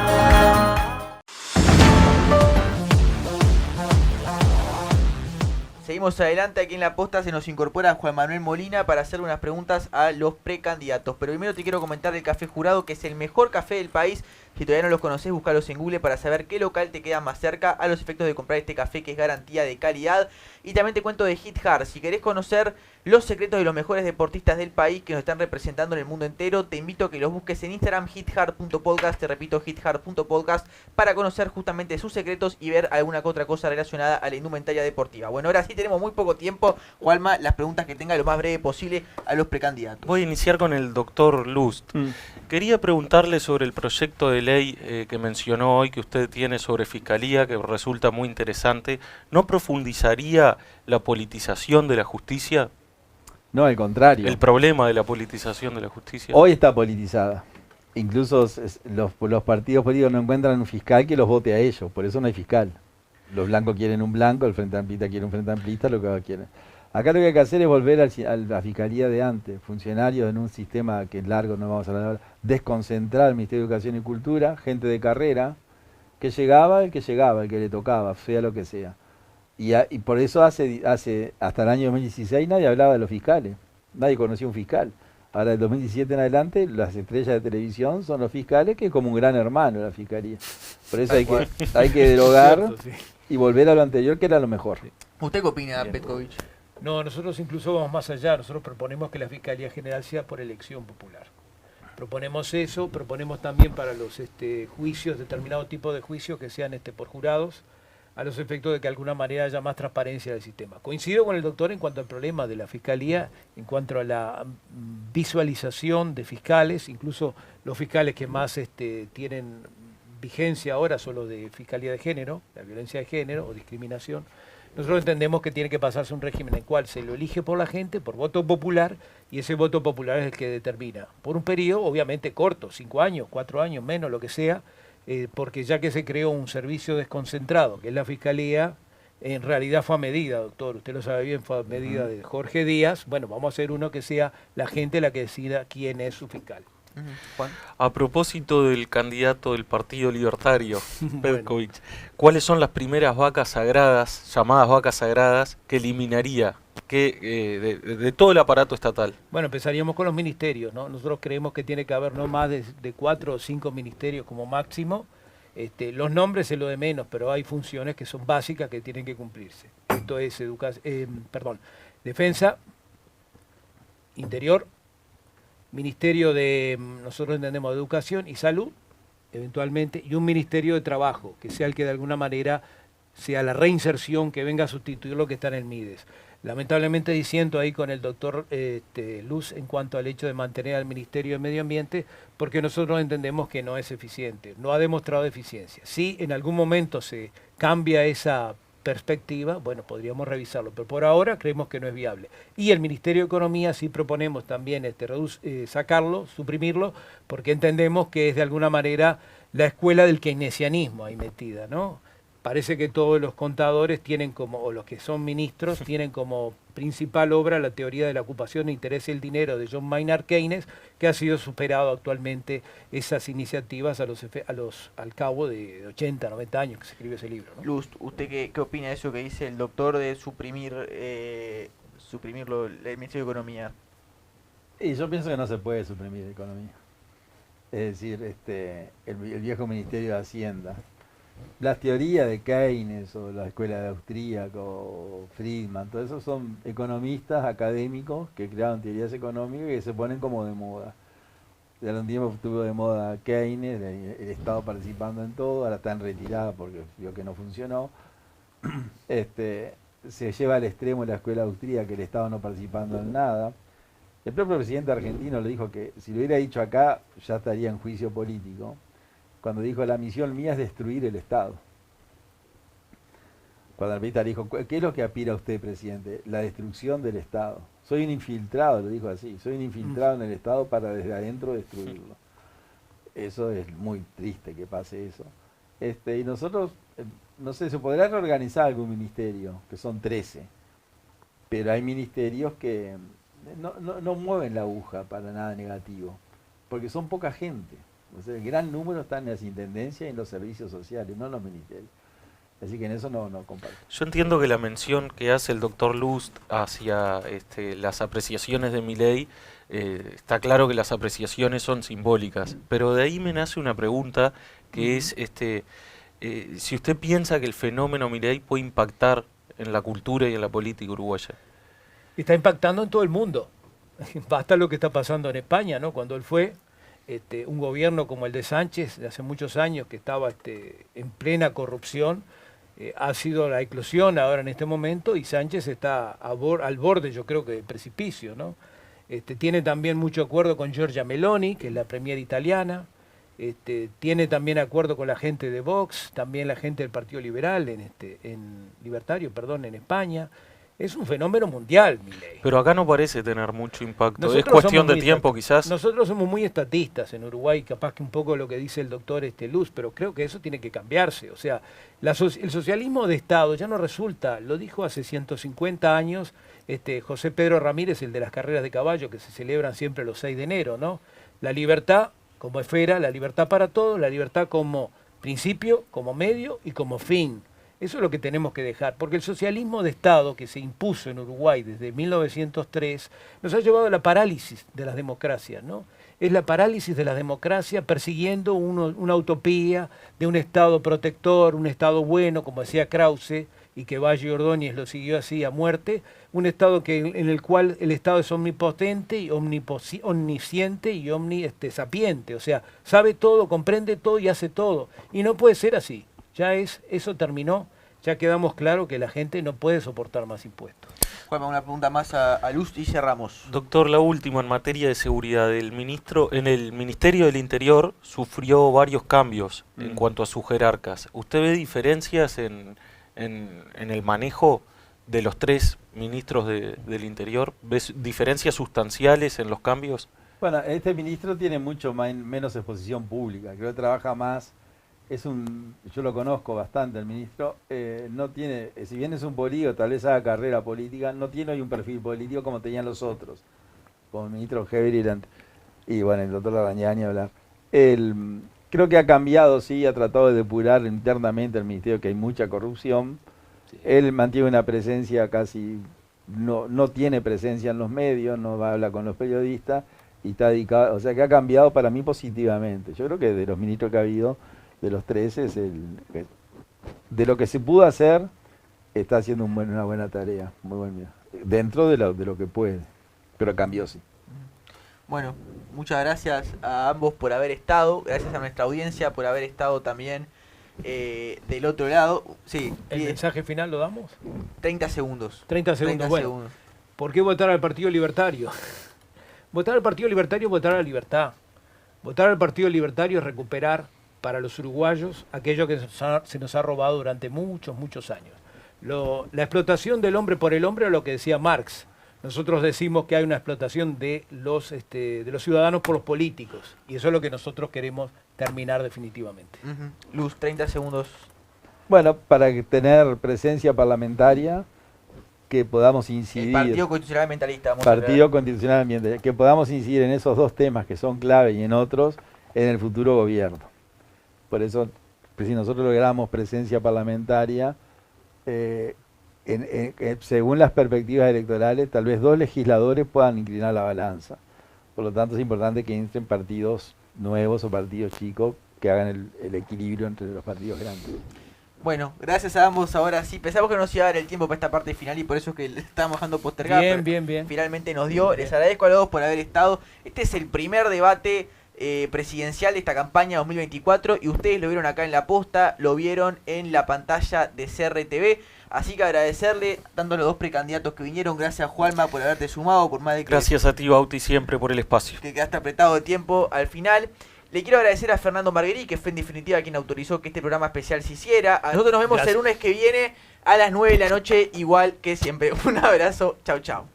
Seguimos adelante, aquí en la posta se nos incorpora Juan Manuel Molina para hacer unas preguntas a los precandidatos. Pero primero te quiero comentar del Café Jurado, que es el mejor café del país. Si todavía no los conocés, búscalos en Google para saber qué local te queda más cerca a los efectos de comprar este café, que es garantía de calidad. Y también te cuento de Hit Hard. Si querés conocer los secretos de los mejores deportistas del país que nos están representando en el mundo entero, te invito a que los busques en Instagram, hithard.podcast, te repito, hithard.podcast, para conocer justamente sus secretos y ver alguna que otra cosa relacionada a la indumentaria deportiva. Bueno, ahora sí tenemos muy poco tiempo. Juanma, las preguntas que tenga lo más breve posible a los precandidatos. Voy a iniciar con el doctor Lust. Quería preguntarle sobre el proyecto de ley que mencionó hoy, que usted tiene sobre fiscalía, que resulta muy interesante. ¿No profundizaría la politización de la justicia? No, al contrario. El problema de la politización de la justicia. Hoy está politizada. Incluso los partidos políticos no encuentran un fiscal que los vote a ellos, por eso no hay fiscal. Los blancos quieren un blanco, el Frente Amplista quiere un Frente Amplista, lo que quieren. Acá lo que hay que hacer es volver a la fiscalía de antes, funcionarios en un sistema que es largo, no vamos a hablar ahora, desconcentrar el Ministerio de Educación y Cultura, gente de carrera, que llegaba, el que le tocaba, sea lo que sea. Y por eso hace hasta el año 2016 nadie hablaba de los fiscales, nadie conocía un fiscal. Ahora, del 2017 en adelante, las estrellas de televisión son los fiscales, que es como un gran hermano la fiscalía. Por eso hay que derogar Cierto, sí. y volver a lo anterior, que era lo mejor. ¿Usted qué opina, Bien. Petkovic? No, nosotros incluso vamos más allá. Nosotros proponemos que la Fiscalía General sea por elección popular. Proponemos eso, proponemos también para los juicios, determinado tipo de juicios que sean por jurados, a los efectos de que de alguna manera haya más transparencia del sistema. Coincido con el doctor en cuanto al problema de la Fiscalía, en cuanto a la visualización de fiscales, incluso los fiscales que más tienen vigencia ahora son los de Fiscalía de Género, la violencia de género o discriminación. Nosotros entendemos que tiene que pasarse un régimen en el cual se lo elige por la gente, por voto popular, y ese voto popular es el que determina. Por un periodo, obviamente, corto, 5 años, 4 años, menos, lo que sea, porque ya que se creó un servicio desconcentrado, que es la Fiscalía, en realidad fue a medida, doctor, usted lo sabe bien, fue a medida de Jorge Díaz. Bueno, vamos a hacer uno que sea la gente la que decida quién es su fiscal. Juan. A propósito del candidato del Partido Libertario, Bueno. Petkovic, ¿cuáles son las primeras vacas sagradas, llamadas vacas sagradas, que eliminaría de todo el aparato estatal? Bueno, empezaríamos con los ministerios, ¿no? Nosotros creemos que tiene que haber no más de 4 o 5 ministerios como máximo. Los nombres es lo de menos, pero hay funciones que son básicas que tienen que cumplirse. Esto es defensa, interior, ministerio de, nosotros entendemos, educación y salud, eventualmente, y un ministerio de trabajo, que sea el que de alguna manera sea la reinserción, que venga a sustituir lo que está en el MIDES. Lamentablemente disiento ahí con el doctor Luz en cuanto al hecho de mantener al Ministerio de Medio Ambiente, porque nosotros entendemos que no es eficiente, no ha demostrado eficiencia. Si en algún momento se cambia esa perspectiva, bueno, podríamos revisarlo, pero por ahora creemos que no es viable. Y el Ministerio de Economía sí proponemos también sacarlo, suprimirlo, porque entendemos que es de alguna manera la escuela del keynesianismo ahí metida, ¿no? Parece que todos los contadores tienen como, o los que son ministros, tienen como principal obra la teoría de la ocupación de interés y el dinero de John Maynard Keynes, que ha sido superado actualmente esas iniciativas al cabo de 80, 90 años que se escribió ese libro, ¿no? Luz, ¿usted qué opina de eso que dice el doctor de suprimirlo el Ministerio de Economía? Y yo pienso que no se puede suprimir economía. Es decir, el viejo Ministerio de Hacienda. Las teorías de Keynes o la escuela de austríaco o Friedman, todo eso son economistas académicos que crearon teorías económicas y que se ponen como de moda. Ya un tiempo estuvo de moda Keynes, el Estado participando en todo, ahora está en retirada porque vio que no funcionó. Se lleva al extremo la escuela austríaca, que el Estado no participando en nada. El propio presidente argentino le dijo que si lo hubiera dicho acá ya estaría en juicio político, cuando dijo la misión mía es destruir el Estado. Cuando el periodista le dijo, ¿qué es lo que aspira usted, presidente? La destrucción del Estado. Soy un infiltrado, lo dijo así, soy un infiltrado en el Estado para desde adentro destruirlo. Eso es muy triste que pase eso. Y nosotros, no sé, se podrá reorganizar algún ministerio, que son 13, pero hay ministerios que no mueven la aguja para nada negativo, porque son poca gente. O sea, el gran número está en las intendencias y en los servicios sociales, no en los ministerios. Así que en eso no comparto. Yo entiendo que la mención que hace el doctor Lust hacia las apreciaciones de Milei, está claro que las apreciaciones son simbólicas, pero de ahí me nace una pregunta que es, si usted piensa que el fenómeno Milei puede impactar en la cultura y en la política uruguaya. Está impactando en todo el mundo. Basta lo que está pasando en España, ¿no? Cuando él fue, un gobierno como el de Sánchez, de hace muchos años, que estaba en plena corrupción, ha sido la eclosión ahora en este momento, y Sánchez está al borde, yo creo que, del precipicio, ¿no? Tiene también mucho acuerdo con Giorgia Meloni, que es la premier italiana, tiene también acuerdo con la gente de Vox, también la gente del Partido Liberal, Libertario, en España. Es un fenómeno mundial, Milei. Pero acá no parece tener mucho impacto. Nosotros es cuestión somos de tiempo, quizás. Nosotros somos muy estatistas en Uruguay, capaz que un poco lo que dice el doctor Luz, pero creo que eso tiene que cambiarse. O sea, el socialismo de Estado ya no resulta, lo dijo hace 150 años José Pedro Ramírez, el de las carreras de caballo, que se celebran siempre los 6 de enero, ¿no? La libertad como esfera, la libertad para todos, la libertad como principio, como medio y como fin. Eso es lo que tenemos que dejar, porque el socialismo de Estado que se impuso en Uruguay desde 1903 nos ha llevado a la parálisis de las democracias, ¿no? Es la parálisis de la democracia persiguiendo una utopía de un Estado protector, un Estado bueno, como decía Krause, y que Valle Ordóñez lo siguió así a muerte, un Estado en el cual el Estado es omnipotente y omnisciente y sapiente, o sea, sabe todo, comprende todo y hace todo, y no puede ser así. Eso terminó, ya quedamos claro que la gente no puede soportar más impuestos. Juanma, una pregunta más a Luz y cerramos. Doctor, la última en materia de seguridad. El ministro, en el Ministerio del Interior sufrió varios cambios en cuanto a sus jerarcas. ¿Usted ve diferencias en el manejo de los 3 ministros del Interior? ¿Ves diferencias sustanciales en los cambios? Bueno, este ministro tiene mucho menos exposición pública, creo que trabaja más. Yo lo conozco bastante, el ministro, no tiene, si bien es un político, tal vez haga carrera política, no tiene hoy un perfil político como tenían los otros, como el ministro Hevery y bueno, el doctor Larañani hablar. Creo que ha cambiado, sí, ha tratado de depurar internamente el ministerio, que hay mucha corrupción. Sí. Él mantiene una presencia casi, no tiene presencia en los medios, no habla con los periodistas y está dedicado, o sea que ha cambiado para mí positivamente. Yo creo que de los ministros que ha habido, de los 13, de lo que se pudo hacer, está haciendo una buena tarea, muy buena, dentro de lo que puede, pero cambió, sí. Bueno, muchas gracias a ambos por haber estado, gracias a nuestra audiencia por haber estado también del otro lado. Sí, ¿El mensaje final lo damos? 30 segundos. 30 segundos, bueno. ¿Por qué votar al Partido Libertario? Votar al Partido Libertario es votar a la libertad. Votar al Partido Libertario es recuperar para los uruguayos aquello que se nos ha robado durante muchos años. La explotación del hombre por el hombre es lo que decía Marx. Nosotros decimos que hay una explotación de los ciudadanos por los políticos, y eso es lo que nosotros queremos terminar definitivamente. Luz, 30 segundos. Bueno, para tener presencia parlamentaria, que podamos incidir... El Partido Constitucional Ambientalista. Partido Constitucional Ambientalista, que podamos incidir en esos 2 temas que son clave y en otros, en el futuro gobierno. Por eso, si nosotros logramos presencia parlamentaria, según las perspectivas electorales, tal vez 2 legisladores puedan inclinar la balanza. Por lo tanto, es importante que entren partidos nuevos o partidos chicos que hagan el equilibrio entre los partidos grandes. Bueno, gracias a ambos. Ahora sí, pensamos que no nos iba a dar el tiempo para esta parte final y por eso es que estábamos dejando postergada. Bien. Finalmente nos dio. Les agradezco a los dos por haber estado. Este es el primer debate presidencial de esta campaña 2024 y ustedes lo vieron acá en La Posta, lo vieron en la pantalla de CRTV, así que agradecerle tanto a los 2 precandidatos que vinieron. Gracias, Juanma, por haberte sumado, por más de que... Gracias a ti, Bauti, siempre por el espacio. Que quedaste apretado de tiempo al final. Le quiero agradecer a Fernando Marguerí, que fue en definitiva quien autorizó que este programa especial se hiciera. Nosotros nos vemos el lunes que viene a las 9 de la noche, igual que siempre. Un abrazo, chau.